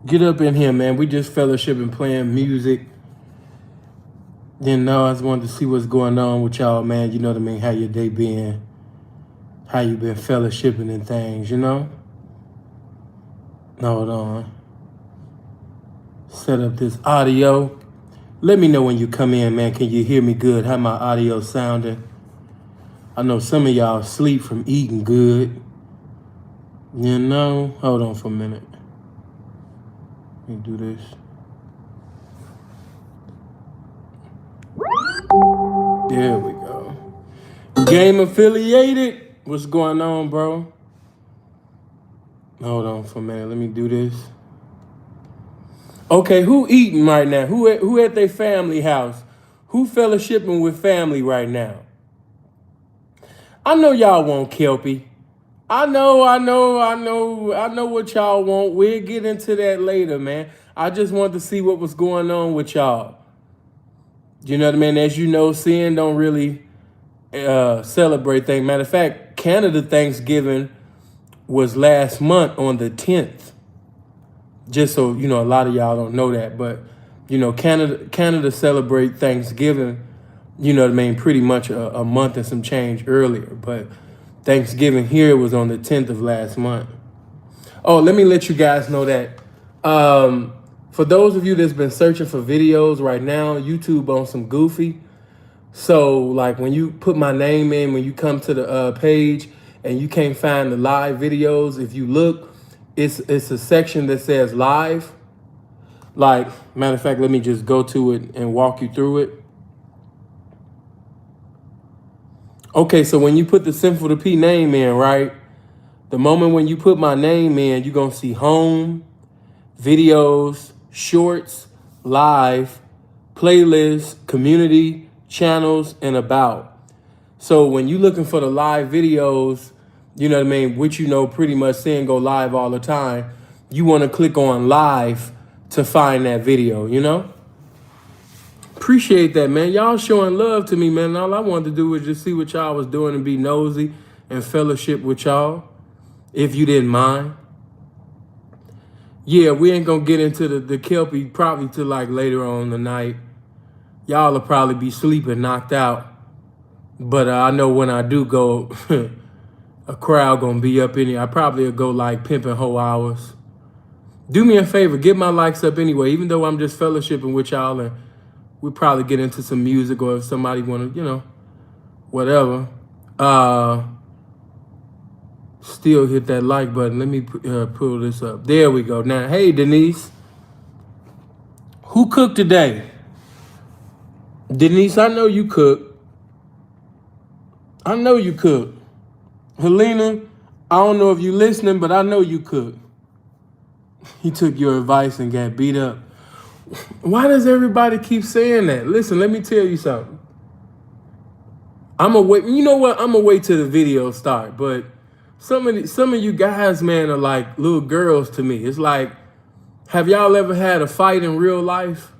Get up in here, man. We just fellowship and playing music. Then now I just wanted to see what's going on with y'all, man. You know what I mean? How your day been? How you been fellowshipping and things, you know? Hold on. Set up this audio. Let me know when you come in, man. Can you hear me good? How my audio sounding? I know some of y'all sleep from eating good. You know? Hold on for a minute. Let me do this. There we go. Game affiliated. What's going on, bro? Hold on for a minute. Let me do this. Okay, who eating right now? Who at their family house? Who fellowshipping with family right now? I know y'all want Kelby. I know what y'all want. We'll get into that later, man. I just wanted to see what was going on with y'all. You know what I mean? As you know, sin don't really celebrate things. Matter of fact, Canada Thanksgiving was last month on the 10th. Just so, you know, a lot of y'all don't know that. But, you know, Canada celebrate Thanksgiving, you know what I mean, pretty much a month and some change earlier. But Thanksgiving here was on the 10th of last month. Oh, let me let you guys know that. For those of you that's been searching for videos right now, YouTube on some goofy. So, like, when you put my name in, when you come to the page and you can't find the live videos, if you look, it's a section that says live. Like, matter of fact, let me just go to it and walk you through it. Okay, so when you put the Ful The P name in, right? The moment when you put my name in, you're going to see home, videos, shorts, live, playlists, community, channels, and about. So when you're looking for the live videos, you know what I mean, which you know pretty much saying go live all the time, you want to click on live to find that video, you know? Appreciate that, man. Y'all showing love to me, man. All I wanted to do was just see what y'all was doing and be nosy and fellowship with y'all, if you didn't mind. Yeah, we ain't gonna get into the Kelby probably till like later on tonight. Y'all will probably be sleeping, knocked out. But I know when I do go, a crowd gonna be up in here. I probably will go like pimping whole hours. Do me a favor, get my likes up anyway, even though I'm just fellowshipping with y'all, and we'll probably get into some music, or if somebody wanna, you know, whatever. Still hit that like button. Let me pull this up. There we go. Now, hey, Denise. Who cooked today? Denise, I know you cook. I know you cook. Helena, I don't know if you listening, but I know you cook. He took your advice and got beat up. Why does everybody keep saying that? Listen, let me tell you something. I'm gonna wait. You know what? I'm gonna wait till the video start. But some of you guys, man, are like little girls to me. It's like, have y'all ever had a fight in real life?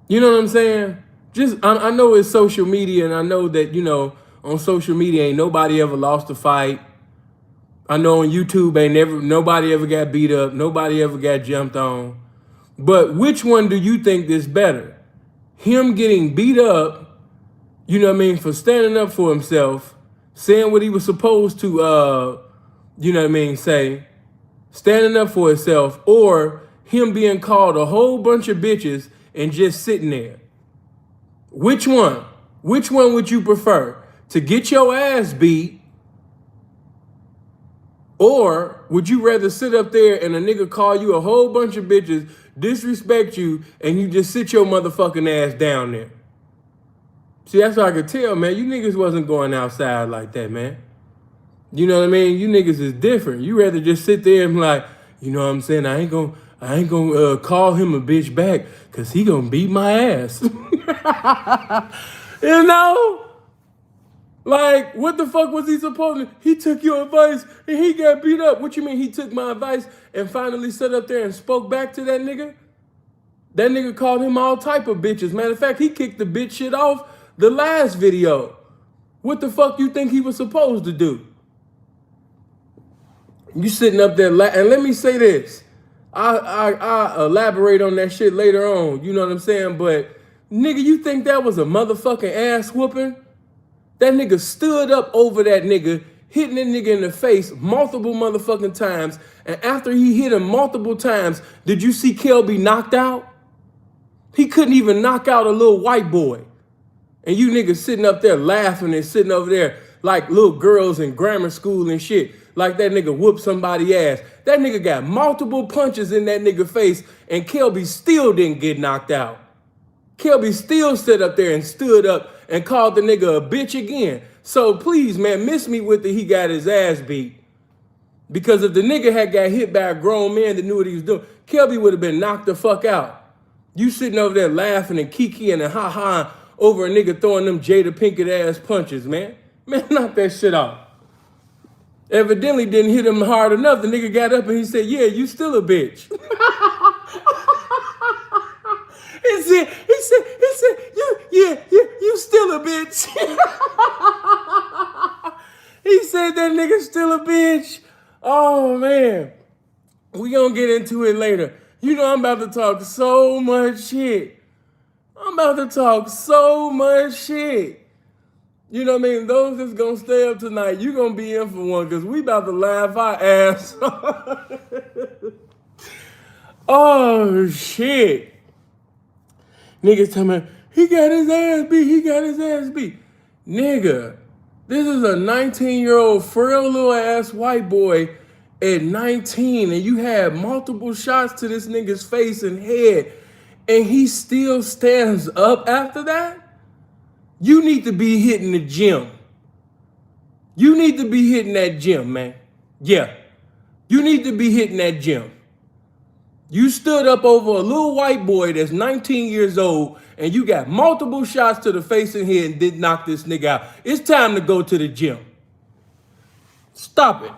You know what I'm saying? Just I know it's social media, and I know that, you know, on social media ain't nobody ever lost a fight. I know on YouTube nobody ever got beat up, nobody ever got jumped on. But which one do you think is better? Him getting beat up, you know what I mean, for standing up for himself, saying what he was supposed to, you know what I mean, say, standing up for himself, or him being called a whole bunch of bitches and just sitting there? Which one? Which one would you prefer? To get your ass beat, or would you rather sit up there and a nigga call you a whole bunch of bitches, disrespect you, and you just sit your motherfucking ass down there? See, that's what I could tell, man. You niggas wasn't going outside like that, man. You know what I mean? You niggas is different. You rather just sit there and be like, you know what I'm saying? I ain't gonna call him a bitch back, cause he gonna beat my ass. You know? Like, what the fuck was he supposed to? He took your advice and he got beat up. What you mean he took my advice and finally sat up there and spoke back to that nigga? That nigga called him all type of bitches. Matter of fact, he kicked the bitch shit off the last video. What the fuck you think he was supposed to do? You sitting up there, and let me say this. I elaborate on that shit later on. You know what I'm saying? But nigga, you think that was a motherfucking ass whooping? That nigga stood up over that nigga, hitting that nigga in the face multiple motherfucking times. And after he hit him multiple times, did you see Kelby knocked out? He couldn't even knock out a little white boy. And you niggas sitting up there laughing and sitting over there like little girls in grammar school and shit. Like that nigga whooped somebody's ass. That nigga got multiple punches in that nigga face and Kelby still didn't get knocked out. Kelby still stood up there and stood up and called the nigga a bitch again. So please, man, miss me with the he got his ass beat. Because if the nigga had got hit by a grown man that knew what he was doing, Kelby would have been knocked the fuck out. You sitting over there laughing and kikiing and ha-ha over a nigga throwing them Jada Pinkett ass punches, man. Man, knock that shit off. Evidently didn't hit him hard enough. The nigga got up and he said, yeah, you still a bitch. He said, you still a bitch. He said that nigga still a bitch. Oh, man. We gonna get into it later. You know I'm about to talk so much shit. I'm about to talk so much shit. You know what I mean? Those that's gonna stay up tonight, you gonna be in for one because we about to laugh our ass off. Oh, shit. Niggas telling me, he got his ass beat, he got his ass beat. Nigga, this is a 19-year-old frail little ass white boy at 19 and you had multiple shots to this nigga's face and head and he still stands up after that? You need to be hitting the gym. You need to be hitting that gym, man. Yeah, you need to be hitting that gym. You stood up over a little white boy that's 19 years old and you got multiple shots to the face and head and didn't knock this nigga out. It's time to go to the gym. Stop it.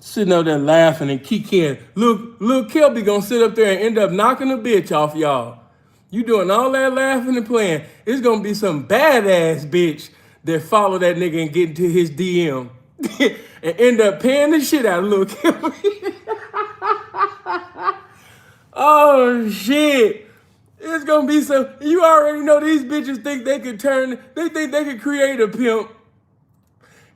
Sitting up there laughing and kikiing. Little Kelby gonna sit up there and end up knocking a bitch off y'all. You doing all that laughing and playing. It's gonna be some badass bitch that follow that nigga and get into his DM and end up paying the shit out of little Kelby. Oh shit. It's gonna be some, you already know these bitches think they could they think they could create a pimp.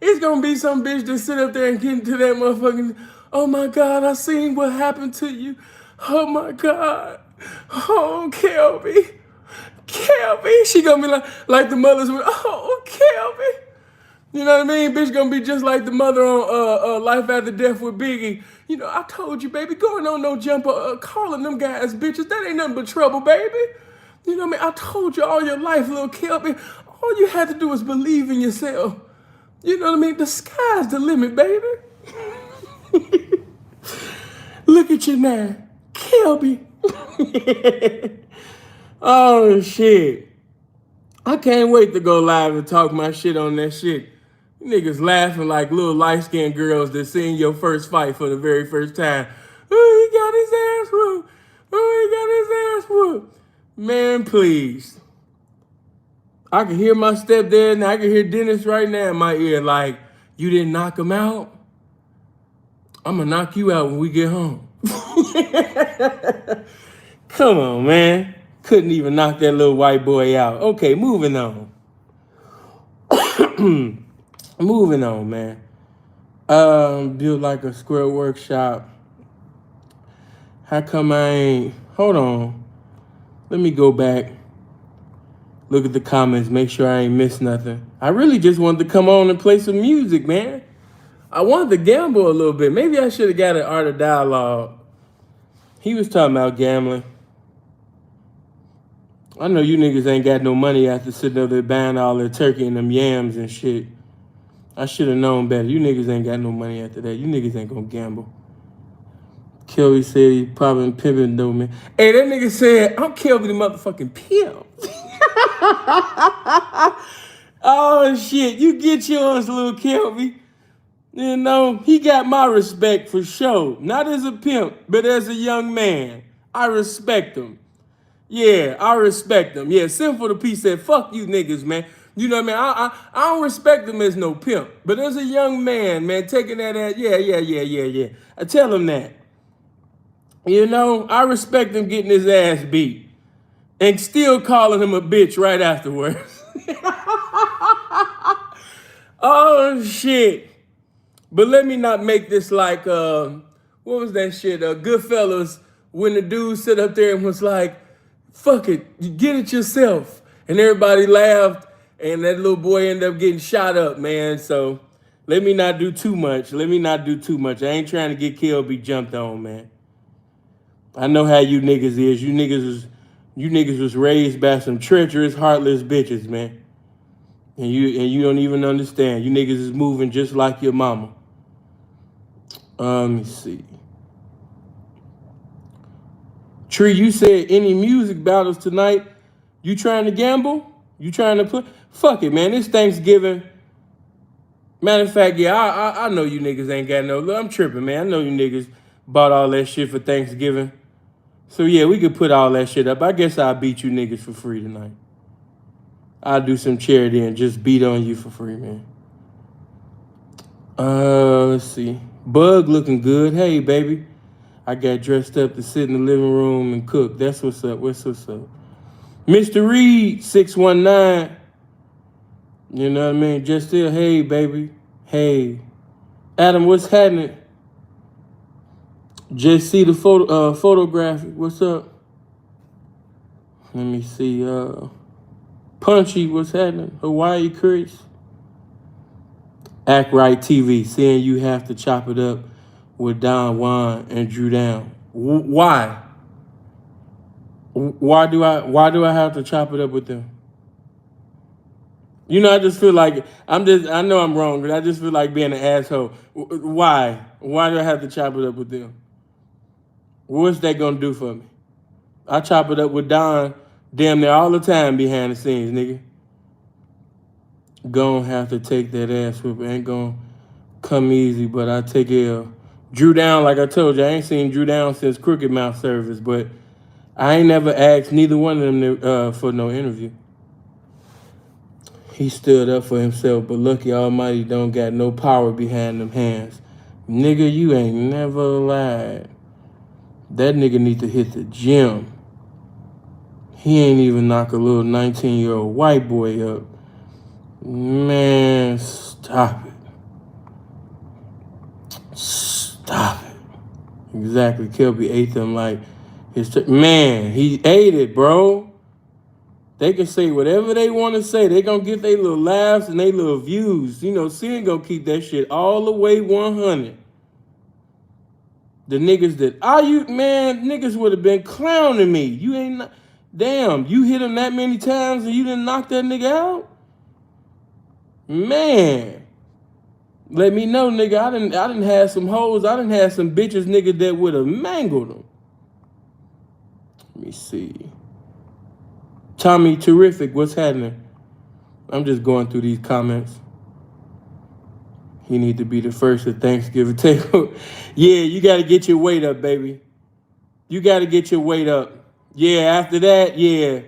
It's gonna be some bitch that sit up there and get into that motherfucking, oh my God, I seen what happened to you. Oh my God. Oh, Kelby. Kelby. She gonna be like the mothers with, oh, Kelby. You know what I mean? Bitch gonna be just like the mother on Life After Death with Biggie. You know, I told you, baby, going on no jumper, calling them guys bitches. That ain't nothing but trouble, baby. You know what I mean? I told you all your life, little Kelby. All you had to do was believe in yourself. You know what I mean? The sky's the limit, baby. Look at you now, Kelby. Oh, shit. I can't wait to go live and talk my shit on that shit. Niggas laughing like little light-skinned girls that seen your first fight for the very first time. Oh, he got his ass whooped. Oh, he got his ass whooped. Man, please. I can hear my stepdad and I can hear Dennis right now in my ear like, you didn't knock him out? I'm going to knock you out when we get home. Come on, man. Couldn't even knock that little white boy out. Okay, moving on. Moving on, man. Build like a square workshop. How come I ain't... Hold on. Let me go back. Look at the comments. Make sure I ain't missed nothing. I really just wanted to come on and play some music, man. I wanted to gamble a little bit. Maybe I should have got an Art of Dialogue. He was talking about gambling. I know you niggas ain't got no money after sitting up there buying all that turkey and them yams and shit. I should have known better. You niggas ain't got no money after that. You niggas ain't gonna gamble. Kelby said he probably pimping though, man. Hey, that nigga said, I'm Kelby the motherfucking pimp. Oh, shit. You get yours, little Kelby. You know, he got my respect for sure. Not as a pimp, but as a young man. I respect him. Yeah, I respect him. Yeah, Ful The P said, fuck you niggas, man. You know what I mean? I don't respect him as no pimp. But as a young man, man, taking that ass, yeah. I tell him that. You know, I respect him getting his ass beat and still calling him a bitch right afterwards. Oh, shit. But let me not make this like, what was that shit? Goodfellas, when the dude sit up there and was like, fuck it, get it yourself. And everybody laughed, and that little boy ended up getting shot up, man. So let me not do too much. Let me not do too much. I ain't trying to get Kelby jumped on, man. I know how you niggas is. You niggas was raised by some treacherous, heartless bitches, man. And you don't even understand. You niggas is moving just like your mama. Let me see. Tree, you said any music battles tonight? You trying to gamble? You trying to put? Fuck it, man. It's Thanksgiving. Matter of fact, yeah, I know you niggas ain't got no. Look, I'm tripping, man. I know you niggas bought all that shit for Thanksgiving. So yeah, we could put all that shit up. I guess I'll beat you niggas for free tonight. I'll do some charity and just beat on you for free, man. Let's see. Bug looking good. Hey, baby. I got dressed up to sit in the living room and cook. That's what's up. What's up? Mr. Reed, 619. You know what I mean? Just still, hey, baby. Hey. Adam, what's happening? Just see the photographic. What's up? Let me see. Punchy, what's happening? Hawaii Chris. Act Right TV, saying you have to chop it up with Don Juan and Drew Down. Why? Why do I have to chop it up with them? You know, I just feel like I know I'm wrong, but I just feel like being an asshole. Why? Why do I have to chop it up with them? What's that gonna do for me? I chop it up with Don damn near all the time behind the scenes, nigga. Gonna have to take that ass whip. Ain't gonna come easy, but I take L. Drew Down, like I told you, I ain't seen Drew Down since Crooked Mouth service, but I ain't never asked neither one of them for no interview. He stood up for himself, but lucky Almighty don't got no power behind them hands. Nigga, you ain't never lied. That nigga need to hit the gym. He ain't even knock a little 19-year-old white boy up. Man, stop it. Stop it. Exactly. Kelby ate them like his... Man, he ate it, bro. They can say whatever they want to say. They gonna get their little laughs and their little views. You know, Sin gonna keep that shit all the way 100. The niggas that... niggas would have been clowning me. You ain't... Damn, you hit him that many times and you didn't knock that nigga out? Man, let me know, nigga. I didn't have some hoes. I didn't have some bitches, nigga, that would have mangled them. Let me see. Tommy Terrific, what's happening? I'm just going through these comments. He need to be the first at Thanksgiving table. Yeah, you got to get your weight up, baby. You got to get your weight up. Yeah, after that, yeah.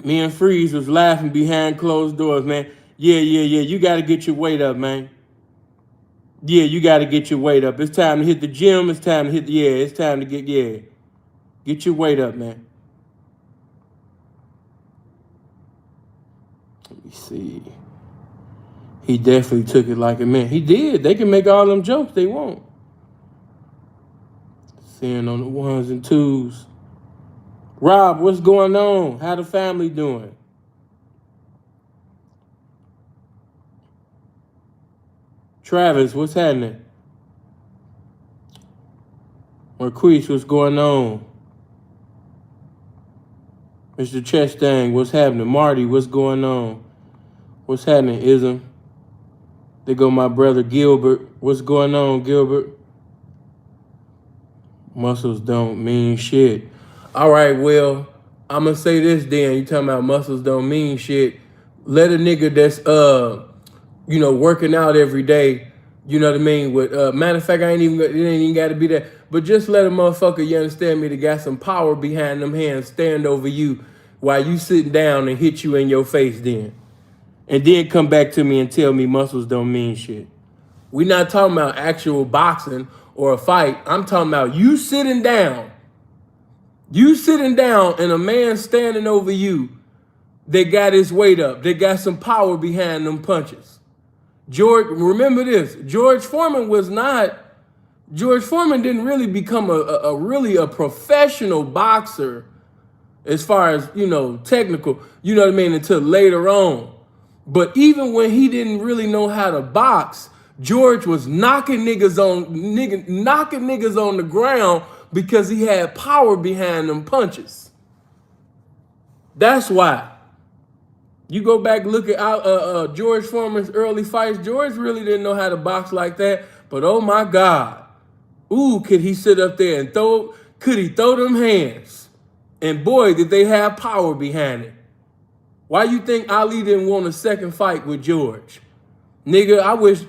Me and Freeze was laughing behind closed doors, man. Yeah. You got to get your weight up, man. Yeah, you got to get your weight up. It's time to hit the gym. It's time to it's time to get your weight up, man. Let me see. He definitely took it like a man. He did. They can make all them jokes they want. Seeing on the ones and twos. Rob, what's going on? How the family doing? Travis, what's happening? Marquise, what's going on? Mr. Chestang, what's happening? Marty, what's going on? What's happening, Ism? There go my brother Gilbert. What's going on, Gilbert? Muscles don't mean shit. All right, well, I'm going to say this then. You talking about muscles don't mean shit. Let a nigga that's, working out every day, you know what I mean? With matter of fact, it ain't even got to be that. But just let a motherfucker, you understand me, that got some power behind them hands stand over you while you sitting down and hit you in your face then. And then come back to me and tell me muscles don't mean shit. We're not talking about actual boxing or a fight. I'm talking about you sitting down. You sitting down and a man standing over you that got his weight up, that got some power behind them punches. Remember this, George Foreman didn't really become a really a professional boxer as far as, technical, until later on. But even when he didn't really know how to box, George was knocking niggas on the ground because he had power behind them punches. That's why. You go back, look at George Foreman's early fights. George really didn't know how to box like that. But oh my God. Ooh, could he sit up there and could he throw them hands? And boy, did they have power behind it. Why you think Ali didn't want a second fight with George? Nigga, I wish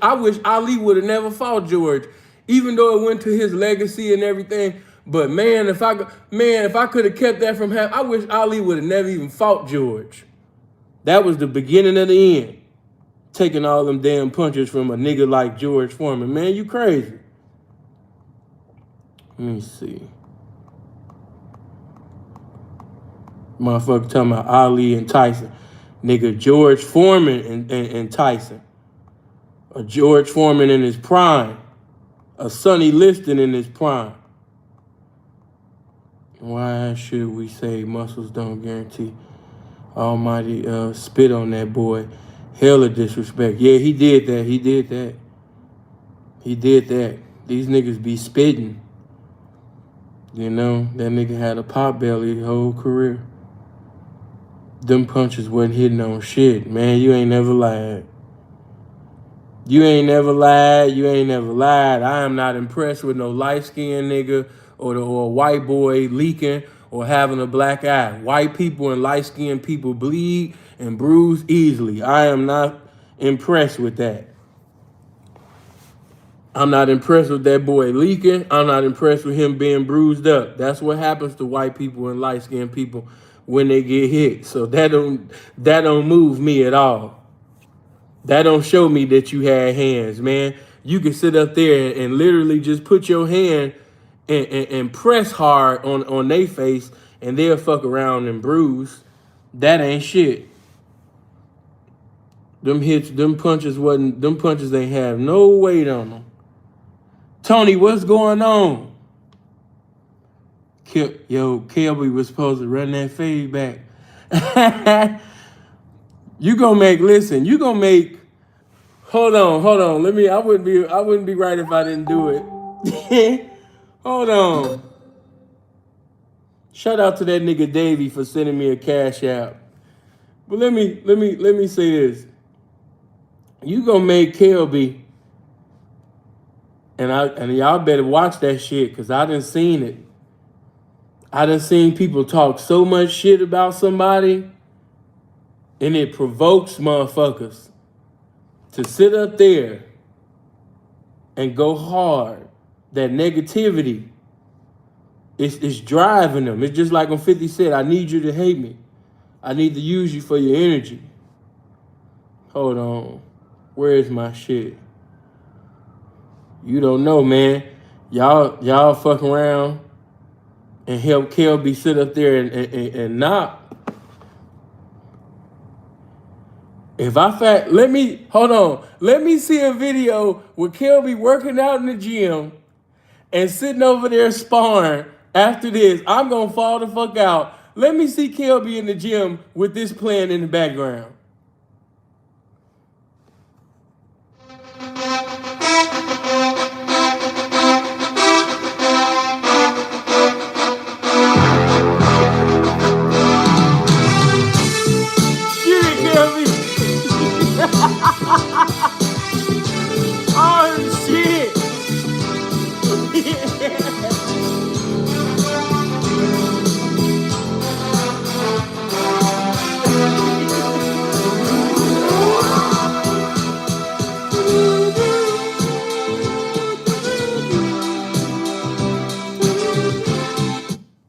Ali would have never fought George, even though it went to his legacy and everything. But man, if I could have kept that from happening, I wish Ali would have never even fought George. That was the beginning of the end. Taking all them damn punches from a nigga like George Foreman. Man, you crazy. Let me see. Motherfucker talking about Ali and Tyson. Nigga, George Foreman and Tyson. A George Foreman in his prime. A Sonny Liston in his prime. Why should we say muscles don't guarantee? Almighty spit on that boy. Hella disrespect. Yeah, he did that. These niggas be spitting. That nigga had a pot belly his whole career. Them punches wasn't hitting on shit. Man, you ain't never lied. You ain't never lied. I am not impressed with no light-skinned nigga or a white boy leaking or having a black eye. White people and light-skinned people bleed and bruise easily. I am not impressed with that. I'm not impressed with that boy leaking. I'm not impressed with him being bruised up. That's what happens to white people and light-skinned people when they get hit. So that don't move me at all. That don't show me that you had hands, man. You can sit up there and literally just put your hand and press hard on their face and they'll fuck around and bruise. That ain't shit. Them punches ain't have no weight on them. Tony, what's going on? Kelby was supposed to run that fade back. Hold on. I wouldn't be right if I didn't do it. Hold on. Shout out to that nigga Davey for sending me a cash app. But let me say this. You gonna make Kelby, and y'all better watch that shit, because I done seen it. I done seen people talk so much shit about somebody, and it provokes motherfuckers to sit up there and go hard. That negativity, it's driving them. It's just like when 50 said, I need you to hate me. I need to use you for your energy. Hold on. Where is my shit? You don't know, man. Y'all fuck around and help Kelby sit up there and knock. Let me see a video with Kelby working out in the gym and sitting over there sparring. After this, I'm gonna fall the fuck out. Let me see Kelby in the gym with this playing in the background. Oh shit!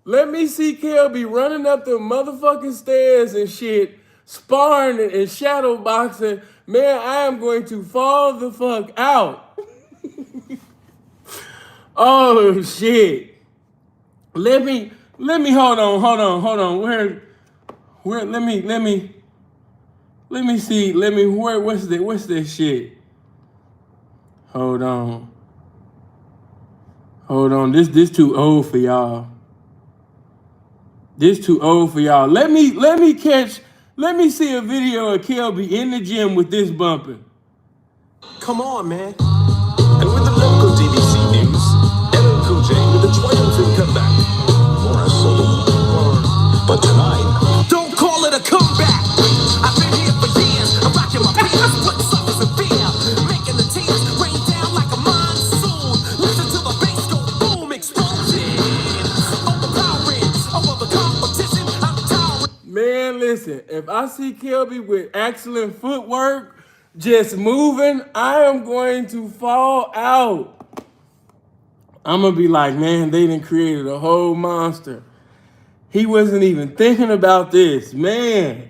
Let me see Kelby running up the motherfucking stairs and shit, sparring and shadow boxing. Man, I am going to fall the fuck out. Oh shit. Let me hold on. Let me see. What's this shit? Hold on. This too old for y'all. Let me see a video of Kelby in the gym with this bumping. Come on, man. And with the local DBC news, LL Cool J with a triumphant comeback. For a solo. But tonight, don't call it a comeback. I've been here for years. I'm rocking my peers, putting suckers in fear, making the tears rain down like a monsoon. Listen to the bass go boom, explosion. Overpowering, over the competition. I'm towering. Man, listen, if I see Kelby with excellent footwork, just moving, I am going to fall out. I'm going to be like, man, they done created a whole monster. He wasn't even thinking about this, man.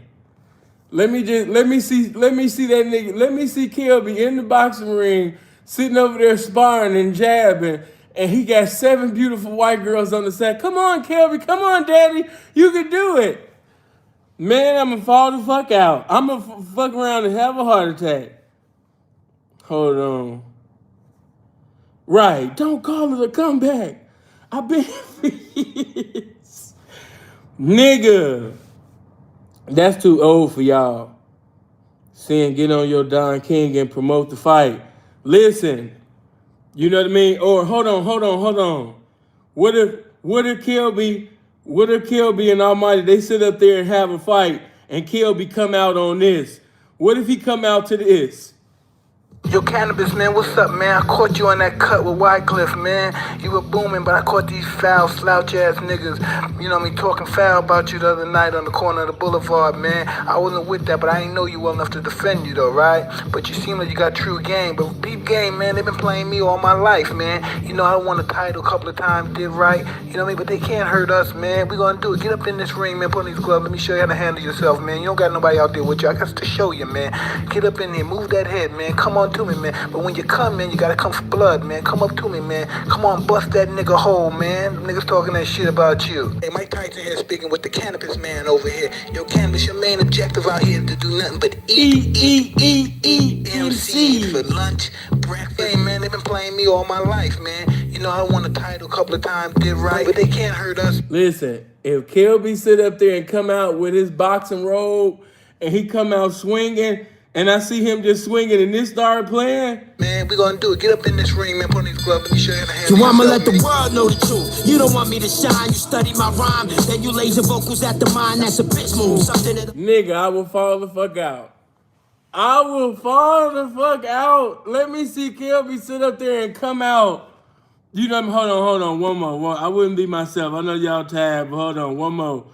Let me see that nigga. Let me see Kelby in the boxing ring, sitting over there sparring and jabbing, and he got 7 beautiful white girls on the side. Come on, Kelby. Come on, daddy. You can do it. Man, I'm gonna fall the fuck out. I'm gonna fuck around and have a heart attack. Hold on. Right, don't call it a comeback. I've been for years. Nigga, that's too old for y'all. Saying get on your Don King and promote the fight. Listen, you know what I mean? Or hold on. What if Kelby and Almighty, they sit up there and have a fight and Kelby come out on this? What if he come out to this? Yo, Cannabis, man, what's up, man? I caught you on that cut with Wycliffe, man. You were booming, but I caught these foul, slouch-ass niggas, you know me, talking foul about you the other night on the corner of the boulevard, man. I wasn't with that, but I ain't know you well enough to defend you, though, right? But you seem like you got true game. But deep game, man, they've been playing me all my life, man. You know, I won a title a couple of times, did right, you know what I mean? But they can't hurt us, man. We gonna do it. Get up in this ring, man, put on these gloves. Let me show you how to handle yourself, man. You don't got nobody out there with you. I got to show you, man. Get up in here, move that head, man. Come on to me, man. But when you come, man, you gotta come for blood, man. Come up to me, man. Come on, bust that nigga hole, man. Niggas talking that shit about you. Hey, Mike Tyson here speaking with the Cannabis man over here. Yo, Cannabis, your main objective out here to do nothing but eat MC for lunch, breakfast. Hey, man, they've been playing me all my life, man. You know, I won a title a couple of times, did right, but they can't hurt us. Listen, if Kelby sit up there and come out with his boxing robe and he come out swinging, and I see him just swinging and this started playing. Man, we gonna do it. Get up in this ring, man. Put on these gloves. Let me show you how to handle So I'ma yourself, let the man. world know the truth. You don't want me to shine, you study my rhyme. Then you laser vocals at the mind, that's a bitch move. Something that Nigga, I will fall the fuck out. Let me see Kelby sit up there and come out. You know, hold on, one more. I wouldn't be myself. I know y'all tired, but hold on, one more.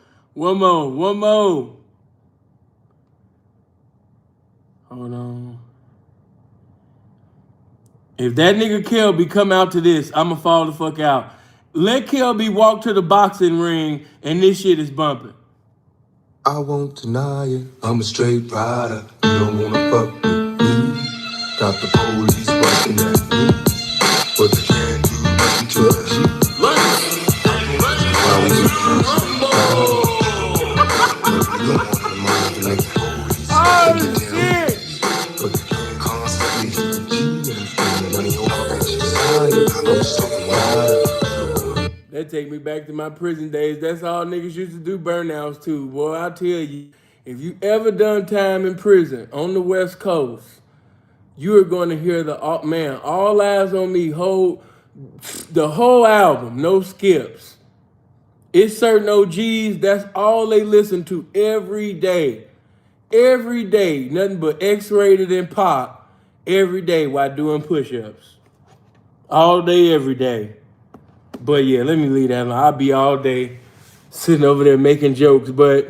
Hold on. If that nigga Kelby come out to this, I'ma fall the fuck out. Let Kelby walk to the boxing ring and this shit is bumping. I won't deny it, I'm a straight rider. You don't wanna fuck with me. Got the police busting at me, but they can't do nothing to us. Oh shit! But they can't constantly money over at your side. I'm just talking wild. That take me back to my prison days. That's all niggas used to do burnouts too. Boy, I tell you, if you ever done time in prison on the West Coast, you are going to hear All Eyes on Me, the whole album, no skips. It's certain OGs, that's all they listen to every day. Every day, nothing but X-Rated and Pop every day while doing push-ups. All day, every day. But yeah, let me leave that alone. I'll be all day sitting over there making jokes, but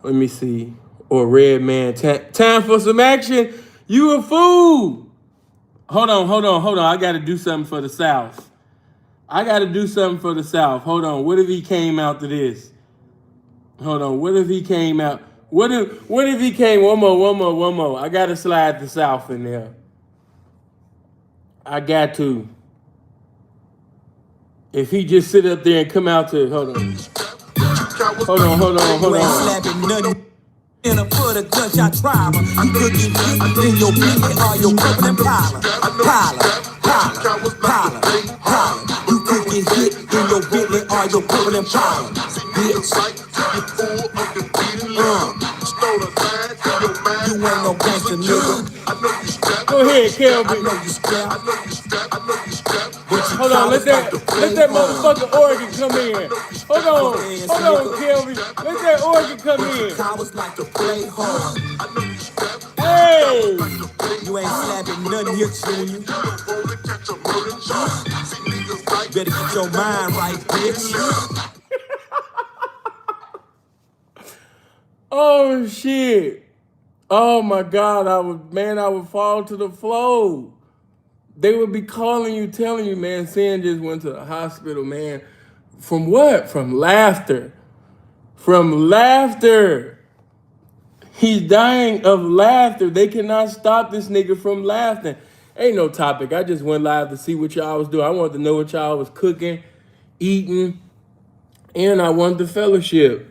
let me see. Or Red Man, time for some action. You a fool. Hold on. I got to do something for the South. Hold on. What if he came out to this? Hold on. What if he came out? What if he came? One more. I got to slide the South in there. I got to. If he just sit up there and come out to, hold on. You ain't slapping nothing. In a foot of gunshot trauma, you could get hit in your belly or your couple and holler. You could get hit in your belly or your couple and holler. Bitch. You ain't no gangster, nigga. Go ahead, Kelby. I know you scrap. Hold on, let that motherfucking organ come in. Hold on, Kelby. Let that organ come in. Cowards like to play hard. Hey! You ain't slapping nothing here, Junior. Better get your mind right, bitch. Oh shit. Oh my God, I would fall to the floor. They would be calling you, telling you, man, Sin just went to the hospital, man. From what? From laughter. From laughter. He's dying of laughter. They cannot stop this nigga from laughing. Ain't no topic. I just went live to see what y'all was doing. I wanted to know what y'all was cooking, eating, and I wanted the fellowship.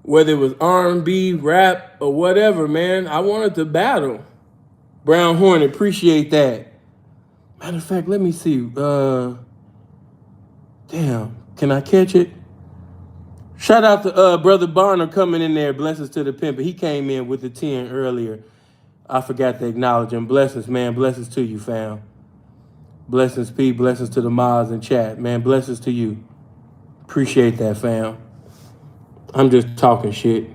Whether it was R&B, rap, or whatever, man, I wanted to battle. Brown Hornet, appreciate that. Matter of fact, let me see. Damn, can I catch it? Shout out to Brother Barner coming in there. Blessings to the pimp. He came in with the 10 earlier. I forgot to acknowledge him. Blessings, man. Blessings to you, fam. Blessings, P. Blessings to the mods in chat. Man, blessings to you. Appreciate that, fam. I'm just talking shit.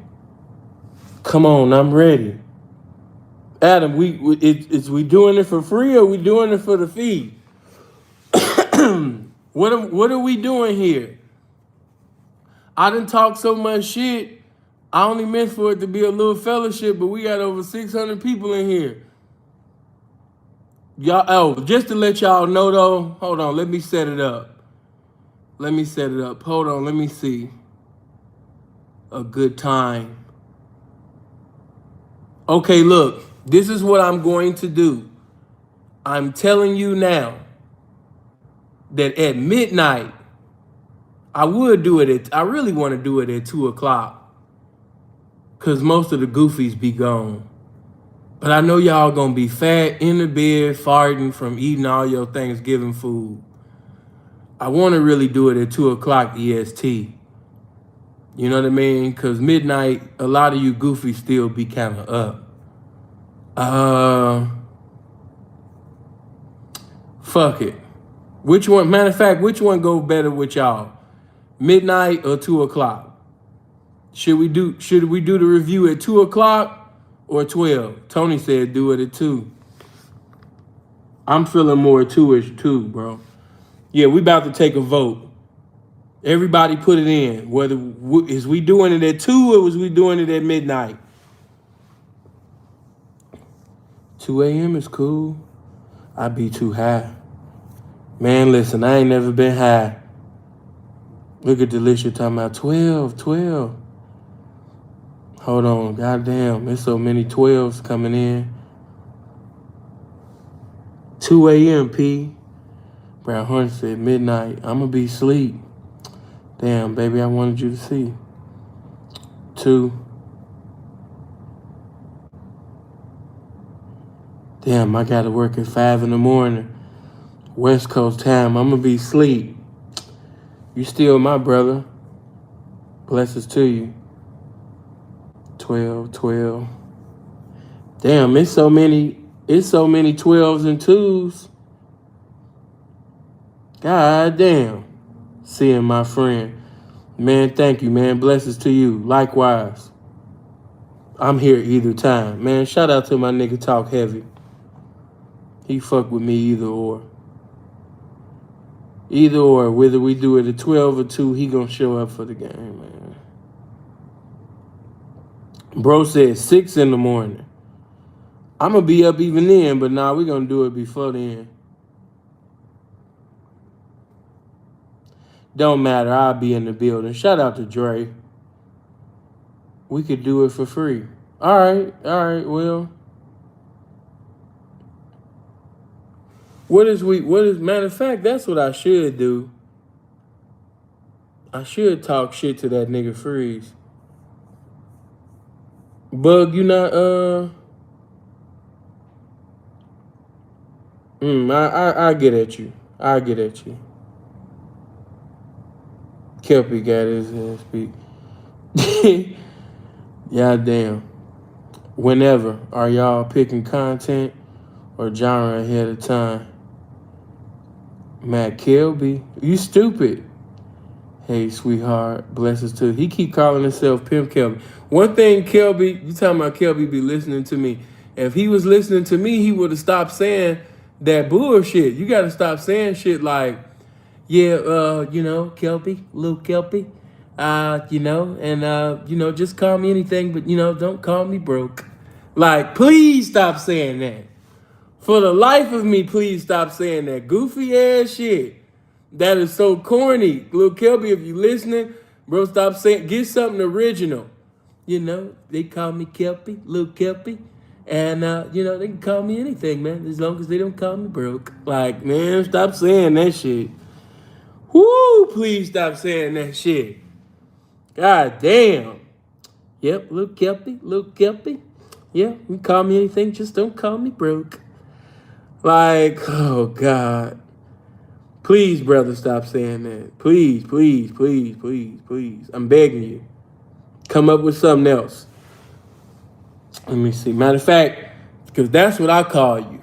Come on, I'm ready. Adam, we doing it for free or we doing it for the fee? What are we doing here? I done talk so much shit. I only meant for it to be a little fellowship, but we got over 600 people in here. Y'all, just to let y'all know though, hold on, let me set it up. Hold on, let me see. A good time. Okay, look, this is what I'm going to do. I'm telling you now that at midnight, I really want to do it at 2 o'clock because most of the goofies be gone. But I know y'all gonna be fat in the bed, farting from eating all your Thanksgiving food. I want to really do it at 2 o'clock EST. You know what I mean? Because midnight, a lot of you goofies still be kind of up. Fuck it. Which one, matter of fact, which one go better with y'all? Midnight or 2 o'clock? Should we do the review at 2 o'clock or 12? Tony said do it at 2. I'm feeling more 2-ish too, bro. Yeah, we about to take a vote. Everybody put it in. Is we doing it at 2 or was we doing it at midnight? 2 a.m. is cool. I be too high. Man, listen, I ain't never been high. Look at Delisha talking about 12. Hold on, goddamn, there's so many 12s coming in. 2 a.m. P. Brown Horn said midnight. I'ma be asleep. Damn, baby, I wanted you to see. 2. Damn, I gotta work at 5 in the morning. West Coast time, I'ma be asleep. You still my brother. Blessings to you. 12. Damn, it's so many 12s and 2s. God damn. Seeing my friend. Man, thank you, man. Blessings to you. Likewise. I'm here either time. Man, shout out to my nigga Talk Heavy. He fuck with me either or. Either or, whether we do it at 12 or 2, he gonna show up for the game, man. Bro said 6 in the morning. I'm gonna be up even then, but nah, we gonna do it before then. Don't matter, I'll be in the building. Shout out to Dre. We could do it for free. All right, well. Matter of fact, that's what I should do. I should talk shit to that nigga Freeze. Bug, you not I get at you. I get at you. Kelby got his ass beat. Yeah, damn. Whenever are y'all picking content or genre ahead of time? Matt Kelby, you stupid. Hey, sweetheart, blessings to he keep calling himself Pimp Kelby. One thing, Kelby, you talking about Kelby be listening to me. If he was listening to me, he would have stopped saying that bullshit. You got to stop saying shit like, yeah, Kelby, Luke Kelby, just call me anything, but, don't call me broke. Like, please stop saying that. For the life of me, please stop saying that goofy ass shit. That is so corny. Lil Kelby, if you listening, bro, stop saying, get something original. They call me Kelby, Lil Kelby. And, they can call me anything, man, as long as they don't call me broke. Like, man, stop saying that shit. Whoo, please stop saying that shit. God damn. Yep, Lil Kelby. Yeah, you can call me anything, just don't call me broke. Like, oh, God. Please, brother, stop saying that. Please, please, please, please, please. I'm begging you. Come up with something else. Let me see. Matter of fact, because that's what I call you.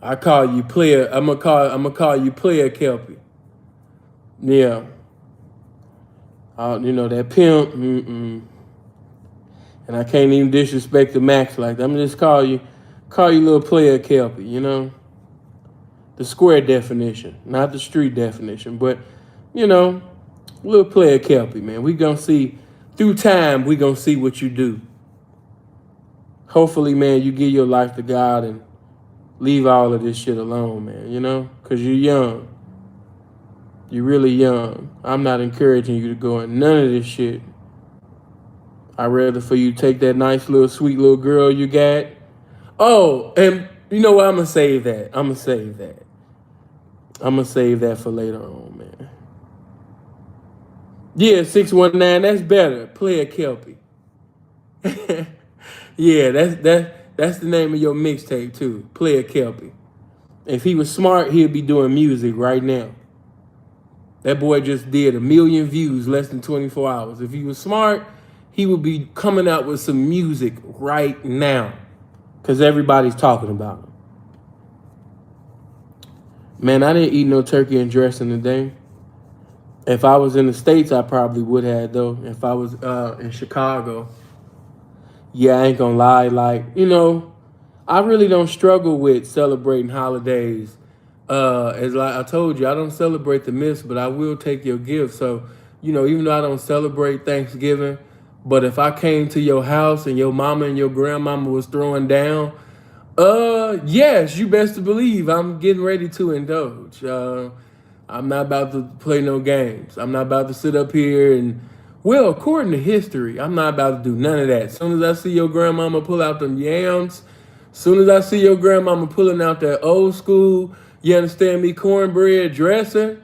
I call you player. I'm gonna call you player Kelby. Yeah. That pimp. And I can't even disrespect the Max like that. I'm gonna just call you little player Kelby, The square definition, not the street definition, but, little player Kelby, man. We gonna see, through time, we gonna see what you do. Hopefully, man, you give your life to God and leave all of this shit alone, man, because you're young. You're really young. I'm not encouraging you to go in none of this shit. I'd rather for you take that nice little sweet little girl you got. Oh, and you know what? I'm going to save that. I'm going to save that for later on, man. Yeah, 619, that's better. Player Kelby. Yeah, that's the name of your mixtape too. Player Kelby. If he was smart, he'd be doing music right now. That boy just did 1 million views less than 24 hours. If he was smart, he would be coming out with some music right now. Because everybody's talking about him. Man, I didn't eat no turkey and dressing today. If I was in the States, I probably would have, though. If I was in Chicago. Yeah, I ain't gonna lie. Like, I really don't struggle with celebrating holidays. As like I told you, I don't celebrate the myths, but I will take your gift. So, even though I don't celebrate Thanksgiving, but if I came to your house and your mama and your grandmama was throwing down, yes, you best to believe I'm getting ready to indulge. I'm not about to play no games. I'm not about to sit up here and, well, according to history, I'm not about to do none of that. As soon as I see your grandmama pull out them yams, as soon as I see your grandmama pulling out that old school, you understand me, cornbread dressing,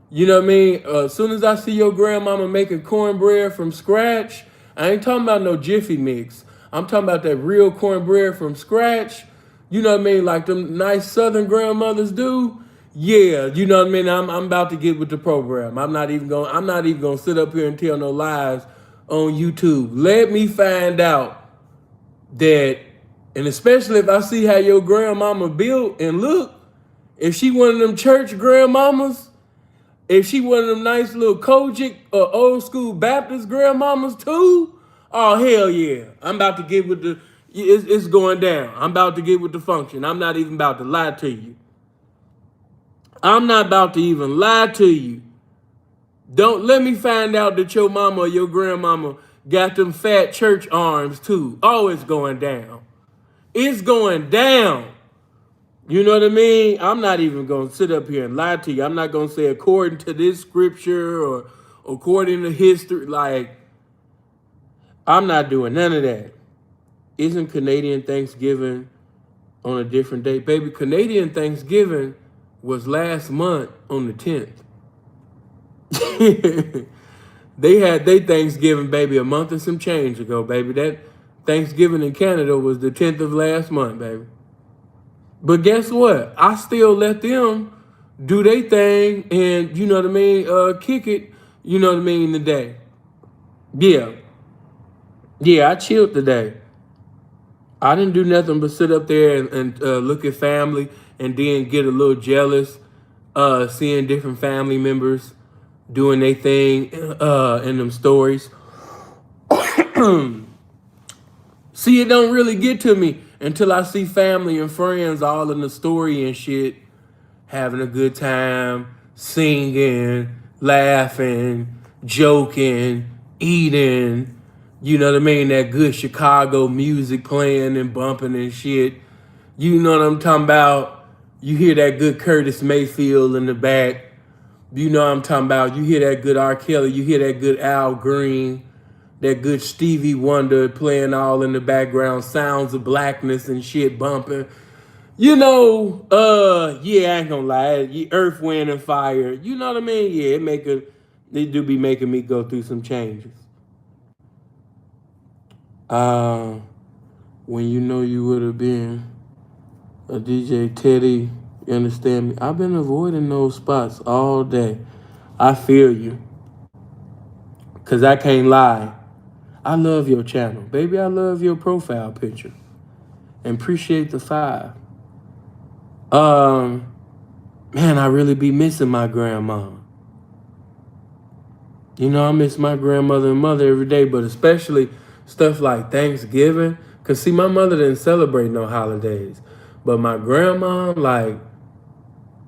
you know what I mean? As soon as I see your grandmama making cornbread from scratch, I ain't talking about no Jiffy Mix. I'm talking about that real cornbread from scratch. You know what I mean? Like them nice Southern grandmothers do. Yeah, you know what I mean? I'm about to get with the program. I'm not even gonna sit up here and tell no lies on YouTube. Let me find out that, and especially if I see how your grandmama built and look, if she one of them church grandmamas, if she one of them nice little Kojic or old school Baptist grandmamas too, oh hell yeah. I'm about to get with it's going down. I'm about to get with the function. I'm not even about to lie to you. I'm not about to even lie to you. Don't let me find out that your mama or your grandmama got them fat church arms too. Oh, it's going down. It's going down. You know what I mean? I'm not even going to sit up here and lie to you. I'm not going to say according to this scripture or according to history. Like, I'm not doing none of that. Isn't Canadian Thanksgiving on a different date? Baby, Canadian Thanksgiving was last month on the 10th. They had their Thanksgiving, baby, a month and some change ago, baby. That Thanksgiving in Canada was the 10th of last month, baby. But guess what? I still let them do their thing and, you know what I mean, kick it, you know what I mean, today. Yeah. Yeah, I chilled today. I didn't do nothing but sit up there and look at family and then get a little jealous seeing different family members doing their thing in them stories. See, it don't really get to me until I see family and friends all in the story and shit, having a good time, singing, laughing, joking, eating, you know what I mean? That good Chicago music playing and bumping and shit. You know what I'm talking about? You hear that good Curtis Mayfield in the back. You know what I'm talking about? You hear that good R. Kelly. You hear that good Al Green. That good Stevie Wonder playing all in the background. Sounds of Blackness and shit bumping. You know, yeah, I ain't gonna lie. Earth, Wind, and Fire. You know what I mean? Yeah, they do be making me go through some changes. When you know you would have been a DJ Teddy, you understand me? I've been avoiding those spots all day. I feel you. Cause I can't lie. I love your channel. Baby, I love your profile picture. And appreciate the 5. Man, I really be missing my grandma. You know, I miss my grandmother and mother every day, but especially stuff like Thanksgiving. Cause see, my mother didn't celebrate no holidays. But my grandma, like,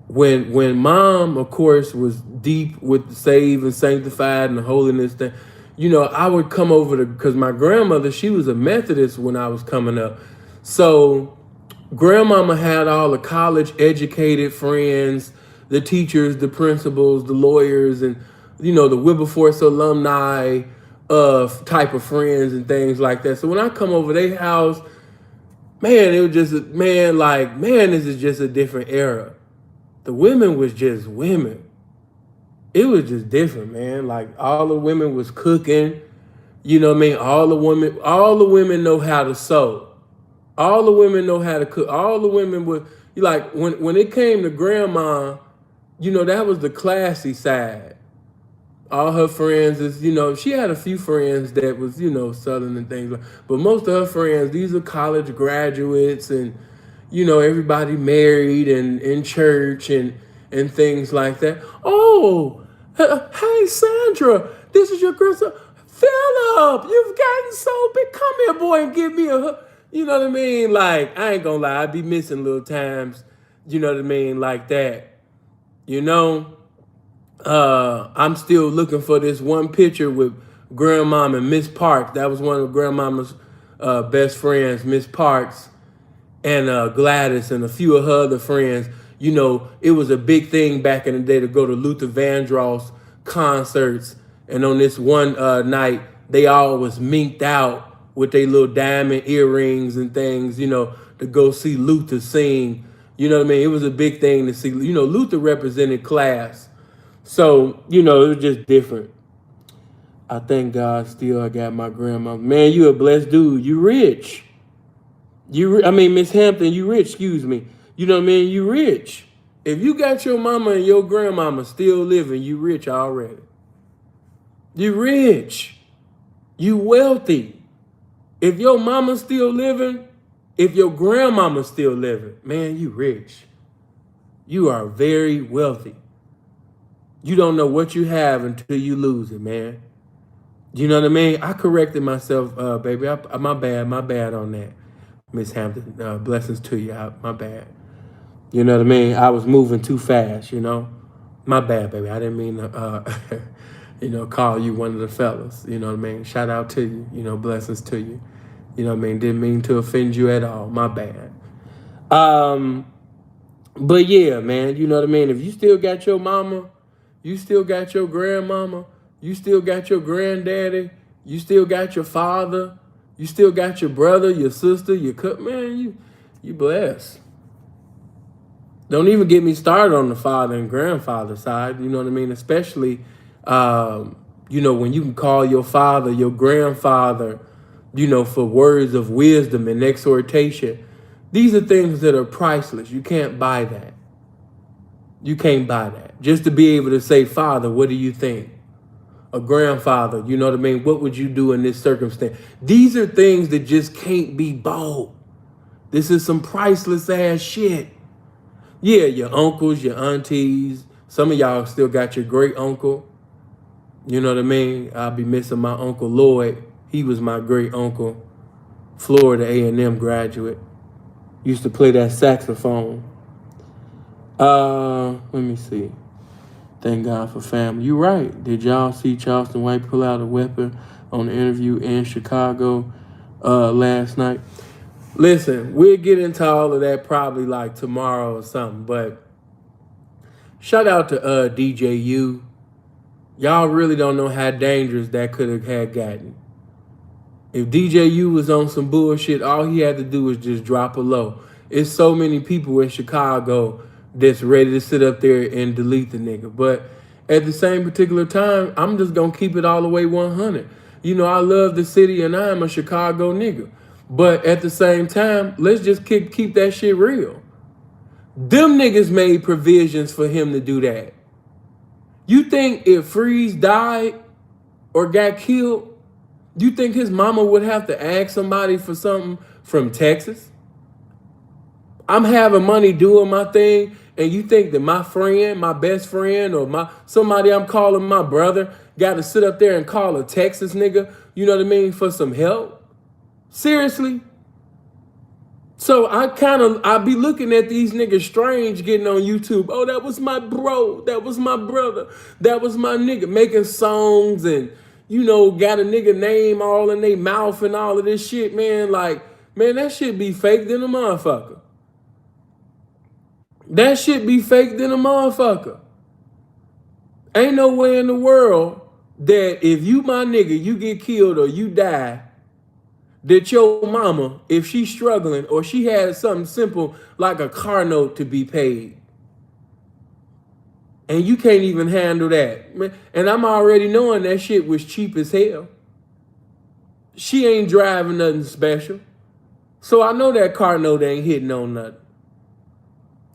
when mom, of course, was deep with the saved and sanctified and the holiness thing, you know, I would come over to, because my grandmother, she was a Methodist when I was coming up. So grandmama had all the college educated friends, the teachers, the principals, the lawyers, and, you know, the Wilberforce alumni type of friends and things like that. So when I come over their house, man, it was just, man, this is just a different era. The women was just women. It was just different, man. Like, all the women was cooking. You know what I mean? All the women know how to sew. All the women know how to cook. All the women would, like, when it came to grandma, you know, that was the classy side. All her friends is, you know, she had a few friends that was, you know, Southern and things, but most of her friends, these are college graduates and, you know, everybody married and in church and things like that. Oh, hey, Sandra, this is your grandson. Phillip, you've gotten so big. Come here, boy, and give me a hug. You know what I mean? Like, I ain't gonna lie, I be missing little times, you know what I mean, like that. You know? I'm still looking for this one picture with Grandmama and Miss Parks. That was one of Grandmama's best friends, Miss Parks, and Gladys and a few of her other friends. You know, it was a big thing back in the day to go to Luther Vandross concerts. And on this one night, they all was minked out with their little diamond earrings and things, you know, to go see Luther sing. You know what I mean? It was a big thing to see. You know, Luther represented class. So, you know, it was just different. I thank God still I got my grandma. Man, you a blessed dude. You rich. Miss Hampton, you rich, excuse me. You know what I mean? You rich. If you got your mama and your grandmama still living, you rich already. You rich. You wealthy. If your mama's still living, if your grandmama's still living, man, you rich. You are very wealthy. You don't know what you have until you lose it, man. You know what I mean? I corrected myself, baby. My bad on that. Miss Hampton, blessings to you. My bad. You know what I mean? I was moving too fast, you know? My bad, baby. I didn't mean to, you know, call you one of the fellas. You know what I mean? Shout out to you. You know, blessings to you. You know what I mean? Didn't mean to offend you at all. My bad. But yeah, man, you know what I mean? If you still got your mama, you still got your grandmama, you still got your granddaddy, you still got your father, you still got your brother, your sister, man, you blessed. Don't even get me started on the father and grandfather side, you know what I mean? Especially You know, when you can call your father, your grandfather, you know, for words of wisdom and exhortation. These are things that are priceless. You can't buy that. You can't buy that. Just to be able to say, Father, what do you think? A grandfather, you know what I mean? What would you do in this circumstance? These are things that just can't be bought. This is some priceless ass shit. Yeah, your uncles, your aunties. Some of y'all still got your great uncle. You know what I mean? I'll be missing my Uncle Lloyd. He was my great uncle. Florida A&M graduate. Used to play that saxophone. Let me see. Thank God for family. You're right. Did y'all see Charleston White pull out a weapon on the interview in Chicago last night? Listen, we'll get into all of that probably like tomorrow or something. But shout out to DJU. Y'all really don't know how dangerous that could have had gotten. If DJU was on some bullshit, all he had to do was just drop a low. It's so many people in Chicago that's ready to sit up there and delete the nigga. But at the same particular time, I'm just going to keep it all the way 100. You know, I love the city and I am a Chicago nigga. But at the same time, let's just keep that shit real. Them niggas made provisions for him to do that. You think if Freeze died or got killed, you think his mama would have to ask somebody for something from Texas? I'm having money doing my thing, and you think that my friend, my best friend, or somebody I'm calling my brother got to sit up there and call a Texas nigga, you know what I mean, for some help? Seriously? So I be looking at these niggas strange getting on YouTube. Oh, that was my bro. That was my brother. That was my nigga, making songs and, you know, got a nigga name all in their mouth and all of this shit, man. Like, man, that shit be fake than a motherfucker. That shit be fake than a motherfucker. Ain't no way in the world that if you my nigga, you get killed or you die, that your mama, if she's struggling or she has something simple like a car note to be paid, and you can't even handle that. And I'm already knowing that shit was cheap as hell. She ain't driving nothing special. So I know that car note ain't hitting on nothing.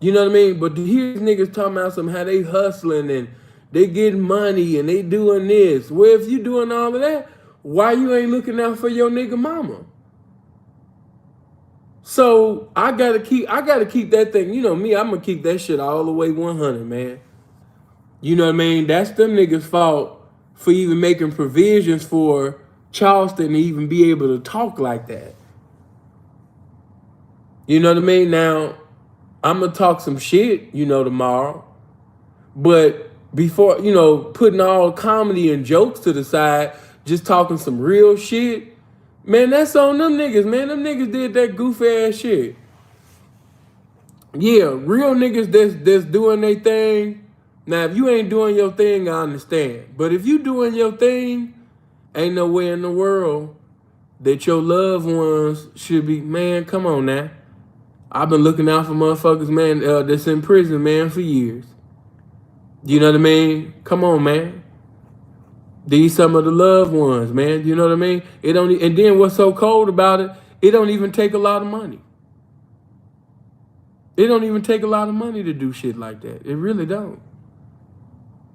You know what I mean? But here's niggas talking about how they hustling and they getting money and they doing this. Well, if you doing all of that, why you ain't looking out for your nigga mama? So I gotta keep that thing. You know me, I'm gonna keep that shit all the way 100, man. You know what I mean? That's them niggas' fault for even making provisions for Charleston to even be able to talk like that. You know what I mean? Now, I'm gonna talk some shit, you know, tomorrow. But before, you know, putting all comedy and jokes to the side, just talking some real shit, man, that's on them niggas, man. Them niggas did that goofy ass shit. Yeah, real niggas that's doing their thing. Now, if you ain't doing your thing, I understand. But if you doing your thing, ain't no way in the world that your loved ones should be, man, come on now. I've been looking out for motherfuckers, man, that's in prison, man, for years. You know what I mean? Come on, man. These some of the loved ones, man. You know what I mean? And then what's so cold about it, it don't even take a lot of money. It don't even take a lot of money to do shit like that. It really don't.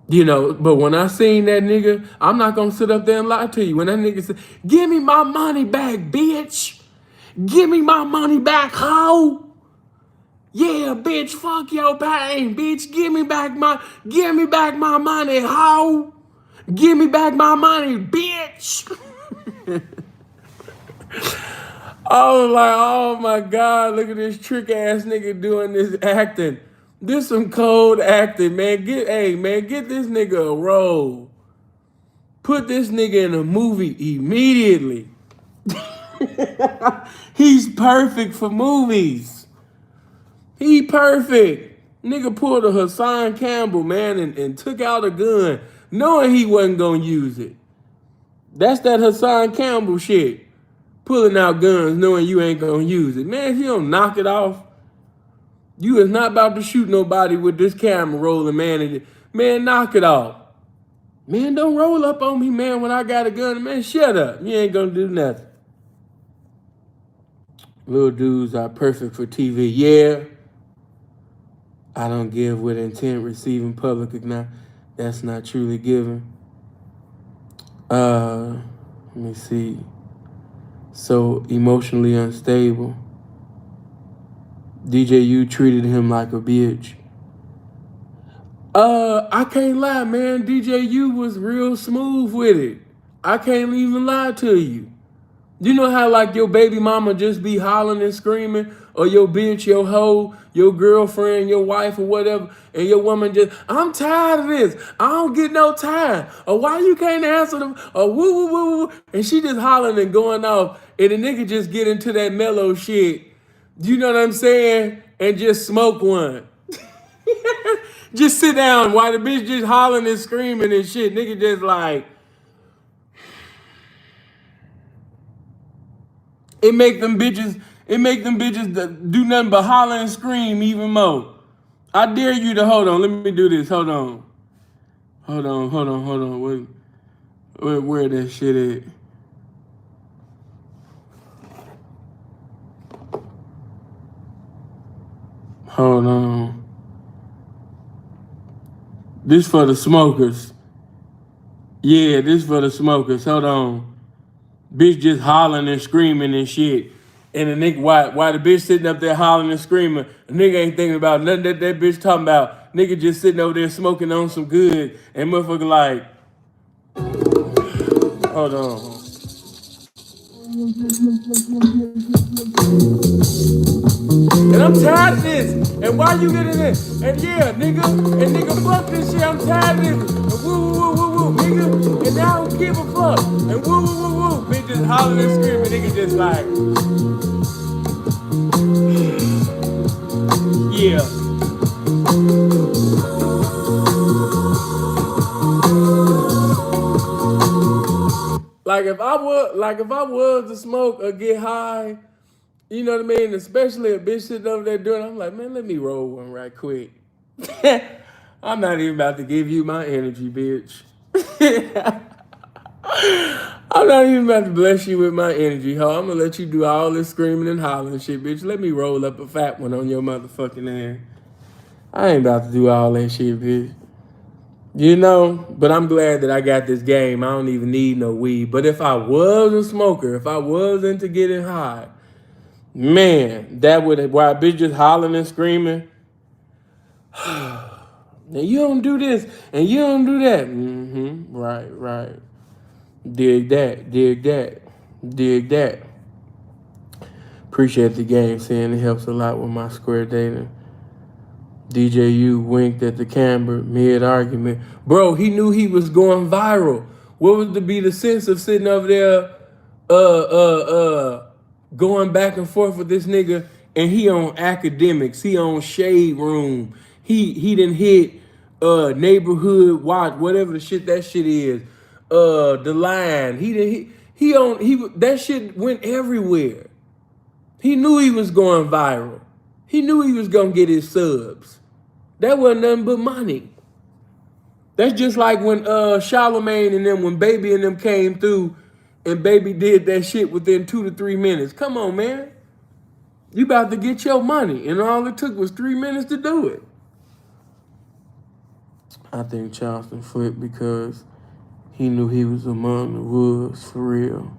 You know, but when I seen that nigga, I'm not gonna sit up there and lie to you. When that nigga said, give me my money back, bitch. Give me my money back, hoe. Yeah, bitch, fuck your pain, bitch. Give me back my money, hoe. Give me back my money, bitch. I was like, oh my God, look at this trick ass nigga doing this acting. This some cold acting, man. Get this nigga a role. Put this nigga in a movie immediately. He's perfect for movies. He perfect. Nigga pulled a Hassan Campbell, man, and took out a gun, knowing he wasn't gonna use it. That's that Hassan Campbell shit. Pulling out guns, knowing you ain't gonna use it. Man, if you don't knock it off, you is not about to shoot nobody with this camera rolling, man. Man, knock it off. Man, don't roll up on me, man, when I got a gun. Man, shut up. You ain't gonna do nothing. Little dudes are perfect for TV. Yeah. I don't give with intent, receiving public acknowledgement. That's not truly giving. Let me see. So emotionally unstable. DJU treated him like a bitch. I can't lie, man. DJU was real smooth with it. I can't even lie to you. You know how like your baby mama just be hollering and screaming, or your bitch, your hoe, your girlfriend, your wife, or whatever, and your woman just, I'm tired of this. I don't get no time. Or why you can't answer them? Or woo woo woo woo. And she just hollering and going off, and the nigga just get into that mellow shit. You know what I'm saying? And just smoke one. Just sit down while the bitch just hollering and screaming and shit. Nigga just like, it make them bitches do nothing but holler and scream even more. I dare you to hold on. Let me do this. Hold on. Where that shit at? Hold on. This for the smokers. Yeah, this for the smokers. Hold on. Bitch just hollering and screaming and shit. And the nigga, why the bitch sitting up there hollering and screaming, the nigga ain't thinking about nothing that bitch talking about. Nigga just sitting over there smoking on some good, and motherfucker like, hold on. And I'm tired of this. And why you getting this? And yeah, nigga, fuck this shit. I'm tired of this. And woo, woo, woo, woo, woo, nigga. And I don't give a fuck. And woo, woo, woo, woo. Bitch just hollering and screaming. Nigga just like, yeah. Like if I was to smoke or get high, you know what I mean? Especially a bitch sitting over there doing it, I'm like, man, let me roll one right quick. I'm not even about to give you my energy, bitch. I'm not even about to bless you with my energy, ho. I'm gonna let you do all this screaming and hollering shit, bitch. Let me roll up a fat one on your motherfucking ass. I ain't about to do all that shit, bitch. You know, but I'm glad that I got this game. I don't even need no weed. But if I was a smoker, if I was into getting high, man, that would, why a bitch just hollering and screaming. And you don't do this, and you don't do that. Right. Dig that. Appreciate the game, saying it helps a lot with my square dating. DJU winked at the camera mid-argument. Bro, he knew he was going viral. What was to be the sense of sitting over there going back and forth with this nigga, and he on academics, he on Shade Room, he done hit Neighborhood Watch, whatever the shit that shit is, The Line, that shit went everywhere. He knew he was going viral. He knew he was gonna get his subs. That wasn't nothing but money. That's just like when Charlemagne and them, when Baby and them came through, and Baby did that shit within 2 to 3 minutes. Come on, man. You about to get your money, and all it took was 3 minutes to do it. I think Charleston flipped because he knew he was among the wolves for real.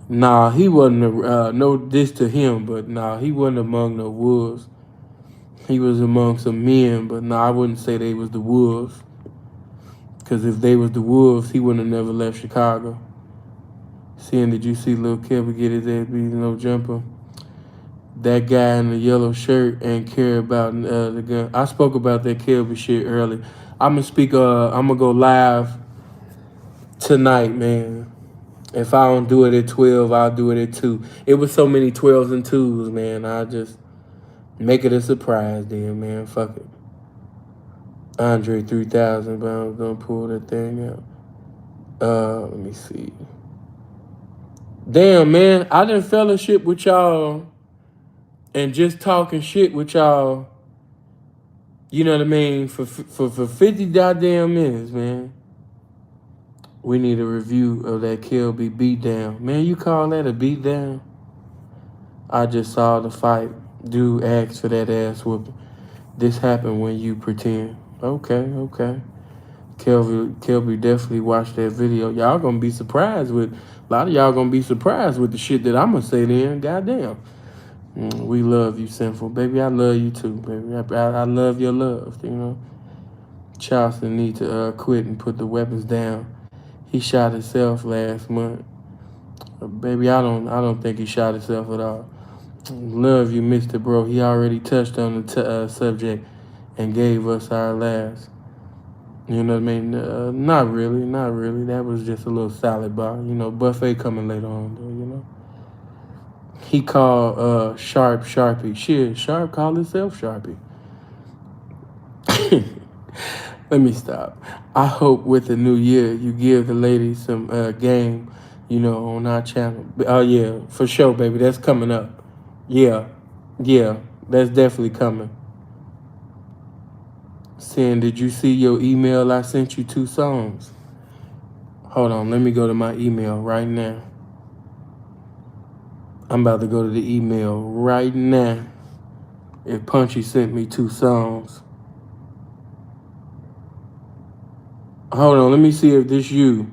Nah, he wasn't, no diss to him, but nah, he wasn't among the wolves. He was among some men, but nah, I wouldn't say they was the wolves. Because if they was the wolves, he wouldn't have never left Chicago. Seeing, did you see little Kelby get his ass beat, no jumper? That guy in the yellow shirt ain't care about the gun. I spoke about that Kelby shit earlier. I'm gonna go live tonight, man. If I don't do it at 12, I'll do it at 2. It was so many 12s and 2s, man. I just make it a surprise then, man. Fuck it. Andre 3000, but I'm gonna pull that thing out. Let me see. Damn, man. I done fellowship with y'all and just talking shit with y'all You know what I mean? For 50 goddamn minutes, man. We need a review of that Kelby beatdown. Man, you call that a beatdown? I just saw the fight. Dude asked for that ass whooping. This happened when you pretend. Okay. Kelby definitely watched that video. Y'all gonna be surprised with, a lot of y'all gonna be surprised with the shit that I'm gonna say then. Goddamn. We love you, Sinful. Baby, I love you too, baby. I love your love, you know. Charleston need to quit and put the weapons down. He shot himself last month. Baby, I don't think he shot himself at all. Love you, Mr. Bro. He already touched on the subject and gave us our last. You know what I mean? Not really. That was just a little salad bar. You know, buffet coming later on, though, you know. He called Sharp Sharpie. Shit, Sharp called himself Sharpie. Let me stop. I hope with the new year you give the ladies some game, you know, on our channel. Oh, yeah, for sure, baby. That's coming up. Yeah, that's definitely coming. Saying, did you see your email? I sent you 2 songs. Hold on, let me go to my email right now. I'm about to go to the email right now. If Punchy sent me 2 songs. Hold on, let me see if this you.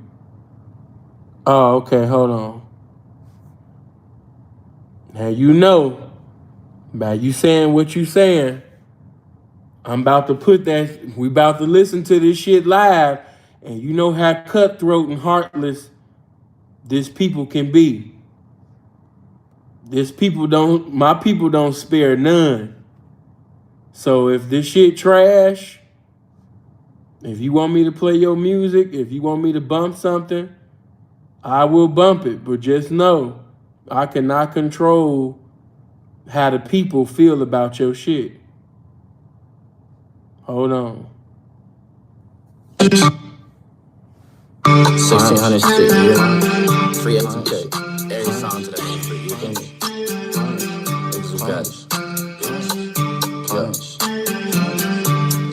Oh, okay, hold on. Now you know, by you saying what you saying, I'm about to put that, we about to listen to this shit live, and you know how cutthroat and heartless this people can be. My people don't spare none. So if this shit trash, if you want me to play your music, if you want me to bump something, I will bump it. But just know, I cannot control how the people feel about your shit. Hold on. 1600 shit, yeah. Free FTK. Every song to that ain't free. You can niggas who got it.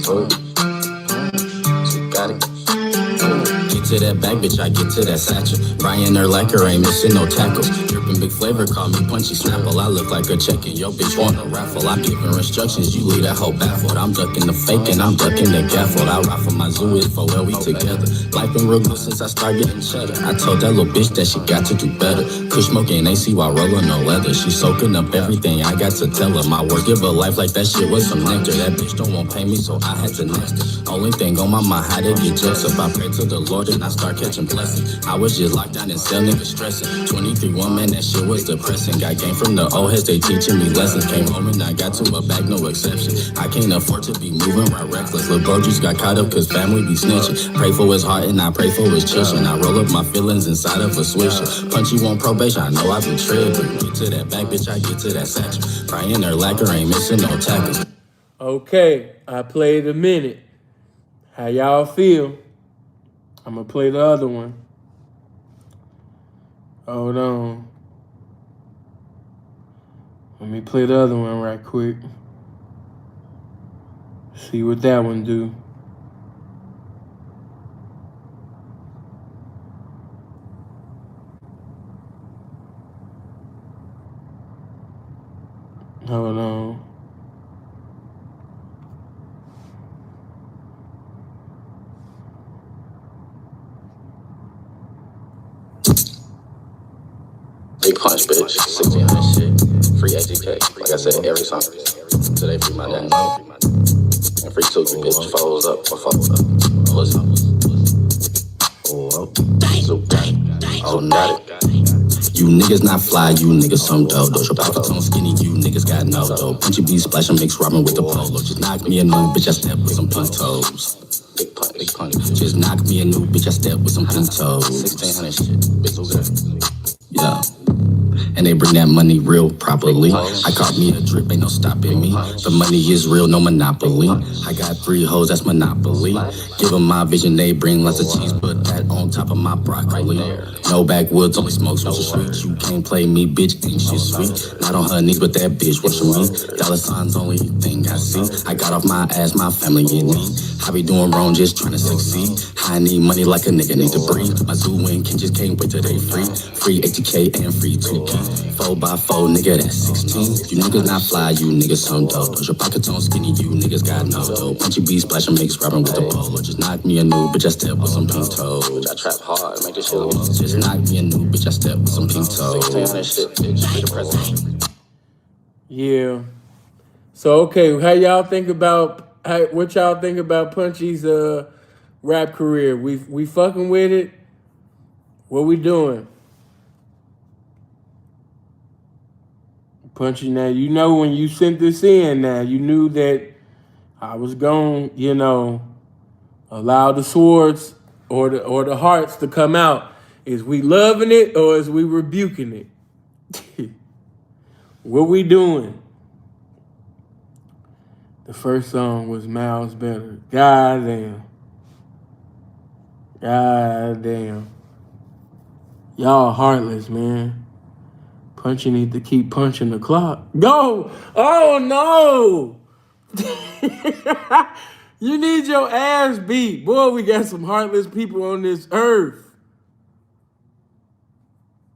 So got it. Get to that bag, bitch, I get to that satchel. Brian Urlacher ain't missing no tackles. Drippin' big flavor, call me Punchy Snapple. I look like a chicken, yo bitch want a raffle. I'm giving instructions, you leave that hoe baffled. I'm ducking the fake and I'm ducking the gaffled. I ride for my zoo, it's for well we together. Life been real good since I started getting cheddar. I told that little bitch that she got to do better. Kush smoking AC while rolling no leather. She soaking up everything I got to tell her. My work give her life like that shit was some nectar. That bitch don't want pay me, so I had to next her. Only thing on my mind, how to get dressed up. I pray to the Lord and I start catching blessings. I was just locked down and sell niggas stressing. 23 woman, that shit was depressing. Got game from the old heads, they teaching me lessons. Came home and I got to a bag, no exception. I can't afford to be moving right reckless. Lil' bro just got caught up cause family be snitching. Pray for his heart and I pray for his children. I roll up my feelings inside of a swisher. Punchy want probation, I know I've been tripping. Get to that bag, bitch, I get to that satchel. Brian Urlacher ain't missing no tackles. Okay, I played a minute. How y'all feel? I'm gonna play the other one. Hold on. Let me play the other one right quick. See what that one do. Hold on. Big punch, bitch. 1600 shit. Free ATK. Like I said, every song. Today free my dad. And free Tuki, bitch. Follows up. Pussy. Oh, not it. You niggas not fly, you niggas some dodo. Your pocket tone skinny, you niggas got no dough. Punchy B splash, I mix Robin with the polo. Just knock me a new bitch, I step with some pink toes. Big punch. Just knock me a new bitch, I step with some pink toes. 1600 shit, bitch, okay. Yeah. and they bring that money real properly. I caught me a drip, ain't no stopping me. The money is real, no monopoly. I got 3 hoes, that's monopoly. Give them my vision, they bring lots of cheese, put that on top of my broccoli. No backwoods, only smokes with your sweet. You can't play me, bitch, ain't shit sweet. Not on her knees, but that bitch worship me. Dollar signs, only thing I see. I got off my ass, my family in need. I be doing wrong, just trying to succeed. I need money like a nigga need to breathe. My zoo win can just can't wait till they free. Free ATK and free 2 keys. 4x4, nigga, that's 16. You niggas not fly, you niggas some dope. Those your pockets on skinny, you niggas got no dope. Punchy beat splash and makes rapping with the polo. Just knock me a new bitch, I step with some pink toes. I trap hard, make this shit look. Just knock me a new bitch, I step with some pink toes. Yeah. So okay, how y'all think about what y'all think about Punchy's rap career? We fucking with it? What we doing? Punchy, now you know when you sent this in, now you knew that I was going, you know, allow the swords or the hearts to come out. Is we loving it or is we rebuking it? What we doing? The first song was Miles Better. God damn. God damn. Y'all heartless, man. Punchy need to keep punching the clock. Go! Oh no! You need your ass beat. Boy, we got some heartless people on this earth.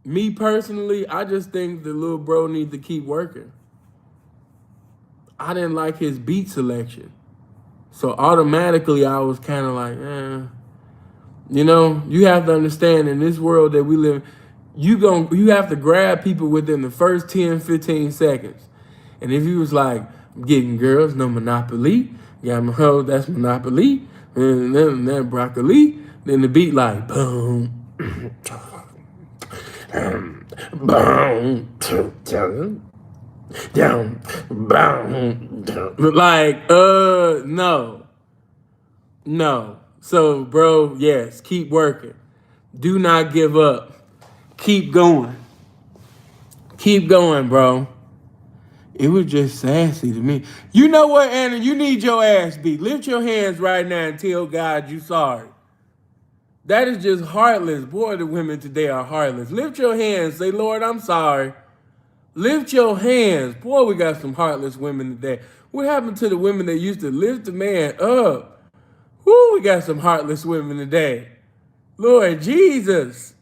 Me personally, I just think the little bro need to keep working. I didn't like his beat selection. So automatically I was kind of like, You know, you have to understand in this world that we live, you have to grab people within the first 10, 15 seconds. And if you was like, getting girls, no monopoly, got my hoe, that's monopoly, and then broccoli, then the beat like, boom, boom, down, boom, like, no. So, bro, yes, keep working. Do not give up. Keep going. Keep going, bro. It was just sassy to me. You know what, Anna? You need your ass beat. Lift your hands right now and tell God you sorry. That is just heartless. Boy, the women today are heartless. Lift your hands. Say, Lord, I'm sorry. Lift your hands. Boy, we got some heartless women today. What happened to the women that used to lift the man up? Woo, we got some heartless women today. Lord Jesus.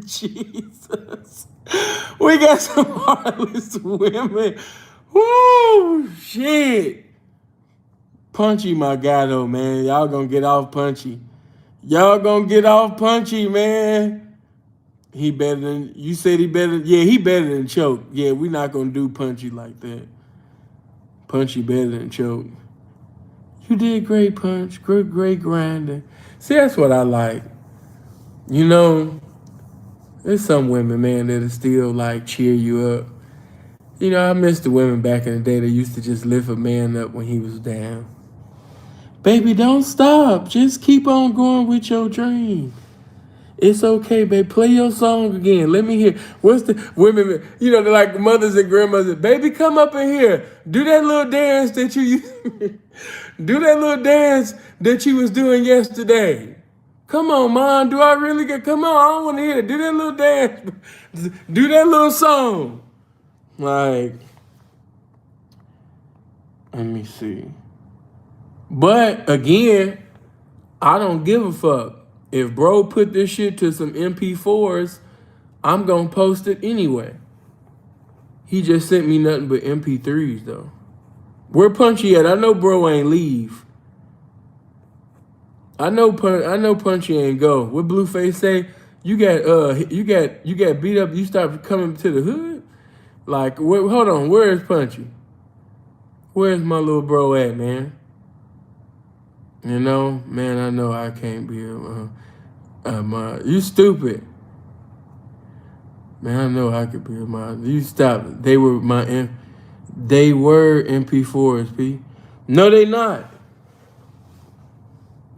Jesus. We got some heartless women. Woo, shit. Punchy, my guy, though, man. Y'all gonna get off Punchy. Y'all gonna get off Punchy, man. He better than, you said he better, yeah, he better than Choke. Yeah, we not gonna do Punchy like that. Punchy better than Choke. You did great, Punch. Great grinding. See, that's what I like. You know, there's some women, man, that'll still, like, cheer you up. You know, I miss the women back in the day that used to just lift a man up when he was down. Baby, don't stop. Just keep on going with your dream. It's okay, babe. Play your song again. Let me hear. What's the women, you know, they're like mothers and grandmothers. Baby, come up in here. Do that little dance that you do that little dance that you was doing yesterday. Come on, Mom. Do I really get, come on, I don't want to hear it. Do that little dance. Do that little song. Like, let me see. But again, I don't give a fuck. If bro put this shit to some MP4s, I'm gonna post it anyway. He just sent me nothing but MP3s though. Where Punchy at? I know bro ain't leave. I know Punchy ain't go. What Blueface say? You got beat up. You stopped coming to the hood. Like, hold on. Where is Punchy? Where's my little bro at, man? You know, man, I know I can't be you stupid. Man, I know I could be a mod. You stop it. They were MP4s, P. No, they not.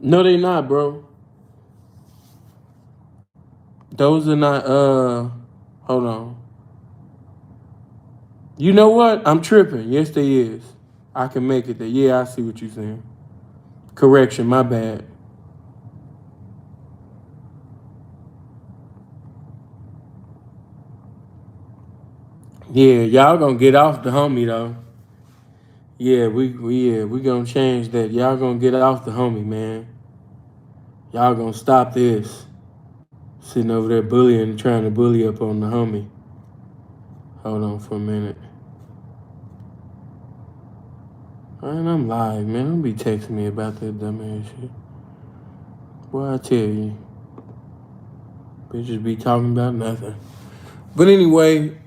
No, they not, bro. Those are not, Hold on. You know what? I'm tripping. Yes, there is. I can make it there. Yeah, I see what you're saying. Correction, my bad. Yeah, y'all gonna get off the homie though. Yeah, we gonna change that. Y'all gonna get off the homie, man. Y'all gonna stop this. Sitting over there bullying, trying to bully up on the homie. Hold on for a minute. Man, I'm live, man. Don't be texting me about that dumbass shit. Boy, I tell you. Bitches be talking about nothing. But anyway,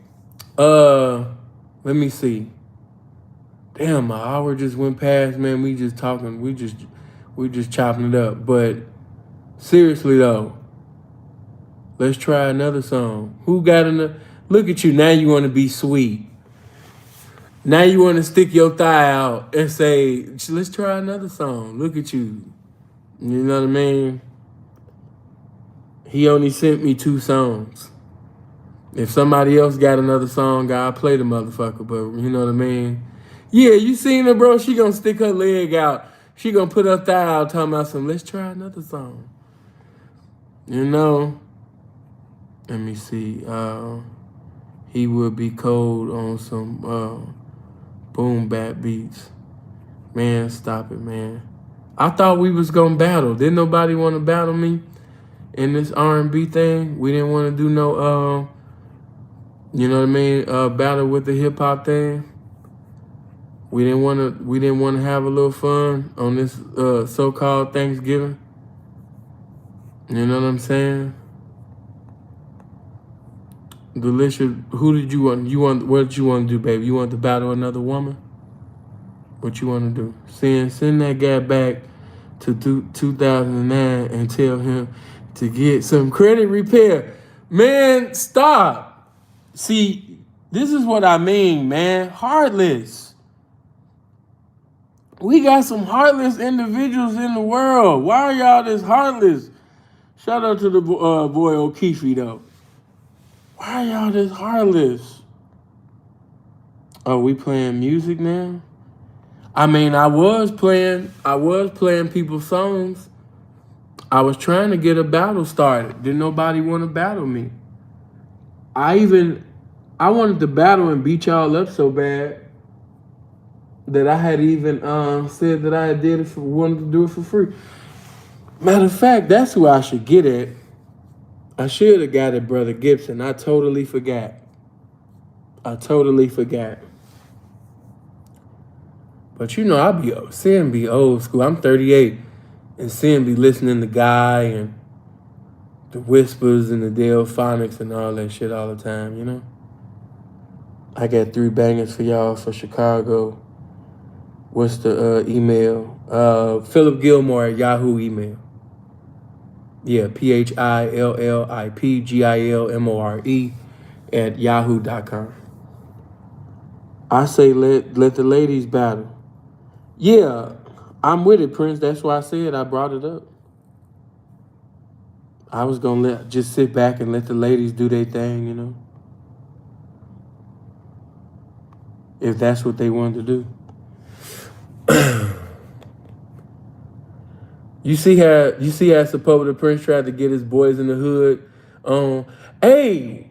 let me see. Damn, my hour just went past, man. We just talking, we just chopping it up. But seriously though, let's try another song. Who got enough? Look at you, now you want to be sweet. Now you want to stick your thigh out and say, let's try another song. Look at you. You know what I mean? He only sent me 2 songs. If somebody else got another song, I'll play the motherfucker, but you know what I mean? Yeah, you seen her, bro? She gonna stick her leg out. She gonna put her thigh out talking about some, let's try another song. You know? Let me see. He would be cold on some boom bap beats. Man, stop it, man. I thought we was gonna battle. Didn't nobody want to battle me in this R&B thing? We didn't want to do no, you know what I mean, battle with the hip hop thing. We didn't want to have a little fun on this so-called Thanksgiving. You know what I'm saying? Delicious. Who did you want? What did you want to do, baby? You want to battle another woman? What you want to do? Send that guy back to 2009 and tell him to get some credit repair. Man, stop. See, this is what I mean, man. Heartless. We got some heartless individuals in the world. Why are y'all this heartless? Shout out to the boy O'Keefe, though. Why are y'all this heartless? Oh, we playing music now? I mean, I was playing people's songs. I was trying to get a battle started. Didn't nobody want to battle me. I wanted to battle and beat y'all up so bad that I had even said that I wanted to do it for free. Matter of fact, that's who I should get at. I should have got at Brother Gibson. I totally forgot. But you know, Sin be old school. I'm 38, and Sin be listening to Guy and the Whispers and the Delphonics and all that shit all the time, you know? I got 3 bangers for y'all for Chicago. What's the email? Phillip Gilmore at Yahoo email. Yeah, PhillipGilmore at yahoo.com. I say let the ladies battle. Yeah, I'm with it, Prince. That's why I said I brought it up. I was gonna just sit back and let the ladies do their thing, you know? If that's what they wanted to do. You see how Supposed the Prince tried to get his boys in the hood on, hey,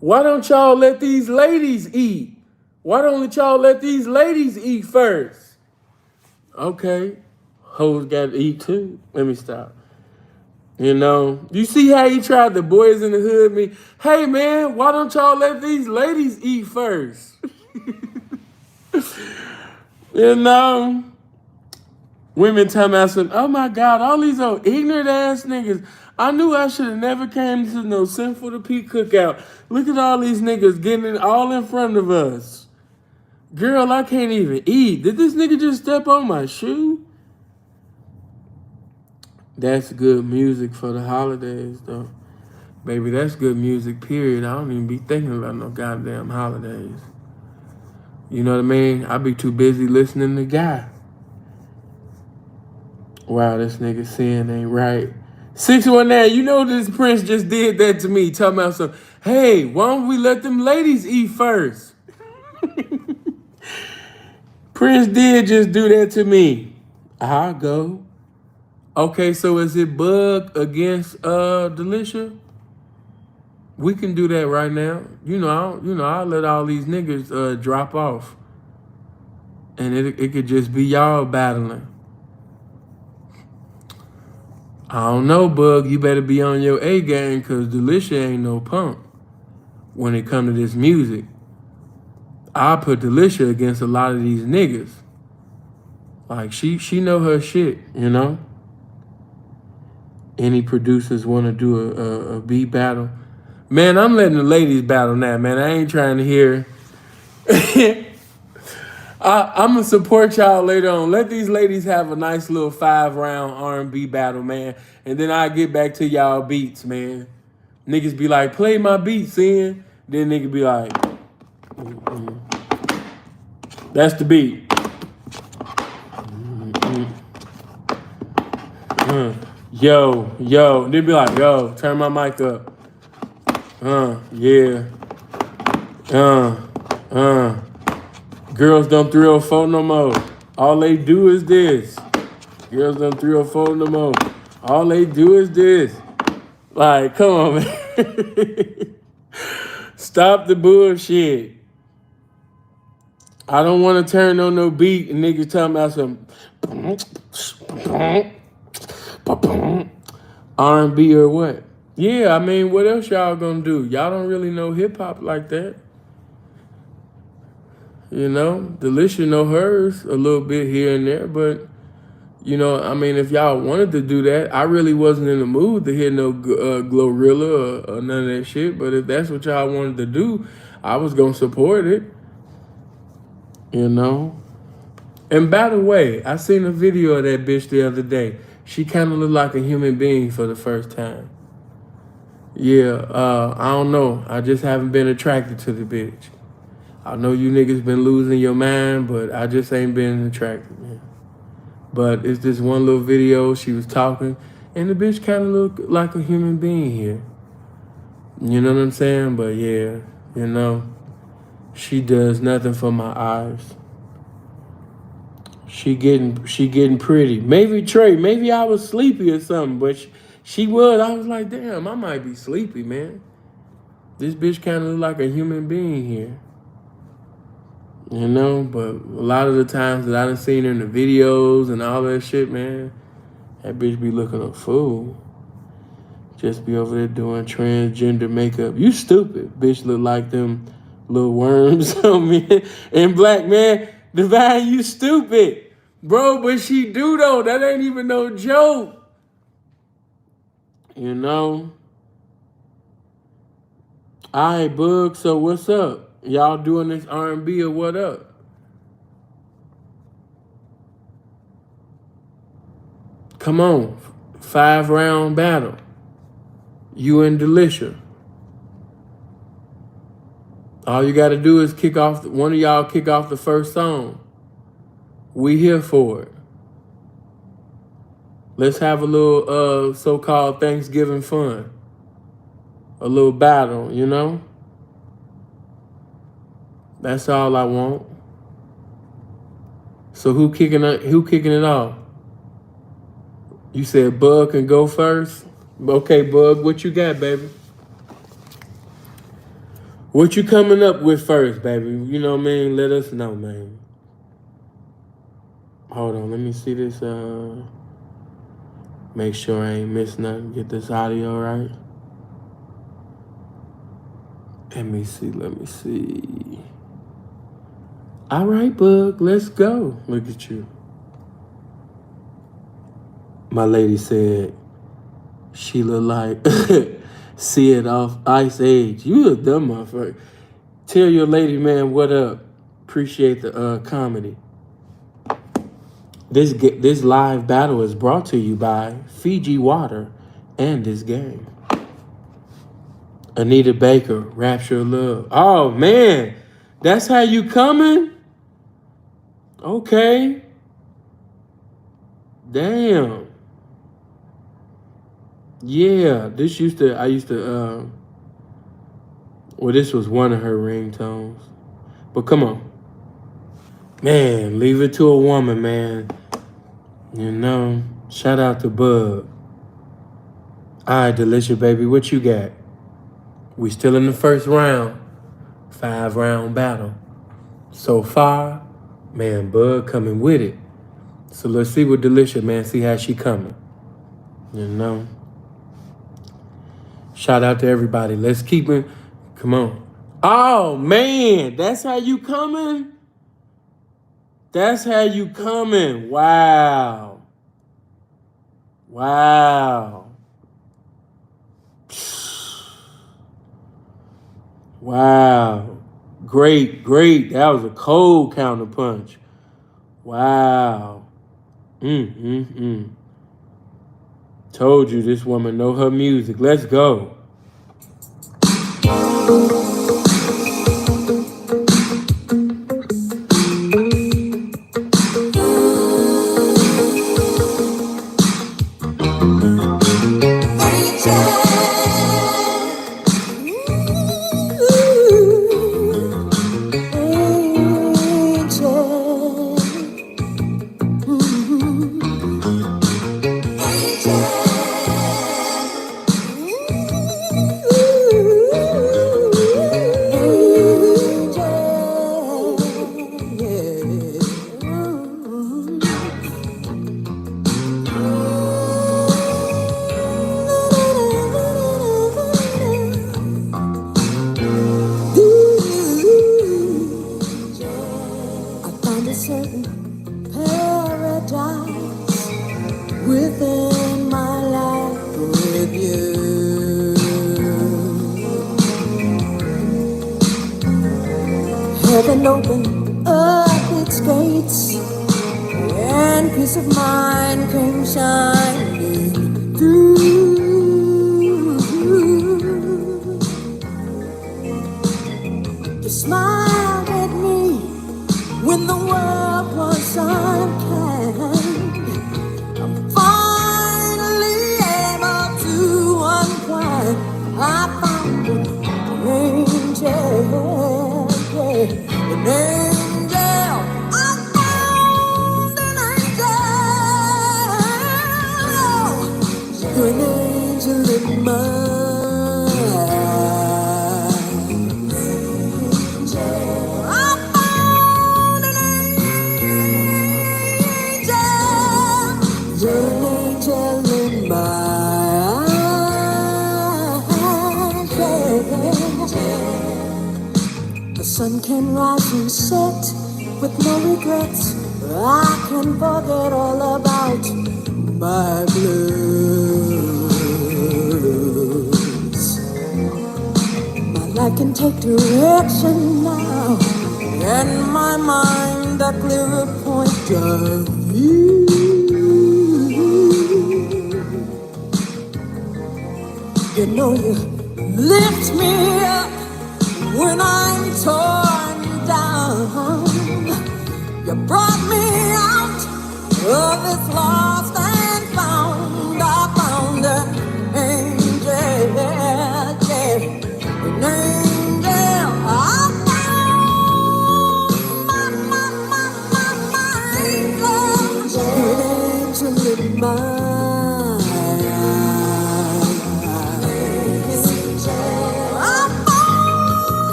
why don't y'all let these ladies eat? Why don't y'all let these ladies eat first? Okay, hoes got to eat too. Let me stop. You know, you see how he tried the boys in the hood me? Hey man, why don't y'all let these ladies eat first? You know? Women tell me, I said, oh my God, all these old ignorant ass niggas. I knew I should have never came to no Ful The P cookout. Look at all these niggas getting it all in front of us. Girl, I can't even eat. Did this nigga just step on my shoe? That's good music for the holidays, though. Baby, that's good music, period. I don't even be thinking about no goddamn holidays. You know what I mean? I be too busy listening to Guy. Wow, this nigga Sin ain't right. 619, you know this Prince just did that to me. Talking about some, hey, why don't we let them ladies eat first? Prince did just do that to me. I'll go. Okay, so is it Bug against Delicia? We can do that right now. I'll let all these niggas drop off. And it could just be y'all battling. I don't know, Bug. You better be on your A game, cause Delicia ain't no punk when it come to this music. I put Delicia against a lot of these niggas. Like she know her shit, you know. Any producers want to do a beat battle? Man, I'm letting the ladies battle now, man. I ain't trying to hear. I'm gonna support y'all later on. Let these ladies have a nice little 5-round R&B battle, man, and then I get back to y'all beats, man. Niggas be like, play my beats in. Then niggas be like, that's the beat. Yo. They be like, yo, turn my mic up. Yeah. Girls don't 304 no more. All they do is this. Girls don't 304 no more. All they do is this. Like, come on, man. Stop the bullshit. I don't want to turn on no beat and niggas talking about some R&B or what. Yeah, I mean, what else y'all gonna do? Y'all don't really know hip-hop like that. You know, Delicia know hers a little bit here and there, but, you know, I mean, if y'all wanted to do that, I really wasn't in the mood to hear no Glorilla or none of that shit, but if that's what y'all wanted to do, I was gonna support it, you know? And by the way, I seen a video of that bitch the other day. She kind of looked like a human being for the first time. Yeah, I don't know. I just haven't been attracted to the bitch. I know you niggas been losing your mind, but I just ain't been attracted, man. But it's this one little video, she was talking, and the bitch kind of looked like a human being here. You know what I'm saying? But yeah, you know, she does nothing for my eyes. She getting pretty. Maybe I was sleepy or something, but she was. I was like, damn, I might be sleepy, man. This bitch kind of look like a human being here. You know, but a lot of the times that I done seen her in the videos and all that shit, man, that bitch be looking a fool. Just be over there doing transgender makeup. You stupid. Bitch look like them little worms on me. And black man, Divine, you stupid. Bro, but she do though. That ain't even no joke. You know? All right, Bug, so what's up? Y'all doing this R&B or what up? Come on. 5-round battle. You and Delicia. All you got to do is one of y'all kick off the first song. We here for it. Let's have a little so-called Thanksgiving fun. A little battle, you know? That's all I want. So who kicking it off? You said Bug can go first? Okay, Bug, what you got, baby? What you coming up with first, baby? You know what I mean? Let us know, man. Hold on, let me see this. Make sure I ain't missed nothing. Get this audio right. Let me see. All right, Bug, let's go. Look at you. My lady said she look like see it off Ice Age. You a dumb motherfucker. Tell your lady, man, what up. Appreciate the comedy. This live battle is brought to you by Fiji Water and this game. Anita Baker, Rapture of Love. Oh, man. That's how you coming? Okay. Damn. Yeah, I used to, well, this was one of her ringtones. But come on. Man, leave it to a woman, man. You know, shout out to Bug. All right, Delicious Baby, what you got? We still in the first round. 5-round battle. So far, man, Bug coming with it. So let's see what Delicious, man, see how she coming. You know? Shout out to everybody. Let's keep it. Come on. Oh, man, that's how you coming? That's how you coming. Wow. Wow. Wow. Great. That was a cold counterpunch. Wow. Told you this woman know her music. Let's go. Within my life with you, heaven opened up its gates, and peace of mind came shining through. You smiled at me when the world was unkind. I found an angel, an angel. I found an angel. You're an angel in mine. I found an angel. You're an angel in mine. The sun can rise and set with no regrets. I can forget all about my blues. My life can take direction now, and my mind a clearer point of view. You know you lift me up when I'm torn down. You brought me out of this lost and found. I found an angel, yeah, an angel. I found my angel, an angel in mine.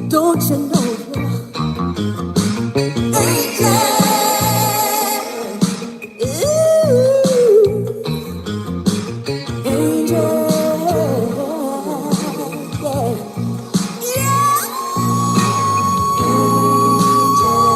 Don't you know, angel? Ooh, angel, yeah, angel.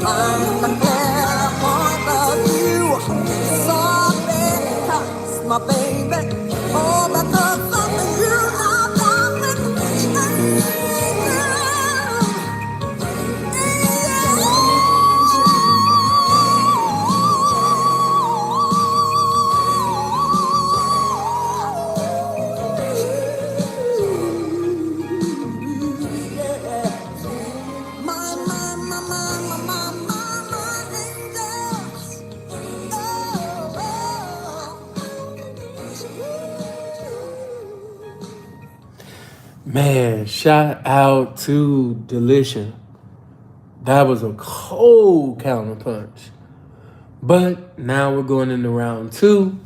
mind, a clear point of view. Sorry, 'cause my baby, oh, because of you, I've got with me. Man, shout out to Delicia. That was a cold counterpunch. But now we're going into round two.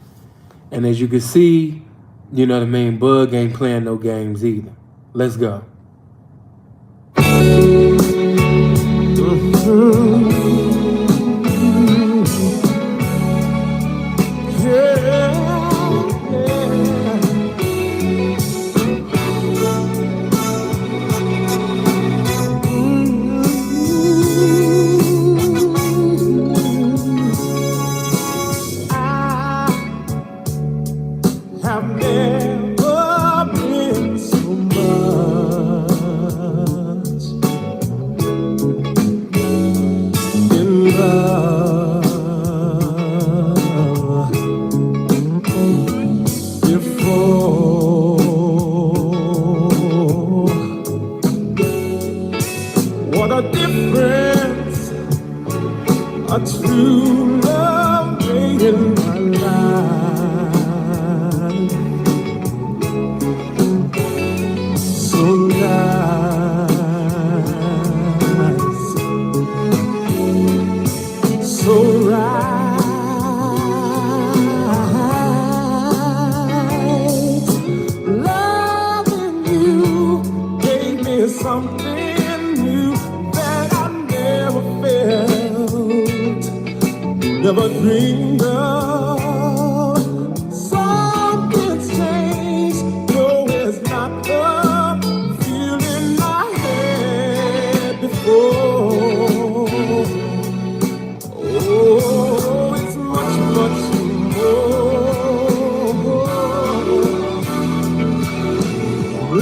And as you can see, you know the main Bug ain't playing no games either. Let's go. Have never been so much in love before. What a difference a true love made in my life. So nice, so right. Loving you gave me something new that I never felt, never dreamed of. Something's changed, no, it's not the feeling I had before. Oh, it's much, much more.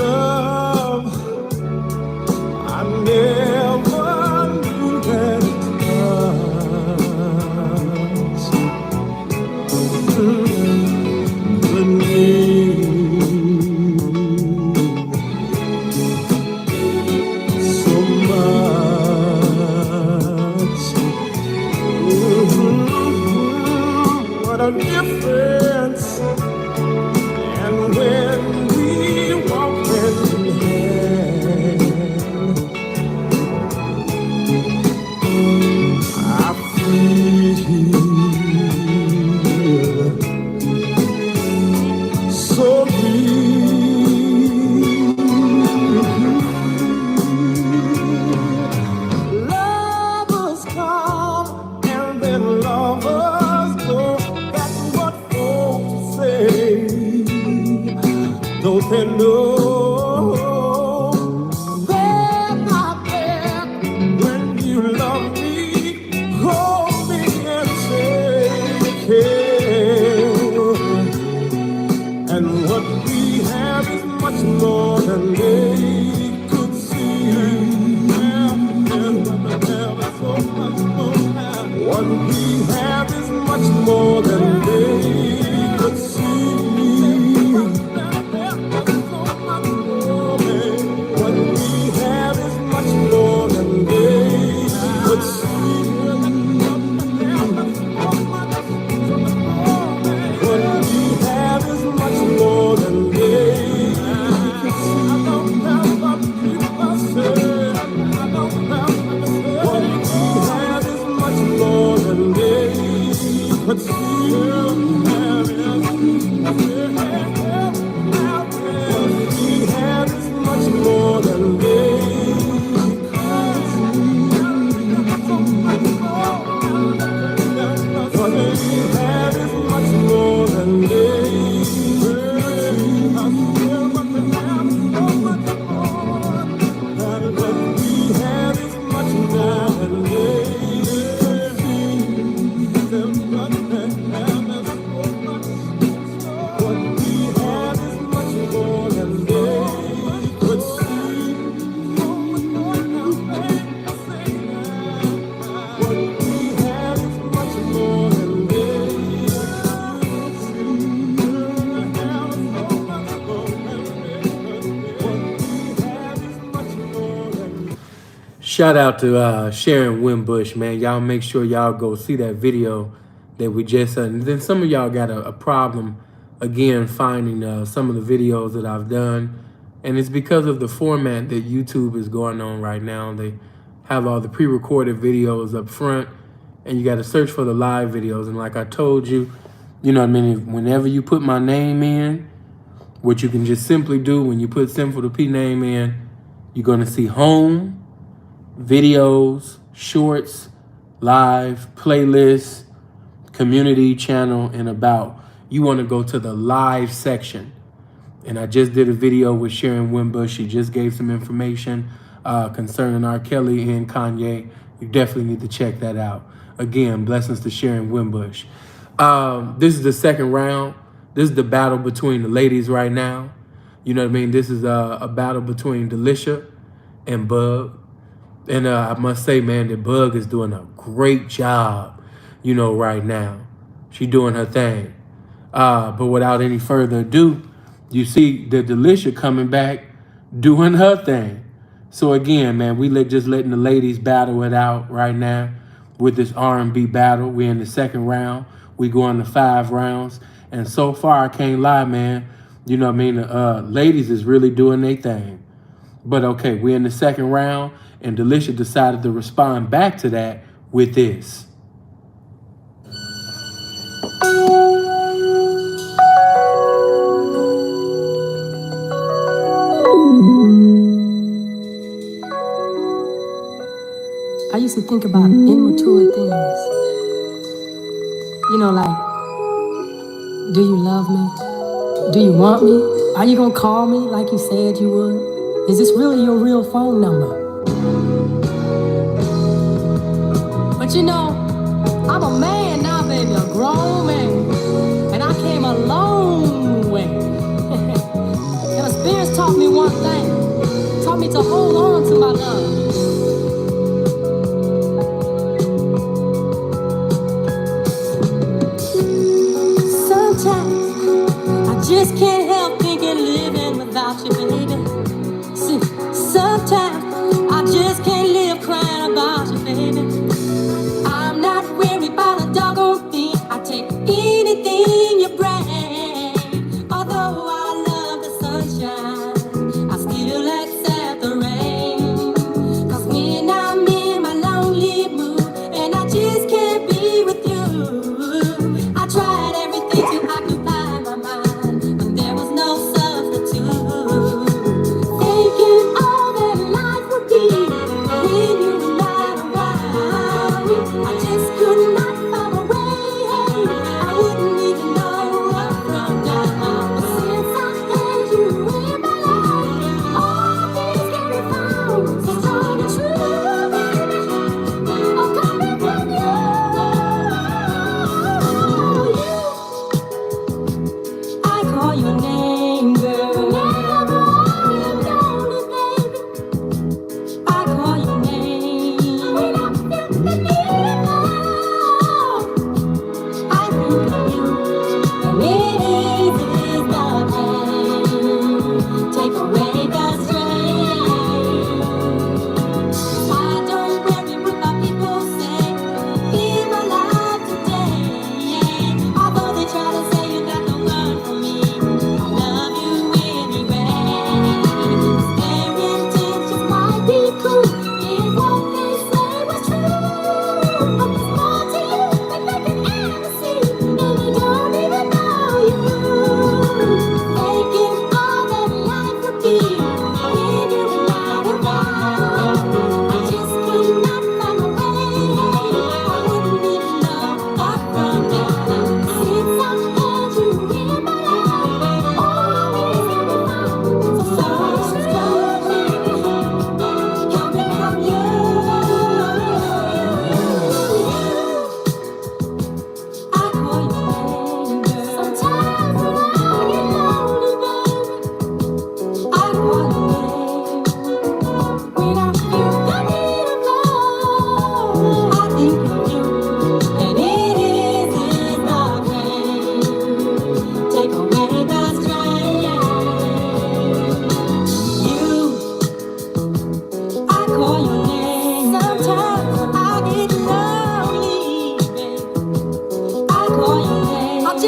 Love, I never knew that so much. What a difference. And when we walk hand in hand, I feel so real. Lovers come and then lovers go. That's what folks say. Don't they know they're not there when you love me? Hold me and say you care. And what we have is much more than they could see. What we have is much more than they could see. What we have is much more than they could see. What we have is much more than they could see. What we have is much more than they could see. What we have is much more than they Shout out to Sharon Wimbush, man. Y'all make sure y'all go see that video that we just and then some of y'all got a problem again finding some of the videos that I've done, and it's because of the format that YouTube is going on right now. They have all the pre-recorded videos up front, and you got to search for the live videos. And like I told you, you know what I mean, whenever you put my name in, what you can just simply do when you put Ful The P name in, you're going to see home, videos, shorts, live, playlists, community channel, and about. You want to go to the live section. And I just did a video with Sharon Wimbush. She just gave some information concerning R. Kelly and Kanye. You definitely need to check that out. Again, blessings to Sharon Wimbush. This is the second round. This is the battle between the ladies right now. You know what I mean? This is a battle between Delisha and Bug. And I must say, man, that Bug is doing a great job, you know, right now. She doing her thing. But without any further ado, you see the Delisha coming back, doing her thing. So again, man, we just letting the ladies battle it out right now with this R&B battle. We're in the second round. We going to 5 rounds. And so far, I can't lie, man. You know what I mean? Ladies is really doing their thing. But okay, we're in the second round, and Delisha decided to respond back to that with this. I used to think about immature things. You know, like, do you love me? Do you want me? Are you gonna call me like you said you would? Is this really your real phone number? But you know, I'm a man now, baby, a grown man. And I came a long way. And experience taught me one thing. Taught me to hold on to my love. I just can't help thinking living without you, baby. See, sometimes I just can't live crying about you, baby. I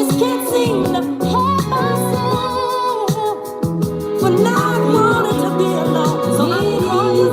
just can't seem to help myself for not wanting to be alone. So I call you,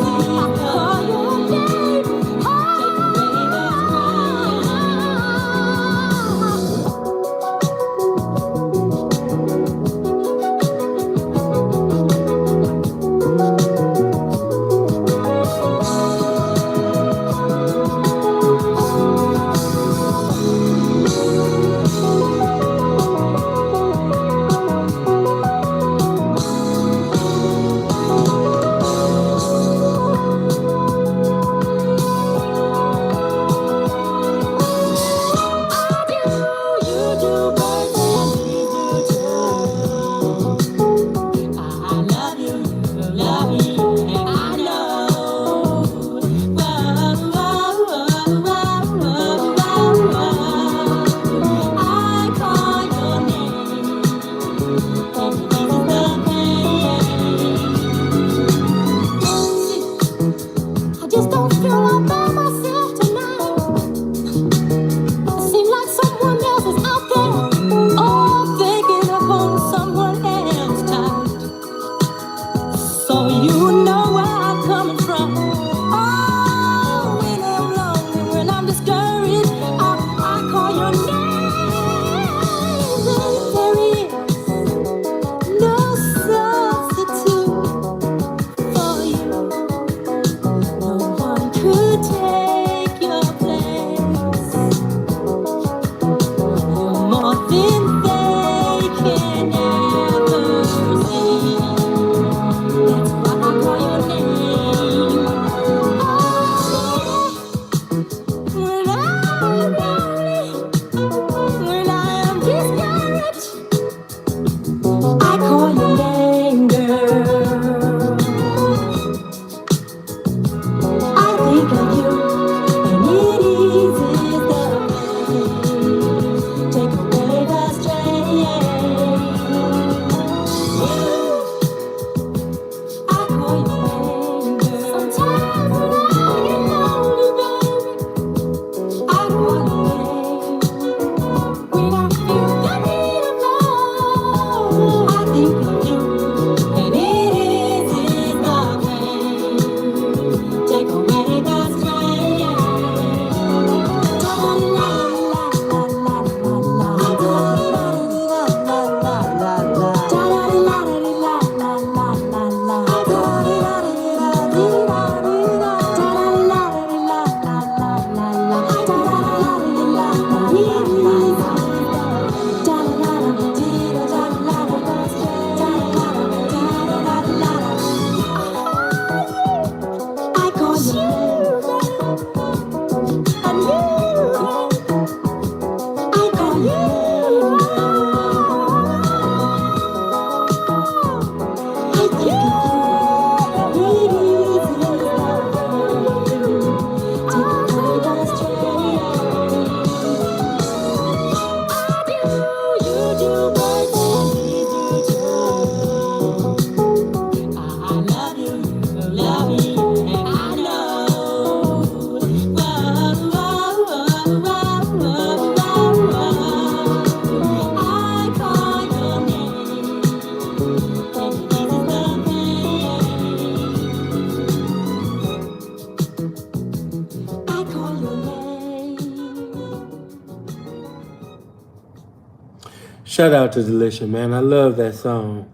Shout out to Delisha, man. I love that song.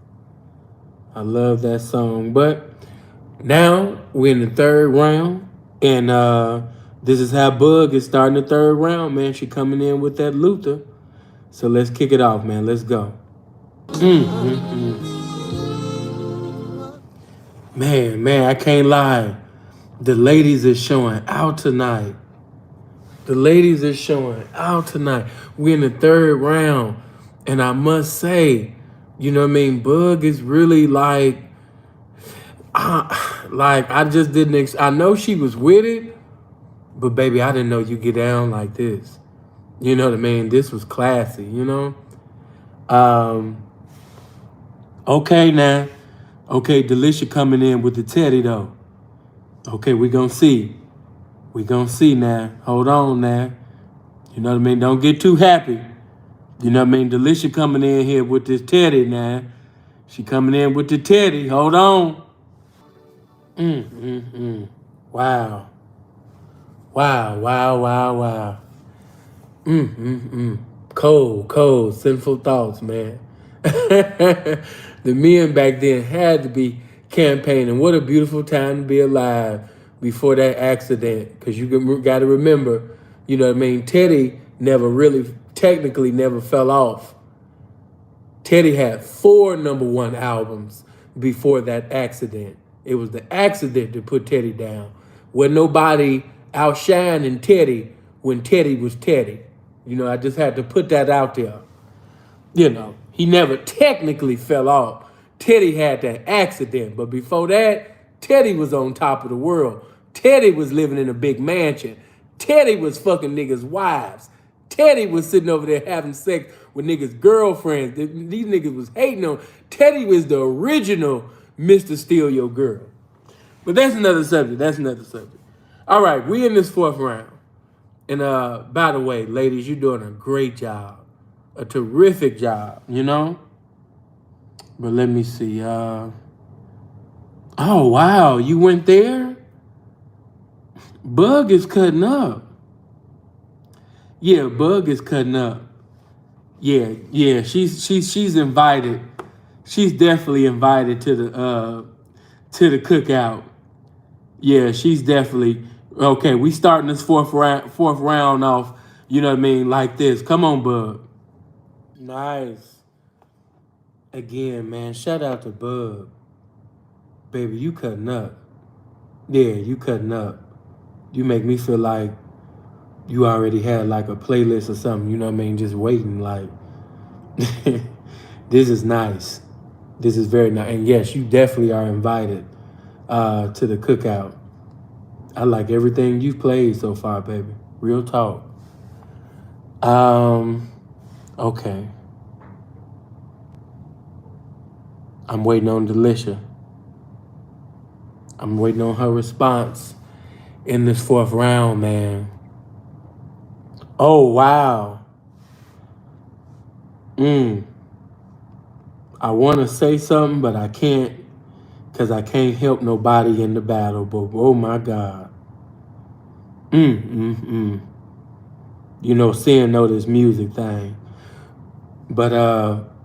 I love that song. But now we're in the third round. And this is how Bug is starting the third round, man. She coming in with that Luther. So let's kick it off, man. Let's go. Man, I can't lie. The ladies are showing out tonight. The ladies are showing out tonight. We're in the third round. And I must say, you know what I mean? Bug is really like I just didn't, I know she was with it, but baby, I didn't know you get down like this. You know what I mean? This was classy, you know? Okay now. Okay, Delisha coming in with the Teddy though. Okay, we gonna see. We gonna see now. Hold on now. You know what I mean? Don't get too happy. You know what I mean? Delisha coming in here with this teddy now. She coming in with the teddy. Hold on. Wow. Wow, wow, wow, wow. Cold, sinful thoughts, man. The men back then had to be campaigning. What a beautiful time to be alive before that accident. Because you got to remember, you know what I mean? Teddy technically never fell off. Teddy had 4 #1 albums before that accident. It was the accident that put Teddy down. Where nobody outshining Teddy when Teddy was Teddy. You know, I just had to put that out there. You know, he never technically fell off. Teddy had that accident, but before that, Teddy was on top of the world. Teddy was living in a big mansion. Teddy was fucking niggas' wives. Teddy was sitting over there having sex with niggas' girlfriends. These niggas was hating on. Teddy was the original Mr. Steal Your Girl. But that's another subject. All right, we in this 4th round. And by the way, ladies, you're doing a great job. A terrific job, you know? But let me see. Oh, wow, you went there? Bug is cutting up. Yeah, Bug is cutting up. Yeah, she's invited. She's definitely invited to the cookout. Yeah, she's definitely okay. We starting this fourth round off. You know what I mean? Like this. Come on, Bug. Nice. Again, man. Shout out to Bug. Baby, you cutting up. Yeah, you cutting up. You make me feel like you already had like a playlist or something. You know what I mean? Just waiting. Like, this is nice. This is very nice. And yes, you definitely are invited to the cookout. I like everything you've played so far, baby. Real talk. Okay. I'm waiting on Delisha. I'm waiting on her response in this 4th round, man. Oh, wow. I want to say something, but I can't because I can't help nobody in the battle. But oh, my God. You know, seeing know this music thing. But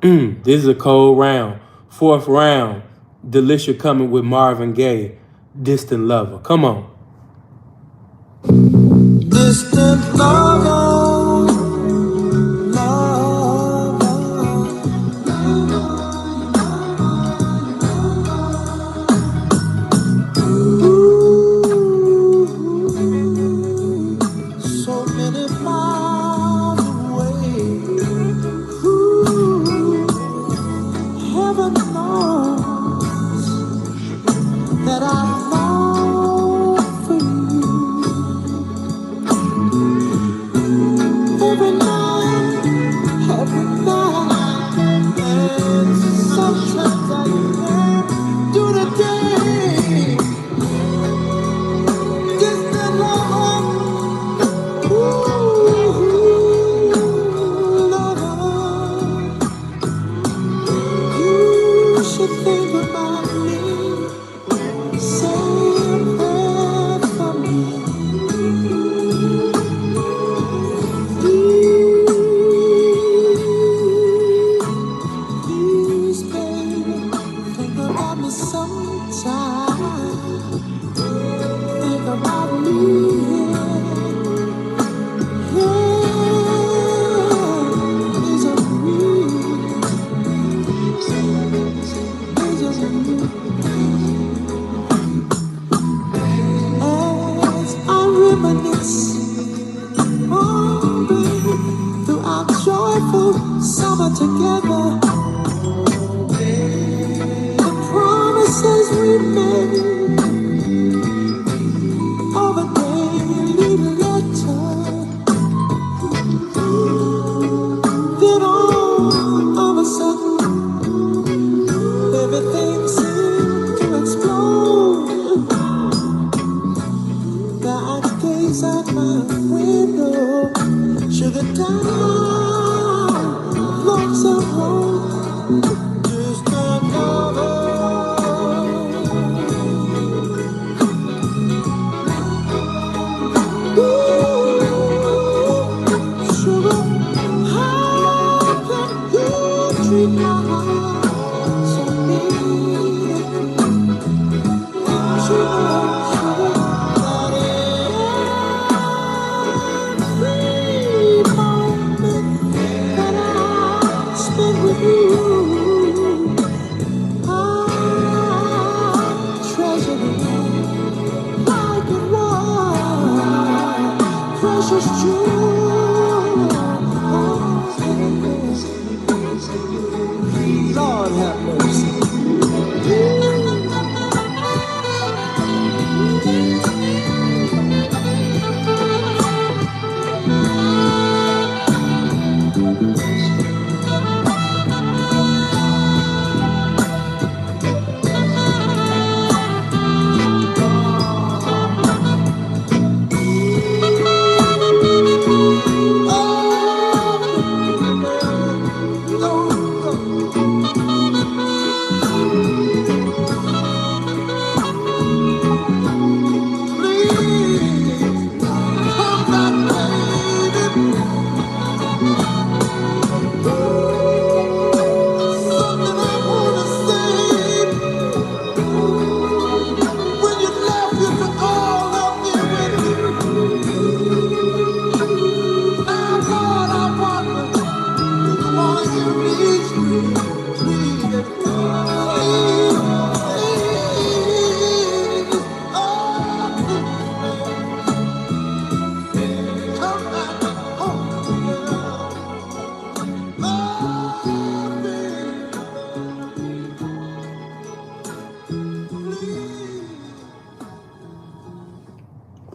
this is a cold round. 4th round. Delisha coming with Marvin Gaye. Distant Lover. Come on. Distant lover, so many miles away. Heaven knows that I long for you. Every night, and sometimes I can't do the day. Distant lover, lover, you should think about me. Say a prayer for me. Please.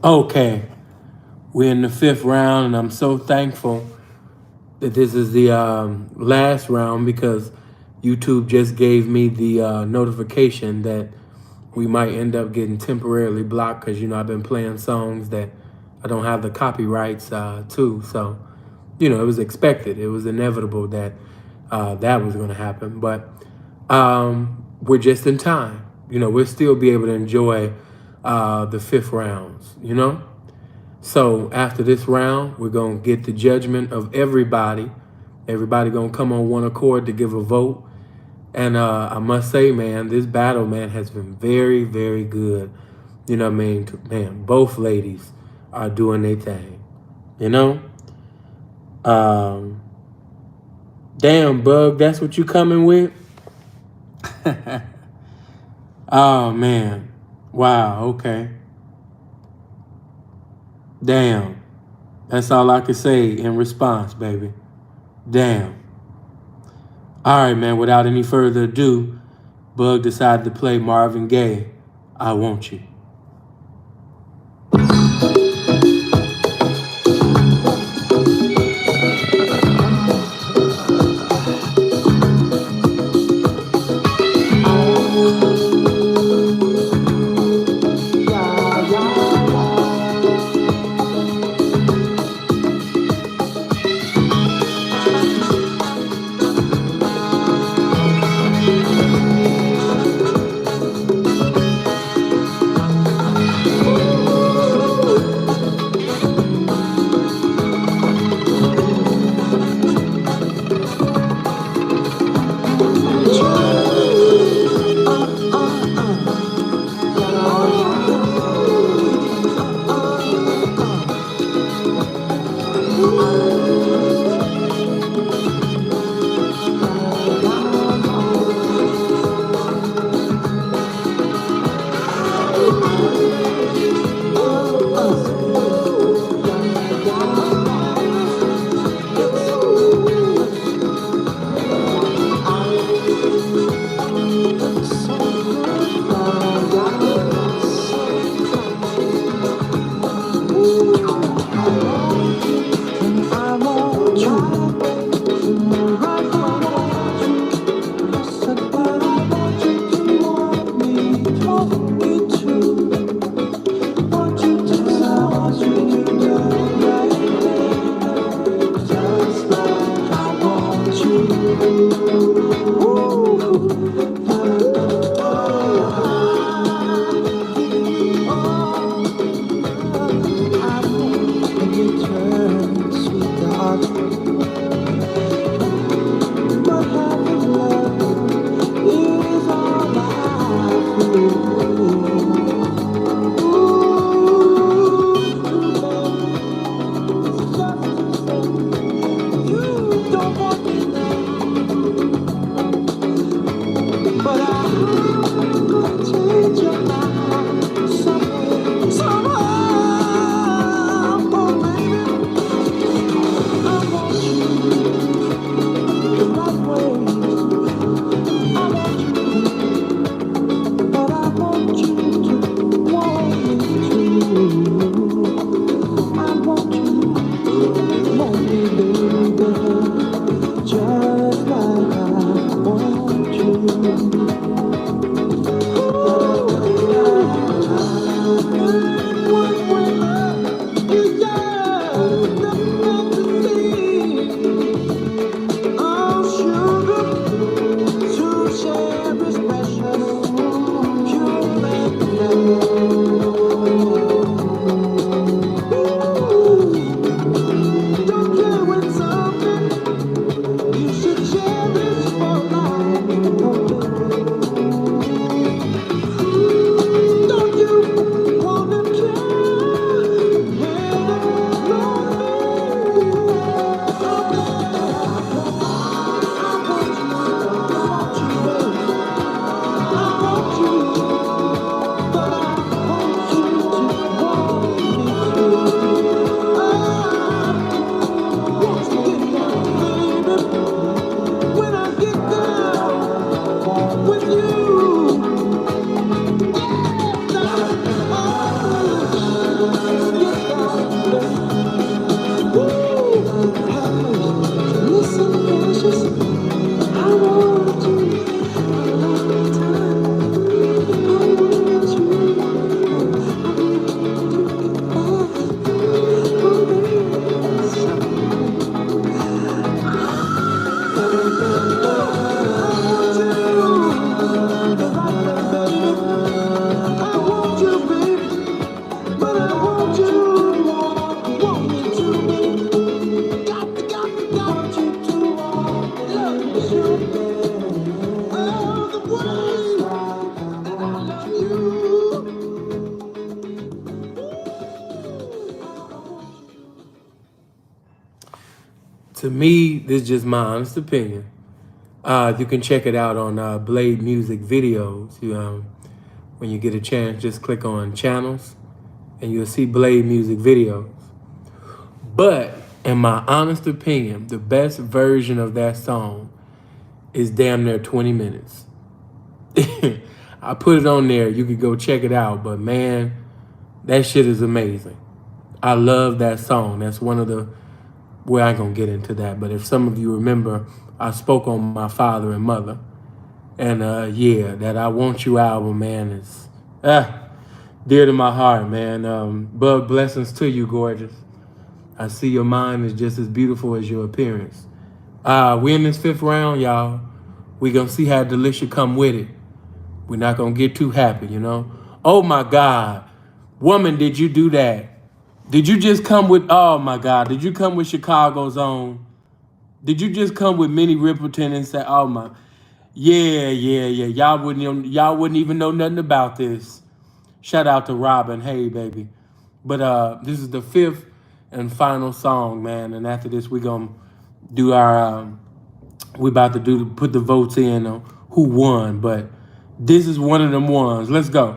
Okay, we're in the 5th round, and I'm so thankful that this is the last round because YouTube just gave me the notification that we might end up getting temporarily blocked because, you know, I've been playing songs that I don't have the copyrights to. So, you know, it was expected. It was inevitable that that was going to happen. But we're just in time. You know, we'll still be able to enjoy the 5th rounds, you know? So after this round, we're going to get the judgment of everybody. Everybody going to come on one accord to give a vote. And I must say, man, this battle, man, has been very, very good. You know what I mean? Man, both ladies are doing their thing, you know? Damn, Bug, that's what you coming with? Oh, man. Wow, okay. Damn. That's all I can say in response, baby. Damn. All right, man, without any further ado, Bug decided to play Marvin Gaye, I Want You. To me, this is just my honest opinion. You can check it out on Blade Music Videos. When you get a chance, just click on channels and you'll see Blade Music Videos. But in my honest opinion, the best version of that song is damn near 20 minutes. I put it on there. You could go check it out. But man, that shit is amazing. I love that song. That's one of the, well, I ain't gonna get into that. But if some of you remember, I spoke on my father and mother. And yeah, that I Want You album, man, is dear to my heart, man. Bug blessings to you, gorgeous. I see your mind is just as beautiful as your appearance. We in this 5th round, y'all. We gonna see how Delisha come with it. We're not gonna get too happy, you know? Oh my God. Woman, did you do that? Did you just come with, oh my God, did you come with Chicago's own? Did you just come with Minnie Riperton and say, oh my, yeah. Y'all wouldn't even know nothing about this. Shout out to Robin, hey baby. But this is the 5th and final song, man. And after this, we gonna do our, we about to put the votes in on who won. But this is one of them ones. Let's go.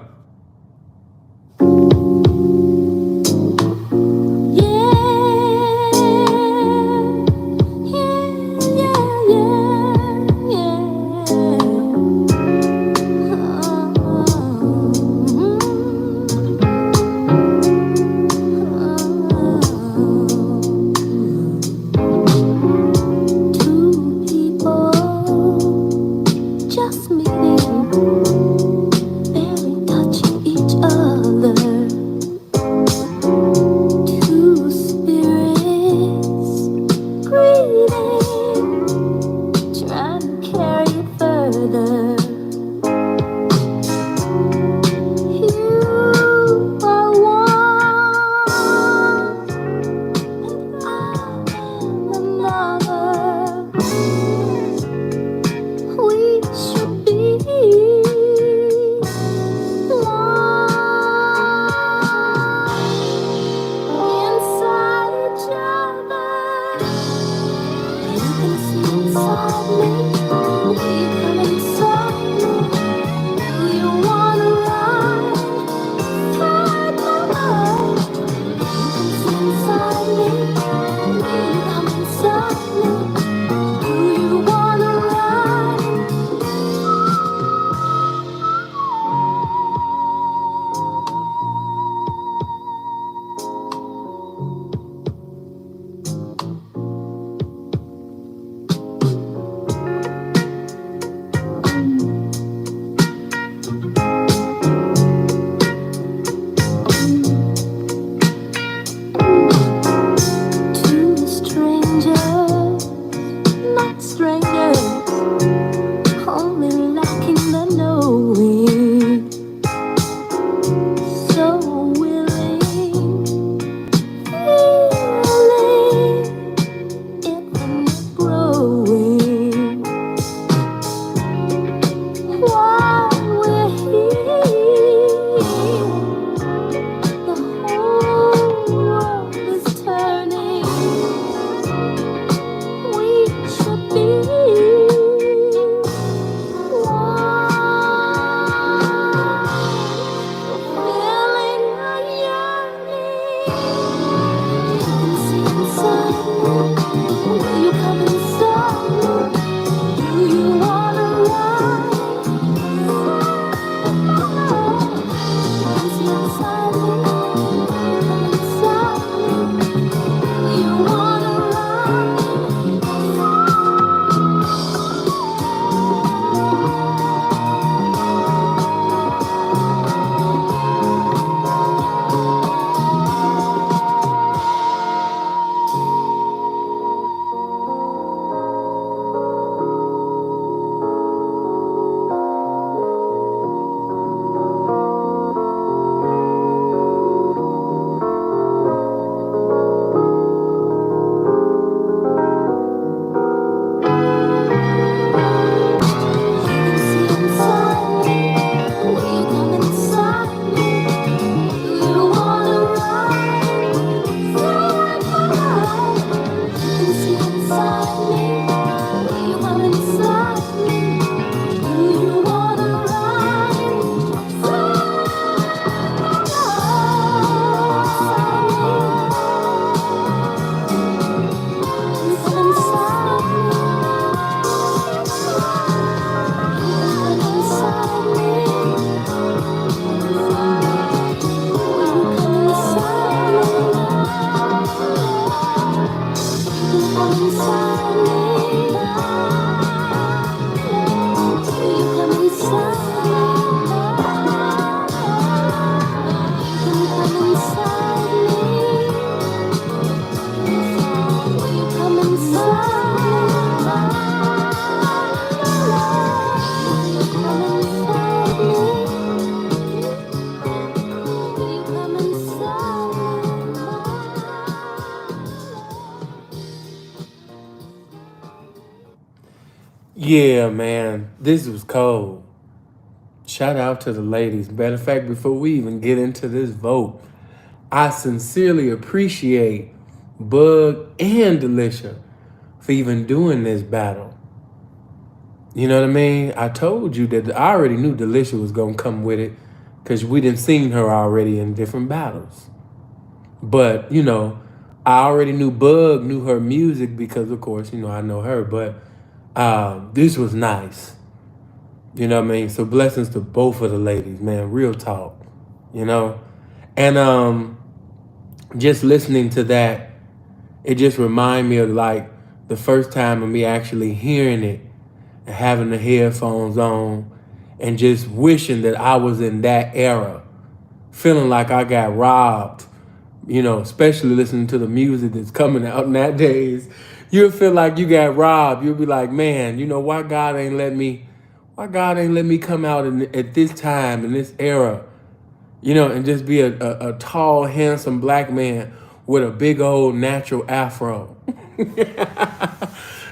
Yeah, man, this was cold. Shout out to the ladies. Matter of fact, before we even get into this vote, I sincerely appreciate Bug and Delisha for even doing this battle. You know what I mean? I told you that I already knew Delisha was gonna come with it because we done seen her already in different battles. But, you know, I already knew Bug knew her music because, of course, you know, I know her. But this was nice. You know what I mean? So blessings to both of the ladies, man. Real talk, you know? And just listening to that, it just reminded me of like the first time of me actually hearing it and having the headphones on and just wishing that I was in that era, feeling like I got robbed, you know, especially listening to the music that's coming out nowadays. You'll feel like you got robbed. You'll be like, man, you know, why God ain't let me come out at this time, in this era, you know, and just be a tall, handsome black man with a big old natural afro.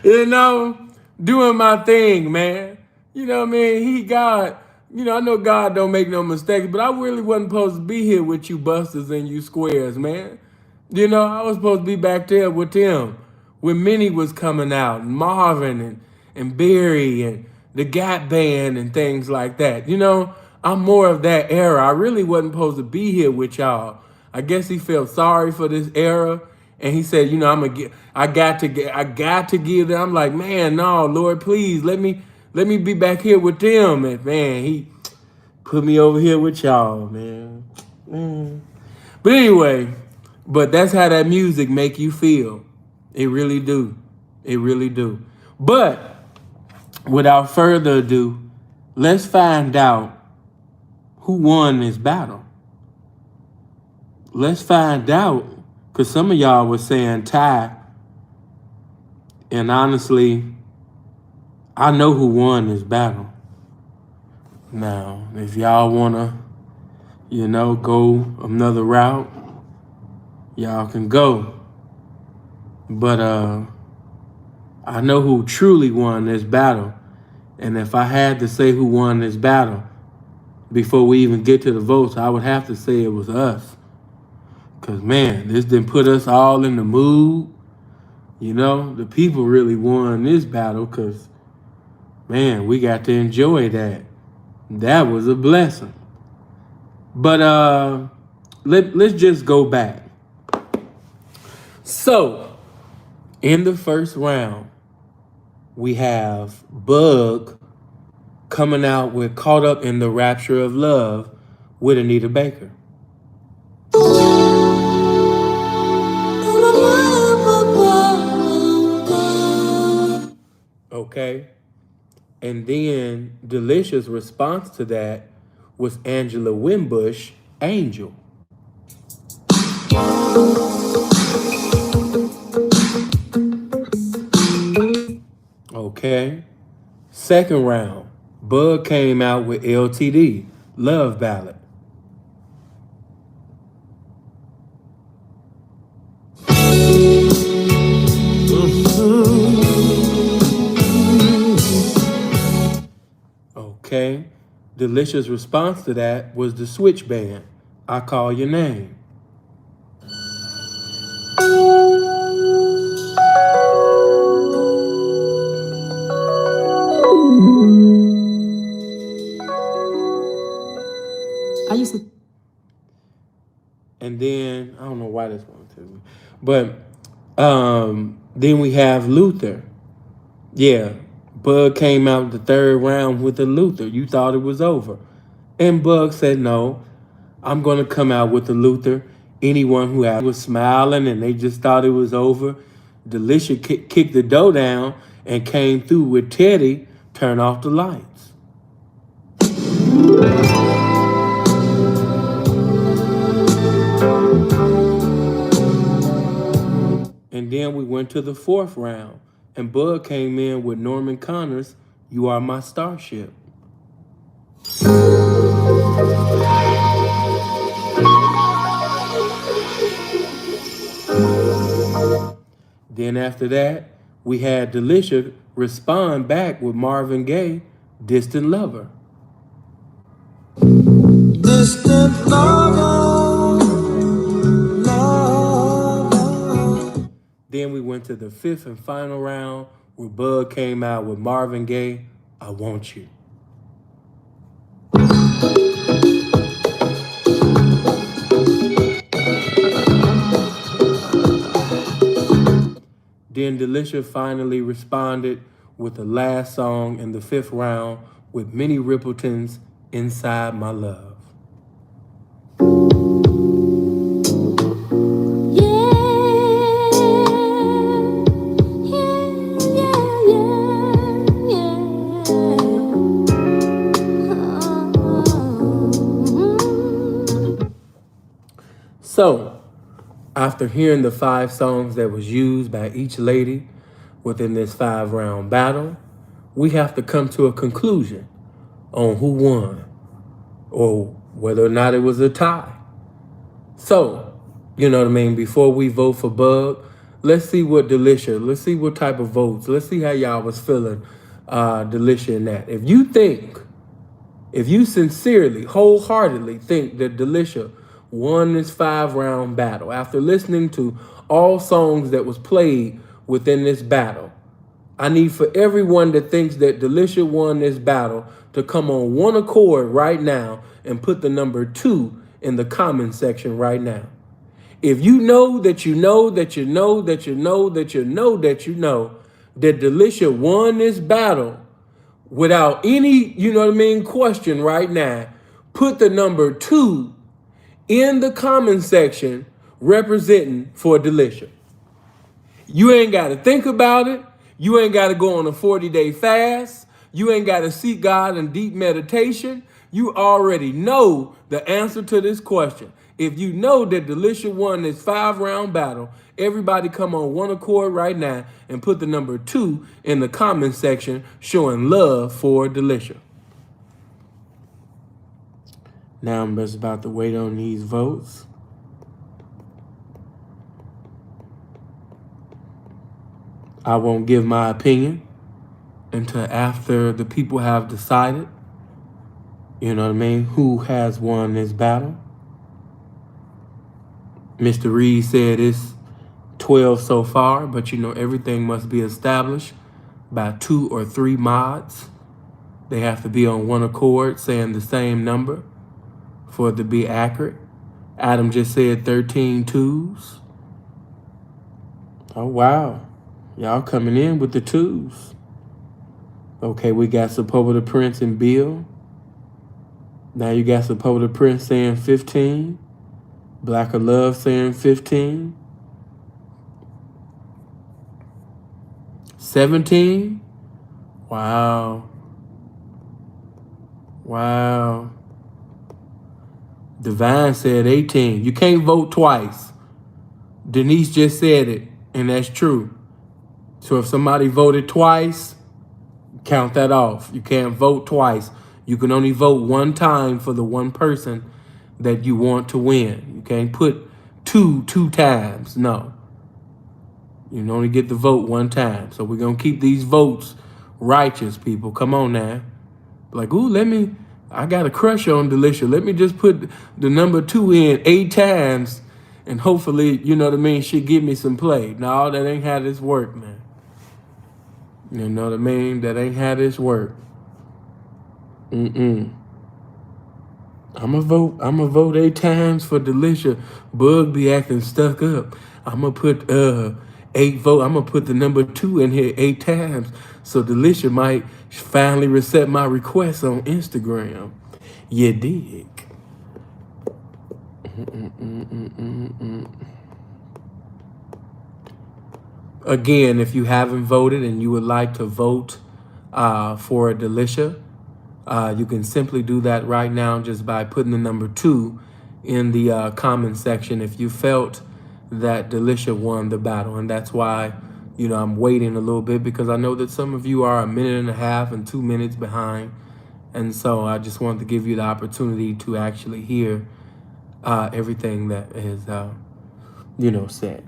You know, doing my thing, man. You know what I mean? He God. You know, I know God don't make no mistakes, but I really wasn't supposed to be here with you busters and you squares, man. You know, I was supposed to be back there with them when Minnie was coming out, and Marvin and Barry and the Gap Band and things like that. You know, I'm more of that era. I really wasn't supposed to be here with y'all. I guess he felt sorry for this era, and he said, you know, I got to give them. I'm like, man, no, Lord, please let me be back here with them. And man, he put me over here with y'all, man. But anyway, but that's how that music make you feel. It really do. It really do. But without further ado, let's find out who won this battle. Let's find out, because some of y'all were saying tie. And honestly, I know who won this battle. Now, if y'all want to, you know, go another route, y'all can go. But I know who truly won this battle. And if I had to say who won this battle before we even get to the votes, I would have to say it was us. Because, man, this didn't put us all in the mood. You know, the people really won this battle because, man, we got to enjoy that. That was a blessing. But let's just go back. So, in the first round, we have Bug coming out with Caught Up in the Rapture of Love with Anita Baker. Okay. And then Delicia's response to that was Angela Wimbush, Angel. Okay. Second round, Bug came out with LTD, Love Ballad. Okay. Delicia's response to that was the Switch Band, I Call Your Name. I used to. And then, I don't know why this one took me, but then we have Luther. Yeah, Bug came out the third round with the Luther. You thought it was over. And Bug said, no, I'm going to come out with the Luther. Anyone who was smiling and they just thought it was over, Delisha kicked the door down and came through with Teddy, Turn Off the Lights. And then we went to the 4th round, and Bud came in with Norman Connor's You Are My Starship. Then after that, we had Delisha respond back with Marvin Gaye, Distant Lover. Distant lover, lover. Then we went to the 5th and final round where Bud came out with Marvin Gaye, I Want You. Then Delisha finally responded with the last song in the 5th round with Minnie Riperton's Inside My Love. So, after hearing the 5 songs that was used by each lady within this 5-round battle, we have to come to a conclusion on who won or whether or not it was a tie. So, you know what I mean, before we vote for Bug, let's see what let's see what type of votes, let's see how y'all was feeling Delisha in that. If you sincerely, wholeheartedly think that Delisha won this 5-round battle after listening to all songs that was played within this battle, I need for everyone that thinks that Delisha won this battle to come on one accord right now and put the number 2 in the comment section right now. If you know that you know that you know that you know that you know that you know that Delisha won this battle without any, you know what I mean, question right now, put the number 2 in the comment section representing for Delisha. You ain't got to think about it. You ain't got to go on a 40-day fast. You ain't got to seek God in deep meditation. You already know the answer to this question. If you know that Delisha won this 5-round battle, everybody come on one accord right now and put the number 2 in the comment section showing love for Delisha. Now I'm just about to wait on these votes. I won't give my opinion until after the people have decided, you know what I mean, who has won this battle. Mr. Reed said it's 12 so far, but you know everything must be established by 2 or 3 mods. They have to be on one accord saying the same number for it to be accurate. Adam just said 13 twos. Oh, wow. Y'all coming in with the 2s. Okay, we got Support the Prince and Bill. Now you got Support the Prince saying 15. Black of Love saying 15. 17. Wow. Wow. Divine said 18. You can't vote twice. Denise just said it, and that's true. So if somebody voted twice, count that off. You can't vote twice. You can only vote one time for the one person that you want to win. You can't put two times. No. You can only get the vote one time. So we're going to keep these votes righteous, people. Come on now. Like, ooh, I got a crush on Delisha. Let me just put the number 2 in 8 times and hopefully, you know what I mean, she give me some play. No, that ain't how this work, man. You know what I mean? That ain't how this work. I'ma vote 8 times for Delisha. Bug be acting stuck up. I'ma put 8 vote. I'ma put the number 2 in here 8 times. So Delisha might finally accept my request on Instagram. You dig? Again, if you haven't voted and you would like to vote for Delisha, you can simply do that right now just by putting the number 2 in the comment section if you felt that Delisha won the battle. And that's why, I'm waiting a little bit, because I know that some of you are a minute and a half and 2 minutes behind. And so I just wanted to give you the opportunity to actually hear everything that is, said.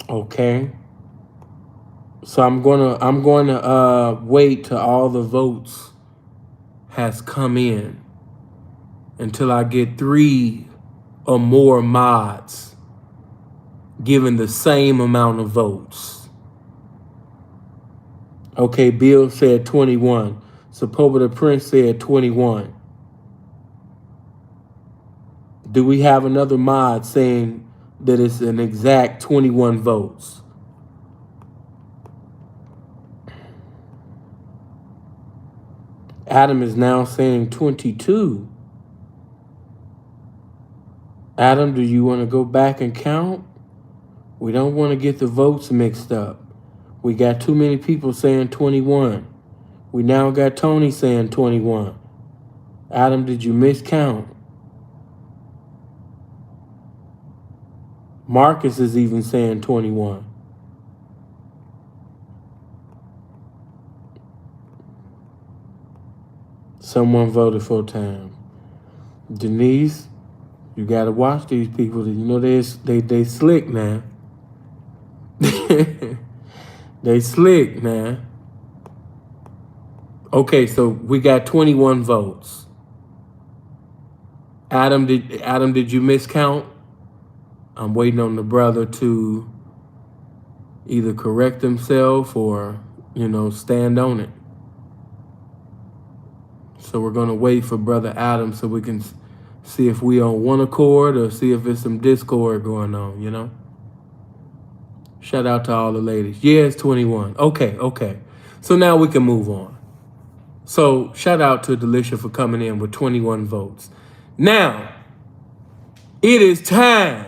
Okay. So I'm going to wait till all the votes has come in until I get 3 or more mods giving the same amount of votes. Okay, Bill said 21. Sapoba the Prince said 21. Do we have another mod saying that it's an exact 21 votes? Adam is now saying 22. Adam, do you want to go back and count? We don't want to get the votes mixed up. We got too many people saying 21. We now got Tony saying 21. Adam, did you miscount? Marcus is even saying 21. Someone voted 4 times. Denise, you gotta watch these people. You know they slick, man. They slick, man. Okay, so we got 21 votes. Adam, did you miscount? I'm waiting on the brother to either correct himself or, stand on it. So we're gonna wait for Brother Adam so we can see if we on one accord or see if there's some discord going on, Shout out to all the ladies. Yeah, it's 21. Okay. So now we can move on. So shout out to Delisha for coming in with 21 votes. Now, it is time.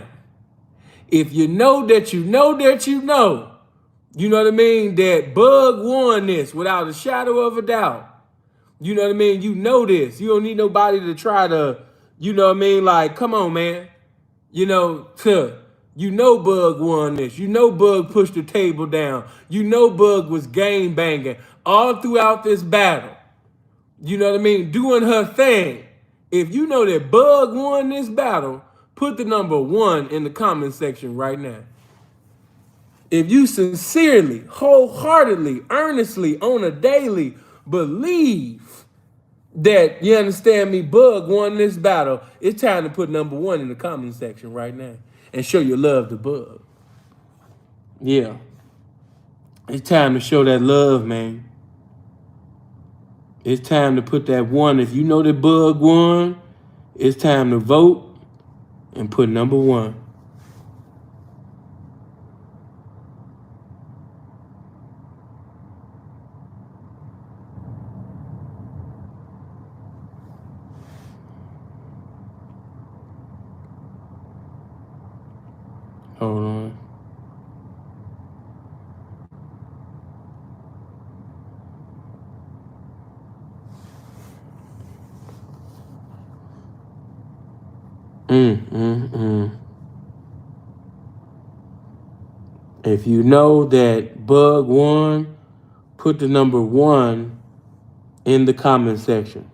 If you know that you know that you know what I mean, that Bug won this without a shadow of a doubt. You know what I mean? You know this. You don't need nobody to try to, like, come on, man. Bug won this. Bug pushed the table down. Bug was game banging all throughout this battle. You know what I mean? Doing her thing. If you know that Bug won this battle, put the number 1 in the comment section right now. If you sincerely, wholeheartedly, earnestly, on a daily believe that, you understand me, Bug won this battle, it's time to put number 1 in the comment section right now and show your love to Bug. Yeah. It's time to show that love, man. It's time to put that 1. If you know that Bug won, it's time to vote and put number 1. Hold on. If you know that Bug won, put the number 1 in the comment section.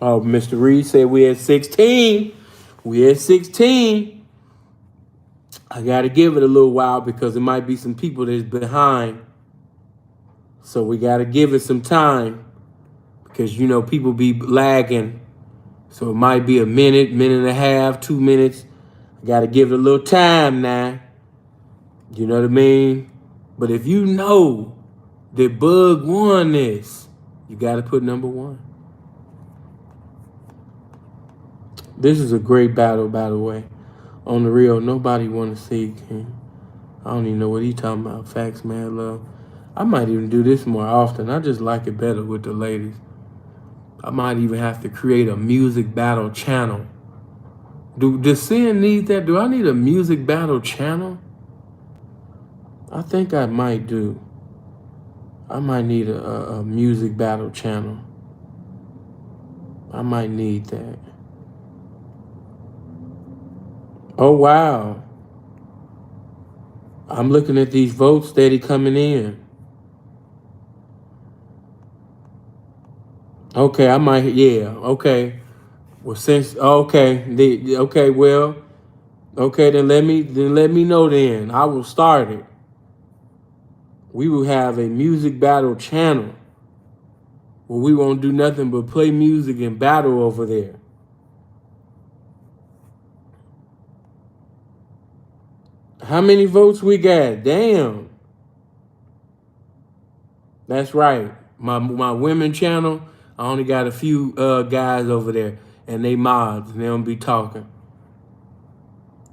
Oh, Mr. Reed said we at 16. We at 16. I got to give it a little while because there might be some people that's behind. So we got to give it some time because, people be lagging. So it might be a minute, minute and a half, 2 minutes. I got to give it a little time now. You know what I mean? But if you know that Bug won this, you got to put number 1. This is a great battle, by the way. On the real, nobody want to see King. I don't even know what he talking about. Facts, man, love. I might even do this more often. I just like it better with the ladies. I might even have to create a music battle channel. Does Sin need that? Do I need a music battle channel? I think I might do. I might need a music battle channel. I might need that. Oh, wow. I'm looking at these votes steady coming in. Okay, I might, yeah, okay. Well, since, okay, okay, well, okay, then let me know then. I will start it. We will have a music battle channel where we won't do nothing but play music and battle over there. How many votes we got? Damn. That's right. My women channel, I only got a few guys over there, and they mods, and they don't be talking.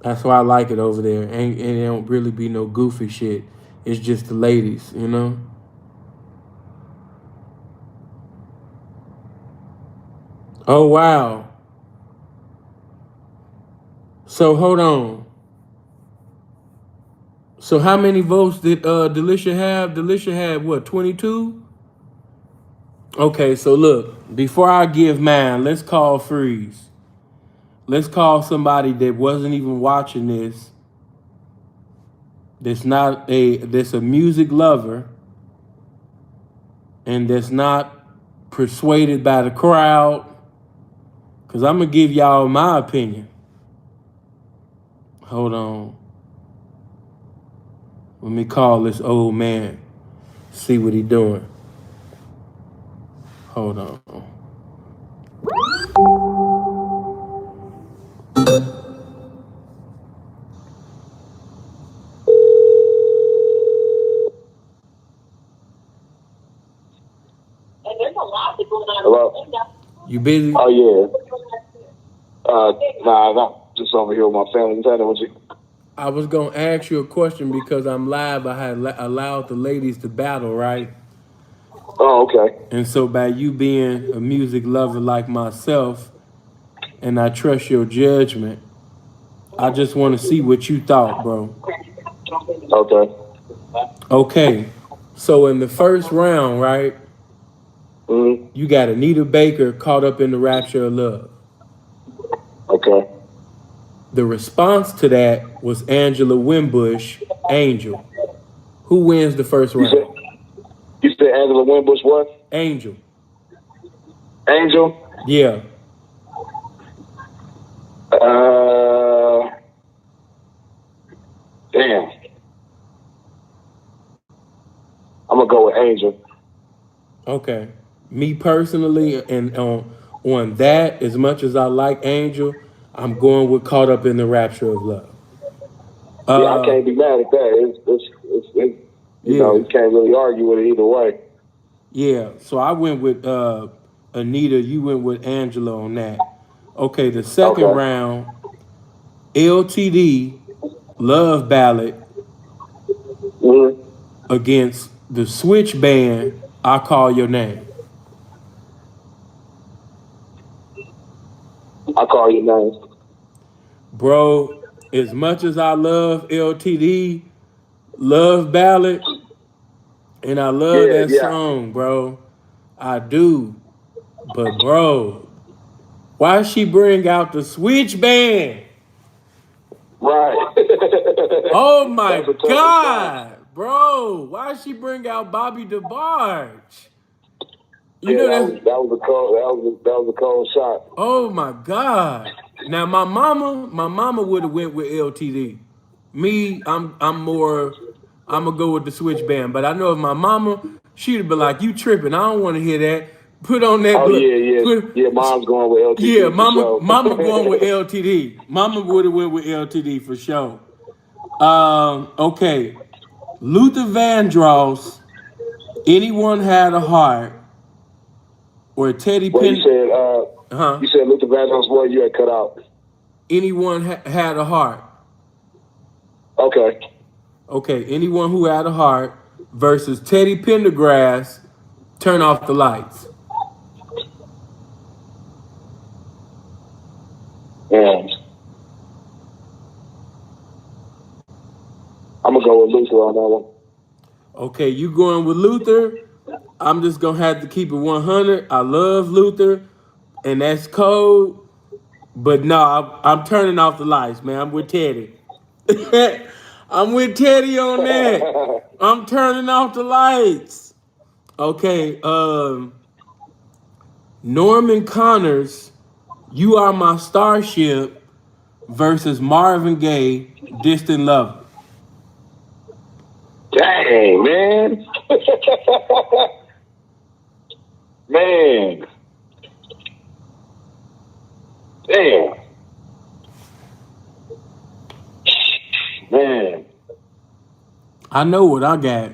That's why I like it over there. And it don't really be no goofy shit. It's just the ladies, you know? Oh, wow. So, hold on. So, how many votes did Delisha have? Delisha had, what, 22? Okay, so look. Before I give mine, let's call Freeze. Let's call somebody that wasn't even watching this. That's a music lover. And that's not persuaded by the crowd. Because I'm going to give y'all my opinion. Hold on. Let me call this old man. See what he doing. Hold on. Hello? You busy? Oh, yeah. Nah, I'm just over here with my family. What's happening with you? I was going to ask you a question because I'm live. I had allowed the ladies to battle, right? Oh, okay. And so by you being a music lover like myself, and I trust your judgment, I just want to see what you thought, bro. Okay. Okay. So in the first round, right, Mm-hmm. you got Anita Baker caught up in the rapture of love. Okay. The response to that was Angela Wimbush, Angel. Who wins the first round? You said Angela Wimbush what? Angel. Angel? Yeah. Damn. I'm gonna go with Angel. Okay. Me personally, and on that, as much as I like Angel, I'm going with Caught Up in the Rapture of Love. Yeah, I can't be mad at that. It's you know, you can't really argue with it either way. Yeah, so I went with Anita. You went with Angela on that. Okay, the second round, LTD, Love Ballad, against the Switch Band, I Call Your Name. I Call Your Name. Bro, as much as I love LTD, Love Ballad, and I love that song, bro, I do. But, bro, why she bring out the Switch Band? Right. Oh my God, bro! Why she bring out Bobby DeBarge? You know that was a cold shot. Oh my God! Now my mama would have went with LTD. Me, I'm gonna go with the Switch Band. But I know if my mama, she'd have been like, "You tripping? I don't want to hear that. Put on that." Oh yeah. Mom's going with LTD. Yeah, mama sure. going with LTD. Mama would have went with LTD for sure. Okay. Luther Vandross, Anyone Had a Heart, or Teddy Penn. You said Luther Vandross, what you had cut out? Anyone Had a Heart. Okay. Okay, Anyone Who Had a Heart, versus Teddy Pendergrass, Turn Off the Lights? Yeah. I'm gonna go with Luther on that one. Okay, you going with Luther? I'm just gonna have to keep it 100. I love Luther, and that's cold. But no, I'm turning off the lights, man. I'm with Teddy. I'm with Teddy on that. I'm turning off the lights. Okay, Norman Connors, You Are My Starship versus Marvin Gaye, Distant Lover. Dang, man. Man. Damn. Man. I know what I got.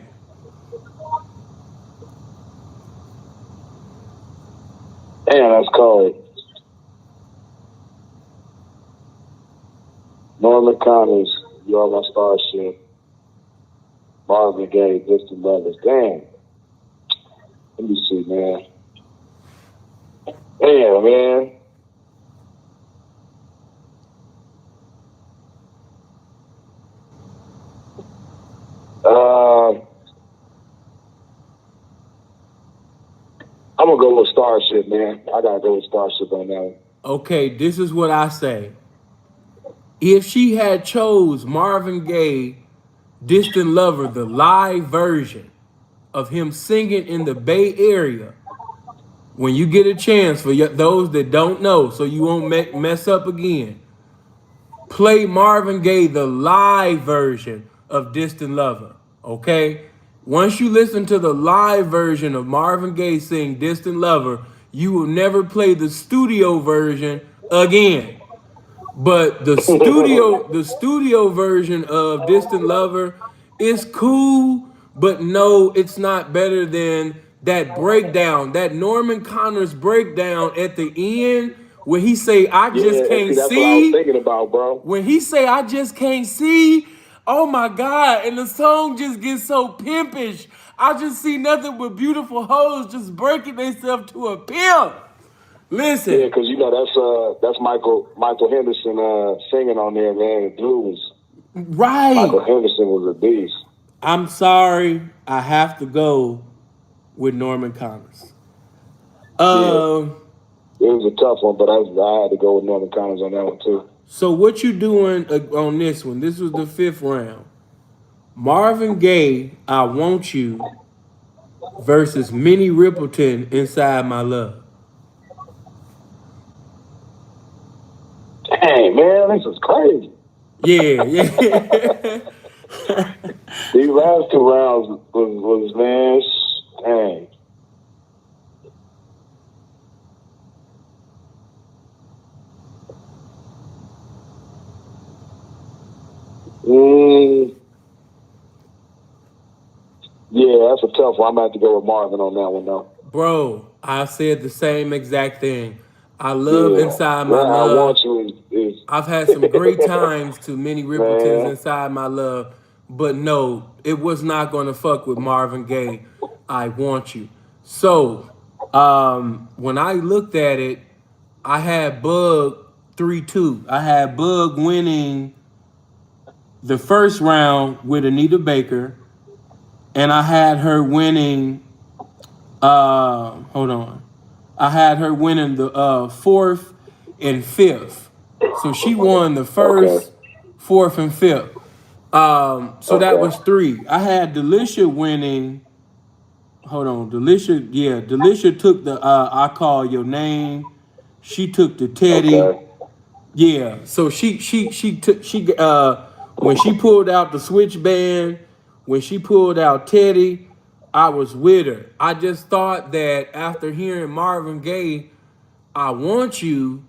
Damn, that's cold. Norman Connors, You Are My Starship. Marvin Gaye, Distant Lovers. Damn. Let me see, man. Damn, man. I'm gonna go with Starship, man. I gotta go with Starship on that one. Okay, this is what I say. If she had chose Marvin Gaye, Distant Lover, the live version of him singing in the Bay Area, when you get a chance, for those that don't know, so you won't mess up again, play Marvin Gaye, the live version of Distant Lover, okay? Once you listen to the live version of Marvin Gaye sing Distant Lover, you will never play the studio version again. But the studio version of Distant Lover is cool, but no, it's not better than that breakdown, that Norman Connors breakdown at the end where he say, I just can't that's see. what I was thinking about, bro. When he say, I just can't see, oh my God, and the song just gets so pimpish. I just see nothing but beautiful hoes just breaking themselves to a pimp. Listen. Yeah, because you know that's Michael Henderson singing on there, man. The blues. Right. Michael Henderson was a beast. I'm sorry, I have to go with Norman Connors. It was a tough one, but I had to go with Norman Connors on that one too. So what you doing on this one? This was the 5th round. Marvin Gaye, I Want You versus Minnie Riperton, Inside My Love. Dang, man, this is crazy. Yeah. These last 2 rounds was man, dang. Yeah, that's a tough one. I'm gonna have to go with Marvin on that one though. Bro, I said the same exact thing. I love Inside My Love. I Want You is I've had some great times to Minnie Riperton's Inside My Love, but no, it was not going to fuck with Marvin Gaye, I Want You. So, when I looked at it, I had Bug 3-2. I had Bug winning the first round with Anita Baker, and I had her winning, I had her winning the 4th and 5th. So she won the 1st, 4th, and 5th. So that was 3. I had Delisha winning. Delisha took the I Call Your Name. She took the Teddy. Okay. Yeah. So she took when she pulled out the switch band, when she pulled out Teddy, I was with her. I just thought that after hearing Marvin Gaye, I Want You,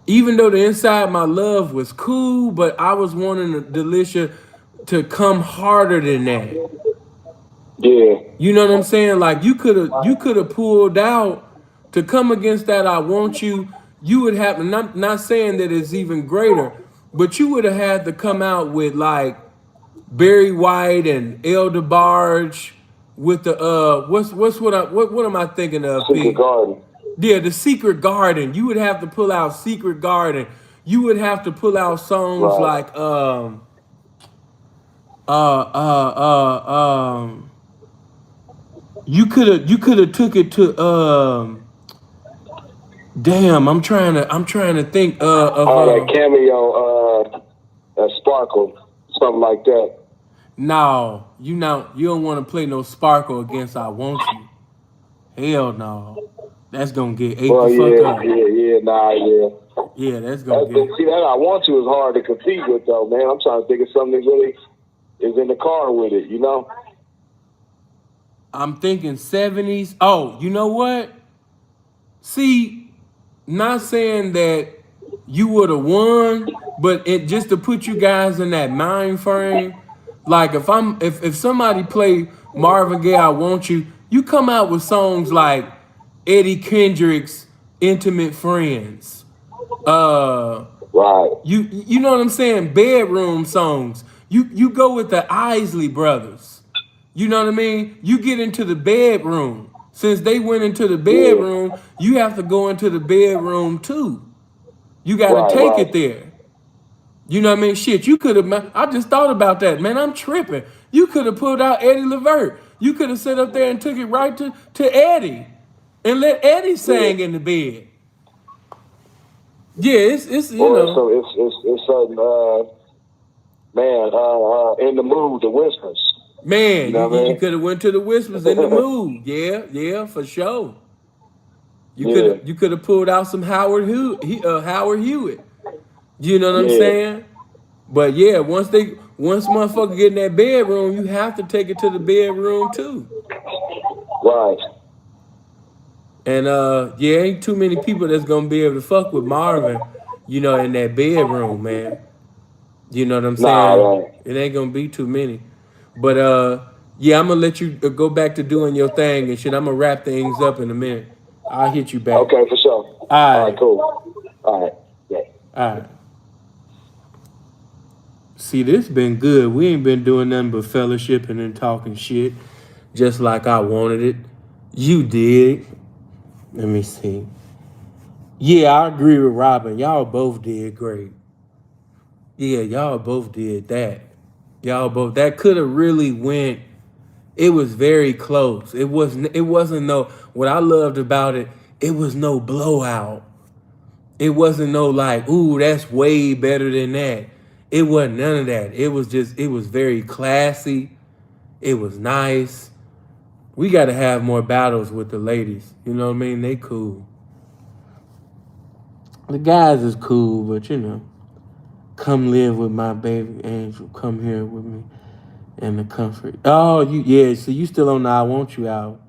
even though the Inside My Love was cool, but I was wanting Delisha to come harder than that. Yeah. You know what I'm saying? Like you could have pulled out to come against that I Want You. You would have, not saying that it's even greater, but you would have had to come out with like Barry White and El DeBarge with the what am I thinking of, Secret P? Garden. Yeah, the Secret Garden. You would have to pull out Secret Garden. You would have to pull out songs Right. like uh uh you could have took it to damn, I'm trying to think That cameo, that Sparkle, something like that. no, you don't want to play no Sparkle against I Want You. Hell no. That's gonna get ate Well, the fuck up. yeah. Yeah, that's gonna That, get see, that I Want You is hard to compete with, though, man. I'm trying to think of something that really is in the car with it, you know? I'm thinking 70s. Oh, you know what? See, not saying that you would have won, but it just to put you guys in that mind frame. Like if somebody play Marvin Gaye, I Want You, you come out with songs like Eddie Kendrick's Intimate Friends. Right. You know what I'm saying? Bedroom songs. You go with the Isley Brothers. You know what I mean? You get into the bedroom. Since they went into the bedroom, you have to go into the bedroom too. You got to take it there. You know what I mean? Shit, you could have. I just thought about that, man. I'm tripping. You could have pulled out Eddie Levert. You could have sat up there and took it right to Eddie, and let Eddie sing in the bed. Yeah, it's you know. So it's in the mood, the Whispers. Man, You know what I mean? you could have went to the Whispers in the mood. Yeah, for sure. You could have pulled out some Howard Hewitt. You know what I'm saying? But yeah, once motherfucker get in that bedroom, you have to take it to the bedroom too. Right. And ain't too many people that's gonna be able to fuck with Marvin, in that bedroom, man. You know what I'm saying? Right. It ain't gonna be too many. But I'm gonna let you go back to doing your thing and shit. I'm gonna wrap things up in a minute. I'll hit you back. Okay, for sure. All right, cool. All right. Yeah. All right. See, this been good. We ain't been doing nothing but fellowshipping and talking shit, just like I wanted it. You did. Let me see. Yeah, I agree with Robin. Y'all both did great. Yeah, y'all both did that. That could have really went. It was very close. It wasn't no, what I loved about it, it was no blowout. It wasn't no like, ooh, that's way better than that. It wasn't none of that. It was very classy. It was nice. We got to have more battles with the ladies. You know what I mean? They cool. The guys is cool, but come live with my baby angel. Come here with me and the comfort. Oh, so you still on the I Want You album.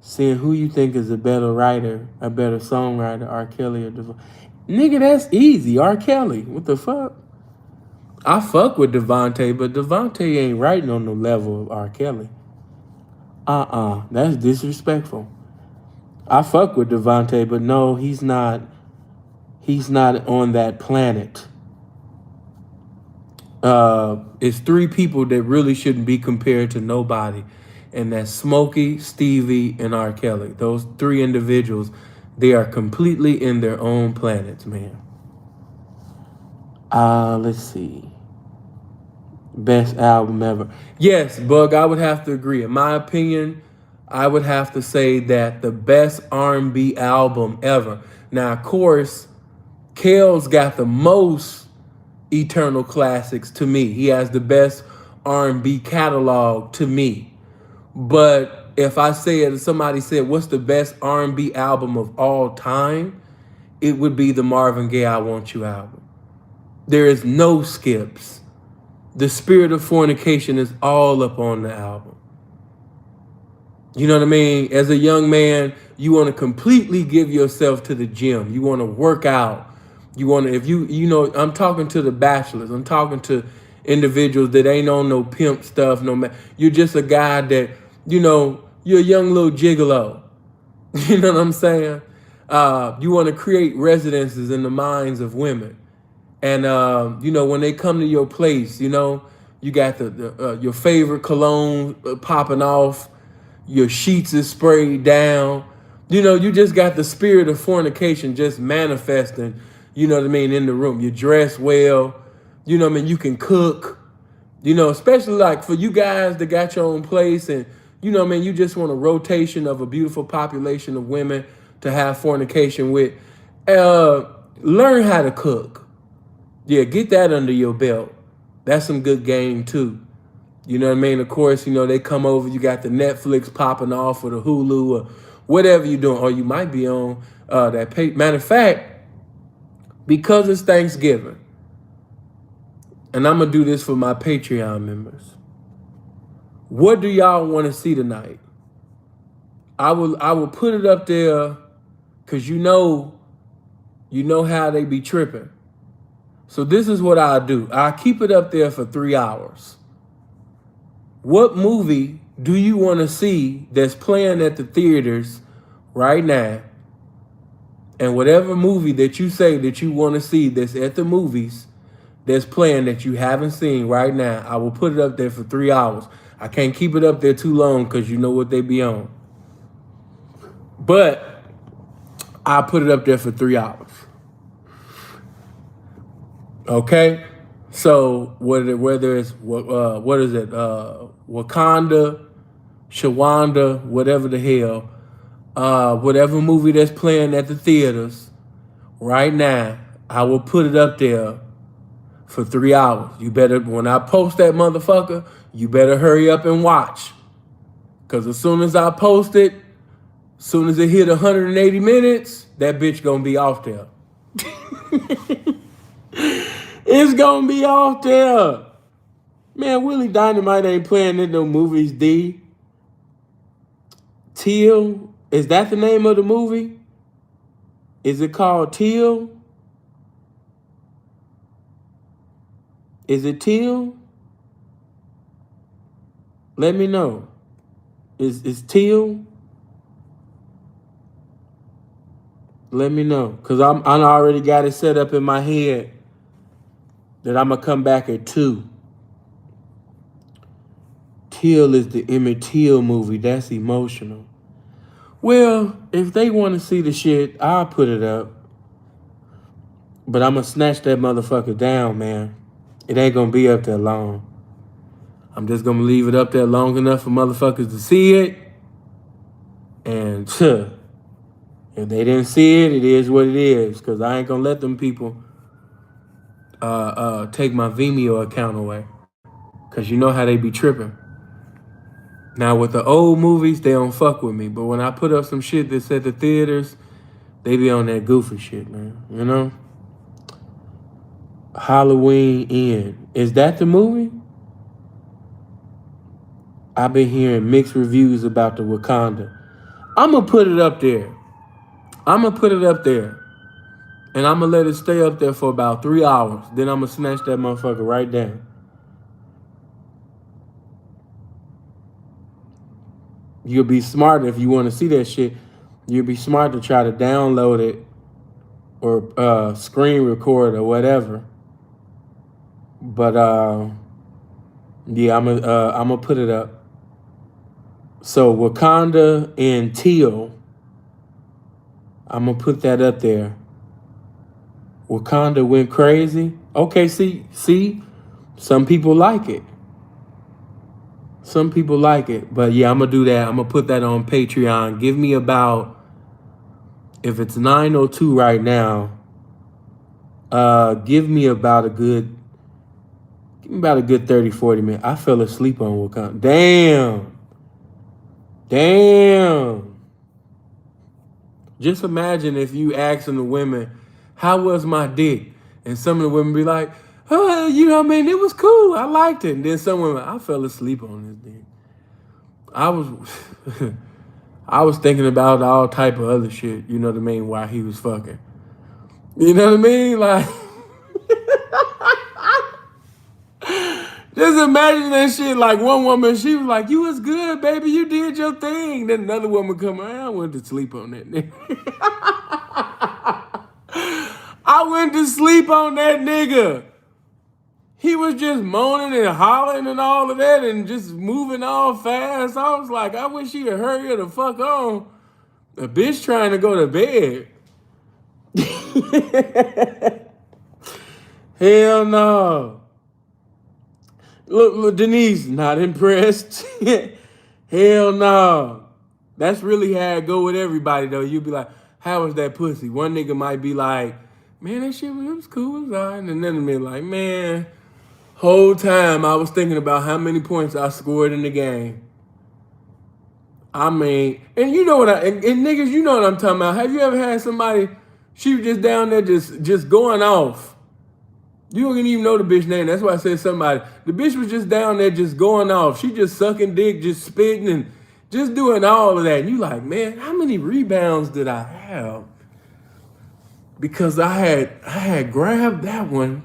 Seeing who you think is a better writer, a better songwriter, R. Kelly or Devontae. Nigga, that's easy. R. Kelly. What the fuck? I fuck with Devontae, but Devontae ain't writing on the level of R. Kelly. That's disrespectful. I fuck with Devontae, but no, he's not on that planet. It's three people that really shouldn't be compared to nobody. And that's Smokey, Stevie, and R. Kelly. Those three individuals, they are completely in their own planets, man. Let's see. Best album ever. Yes, Bug, I would have to agree. In my opinion, I would have to say that the best R&B album ever. Now, of course, Kel's got the most eternal classics to me. He has the best R&B catalog to me. But if somebody said, what's the best R&B album of all time? It would be the Marvin Gaye I Want You album. There is no skips. The Spirit of Fornication is all up on the album. You know what I mean? As a young man, you want to completely give yourself to the gym. You want to work out. You want to, I'm talking to the bachelors. I'm talking to individuals that ain't on no pimp stuff. You're just a guy that, you're a young little gigolo. You know what I'm saying? You want to create residences in the minds of women. And, when they come to your place, you You got your favorite cologne popping off. Your sheets is sprayed down. You know, you just got the spirit of fornication just manifesting, you know what I mean, in the room. You dress well. You know what I mean? You can cook. You know, especially like for you guys that got your own place and, you know what I mean, you just want a rotation of a beautiful population of women to have fornication with. Learn how to cook. Yeah, get that under your belt. That's some good game too. You know what I mean? Of course, you know, they come over, you got the Netflix popping off or the Hulu or whatever you're doing. Or you might be on that page. Matter of fact, because it's Thanksgiving, and I'm going to do this for my Patreon members. What do y'all want to see tonight? I will put it up there because you know how they be tripping. So this is what I'll do. I'll keep it up there for 3 hours. What movie do you want to see that's playing at the theaters right now? And whatever movie that you say that you want to see that's at the movies that's playing that you haven't seen right now, I will put it up there for 3 hours. I can't keep it up there too long because you know what they be on. But I'll put it up there for 3 hours. Okay? So whether it's what is it? Wakanda, Shawanda, whatever the hell, whatever movie that's playing at the theaters right now, I will put it up there for 3 hours. You better, when I post that motherfucker, you better hurry up and watch. Because as soon as I post it, as soon as it hit 180 minutes, that bitch gonna be off there. It's gonna be off there. Man, Willie Dynamite ain't playing in no movies, D. Teal, is that the name of the movie? Is it called Teal? Is it Teal? Let me know. Is Teal? Let me know. Because I already got it set up in my head that I'm going to come back at 2. Till is the Emmett Till movie. That's emotional. Well, if they want to see the shit, I'll put it up. But I'm going to snatch that motherfucker down, man. It ain't going to be up there long. I'm just going to leave it up there long enough for motherfuckers to see it. And if they didn't see it, it is what it is. Because I ain't going to let them people take my Vimeo account away. Because you know how they be tripping. Now, with the old movies, they don't fuck with me. But when I put up some shit that's at the theaters, they be on that goofy shit, man. You know? Halloween End. Is that the movie? I've been hearing mixed reviews about the Wakanda. I'm going to put it up there. I'm going to put it up there. And I'm going to let it stay up there for about 3 hours. Then I'm going to snatch that motherfucker right down. You'll be smart if you want to see that shit. You'll be smart to try to download it or screen record or whatever. But yeah, I'm gonna put it up. So Wakanda and Teal, I'm gonna put that up there. Wakanda went crazy. Okay, see, some people like it. Some people like it, but yeah, I'm gonna do that. I'm gonna put that on Patreon. Give me about, if it's 9:02 right now, give me about a good 30, 40 minutes. I fell asleep on Wakanda. Damn. Just imagine if you asking the women, how was my dick? And some of the women be like, oh, you know what I mean? It was cool. I liked it. And then some women, I fell asleep on this thing. I was thinking about all type of other shit, you know what I mean, while he was fucking. You know what I mean? Like, just imagine that shit. Like one woman, she was like, you was good, baby. You did your thing. Then another woman come, I went to sleep on that nigga. I went to sleep on that nigga. He was just moaning and hollering and all of that and just moving all fast. I was like, I wish he'd hurry her the fuck on. A bitch trying to go to bed. Hell no. Look, Denise, not impressed. Hell no. That's really how it go with everybody, though. You be like, how was that pussy? One nigga might be like, man, that shit was cool. It was all right. And another man like, man, whole time I was thinking about how many points I scored in the game. I mean, and you know what and niggas, you know what I'm talking about. Have you ever had somebody, she was just down there just going off? You don't even know the bitch name. That's why I said somebody. The bitch was just down there just going off. She just sucking dick, just spitting and just doing all of that. And you like, man, how many rebounds did I have? Because I had grabbed that one.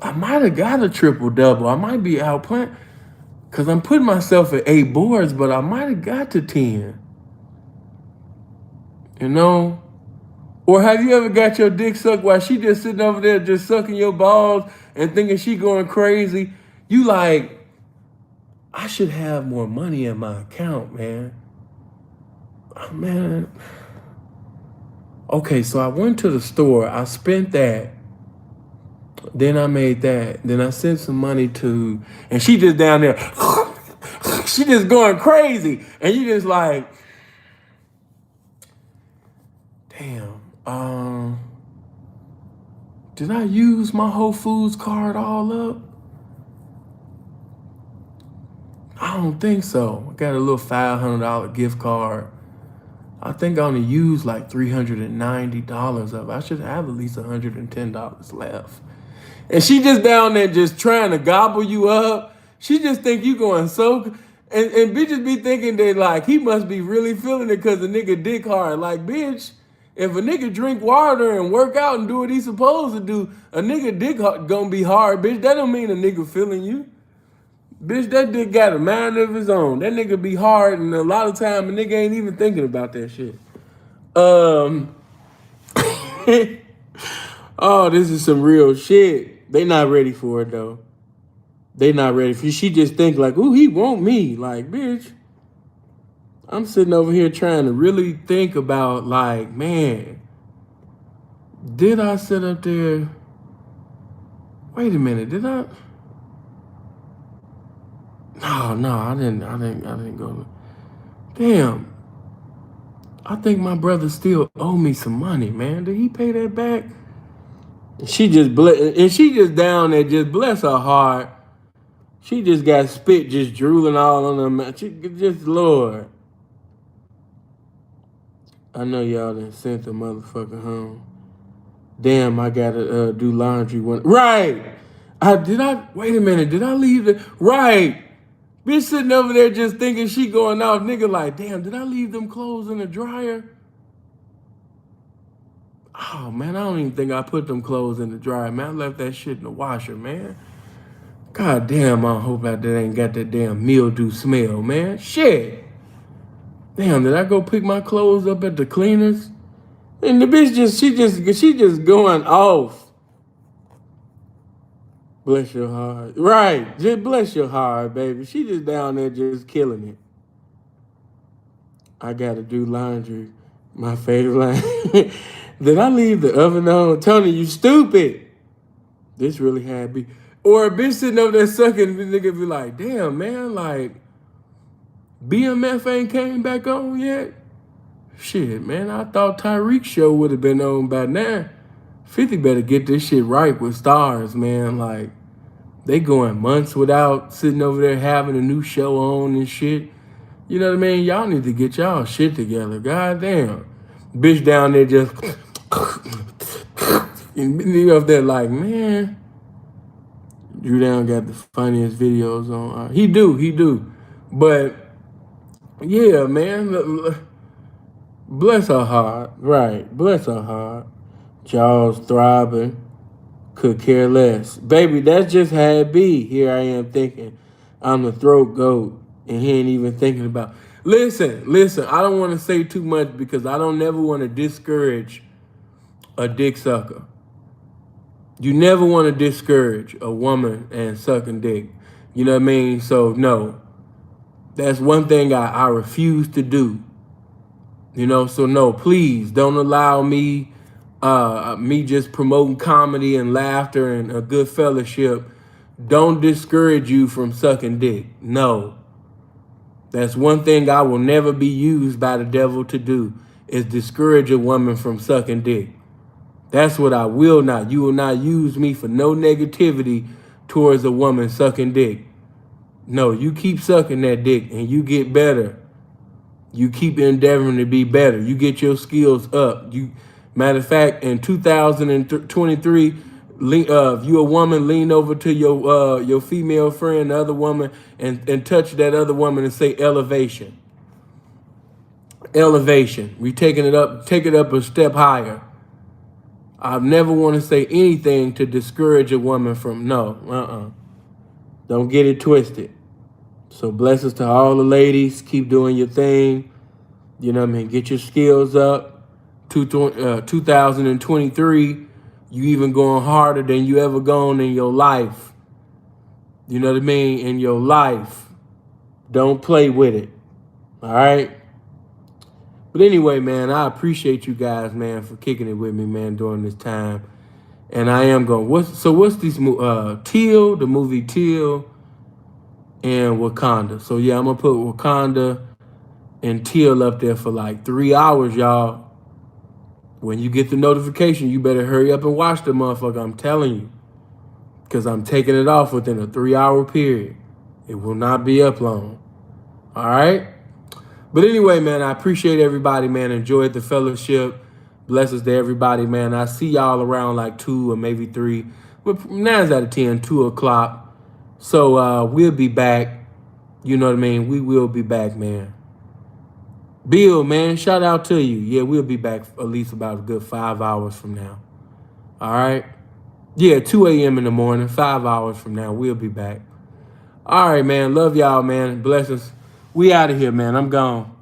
I might have got a triple-double. I might be outplaying. Because I'm putting myself at 8 boards, but I might have got to 10. You know? Or have you ever got your dick sucked while she just sitting over there just sucking your balls and thinking she going crazy? You like, I should have more money in my account, man. Oh, man. Okay, so I went to the store. I spent that. Then I made that. Then I sent some money to, and she just down there. She just going crazy. And you just like, damn. Did I use my Whole Foods card all up? I don't think so. I got a little $500 gift card. I think I only used like $390 of it. I should have at least $110 left. And she just down there just trying to gobble you up. She just think you going so, and bitches be thinking that like he must be really feeling it because the nigga dick hard. Like, bitch, if a nigga drink water and work out and do what he supposed to do, a nigga dick gonna be hard, bitch. That don't mean a nigga feeling you. Bitch, that dick got a mind of his own. That nigga be hard, and a lot of time a nigga ain't even thinking about that shit. Oh, this is some real shit. They not ready for it, though. They not ready for it. She just think like, ooh, he want me. Like, bitch, I'm sitting over here trying to really think about, like, man, did I sit up there? Wait a minute, did I? No, I didn't go. Damn. I think my brother still owe me some money, man. Did he pay that back? She just down there, just bless her heart. She just got spit just drooling all on her mouth. Just Lord. I know y'all done sent the motherfucker home. Damn, I gotta do laundry one. Right. Wait a minute, did I leave the right? Bitch sitting over there just thinking she going off. Nigga like, damn, did I leave them clothes in the dryer? Oh, man, I don't even think I put them clothes in the dryer, man. I left that shit in the washer, man. God damn, I hope that ain't got that damn mildew smell, man. Shit. Damn, did I go pick my clothes up at the cleaners? And the bitch she just going off. Bless your heart. Right, just bless your heart, baby. She just down there just killing it. I gotta do laundry. My favorite line. Did I leave the oven on? Tony, you stupid. This really had me. Or a bitch sitting over there sucking, the nigga be like, damn, man, like, BMF ain't came back on yet? Shit, man, I thought Tyreek's show would have been on by now. 50 better get this shit right with stars, man. Like, they going months without sitting over there having a new show on and shit. You know what I mean? Y'all need to get y'all shit together. God damn. Bitch down there just and you up there like, man, Drew Down got the funniest videos on. He do. But yeah, man, bless her heart. Right, bless her heart. Jaws throbbing, could care less. Baby, that's just how it be. Here I am thinking I'm the throat goat, and he ain't even thinking about. Listen, I don't want to say too much because I don't never want to discourage a dick sucker. You never want to discourage a woman and sucking dick. You know what I mean? So no, that's one thing I refuse to do. You know, so no, please don't allow me, me just promoting comedy and laughter and a good fellowship. Don't discourage you from sucking dick. No, that's one thing I will never be used by the devil to do, is discourage a woman from sucking dick. That's what I will not. You will not use me for no negativity towards a woman sucking dick. No, you keep sucking that dick and you get better. You keep endeavoring to be better. You get your skills up. Matter of fact, in 2023, if you a woman, lean over to your female friend, the other woman, and touch that other woman and say elevation. Elevation. We taking it up, take it up a step higher. I never want to say anything to discourage a woman from, no, Don't get it twisted. So blessings to all the ladies. Keep doing your thing. You know what I mean? Get your skills up. 2023, you even going harder than you ever gone in your life. You know what I mean? In your life. Don't play with it. All right? But anyway, man, I appreciate you guys, man, for kicking it with me, man, during this time. And I am going, what's these, Teal, the movie Teal, and Wakanda. So yeah, I'm going to put Wakanda and Teal up there for like 3 hours, y'all. When you get the notification, you better hurry up and watch the motherfucker, I'm telling you. Because I'm taking it off within a 3-hour period. It will not be up long. All right? But anyway, man, I appreciate everybody, man. Enjoyed the fellowship. Blessings to everybody, man. I see y'all around like 2 or maybe 3. But 9 out of 10, 2 o'clock. So we'll be back. You know what I mean? We will be back, man. Bill, man, shout out to you. Yeah, we'll be back at least about a good 5 hours from now. All right? Yeah, 2 a.m. in the morning, 5 hours from now, we'll be back. All right, man. Love y'all, man. Blessings. We out of here, man. I'm gone.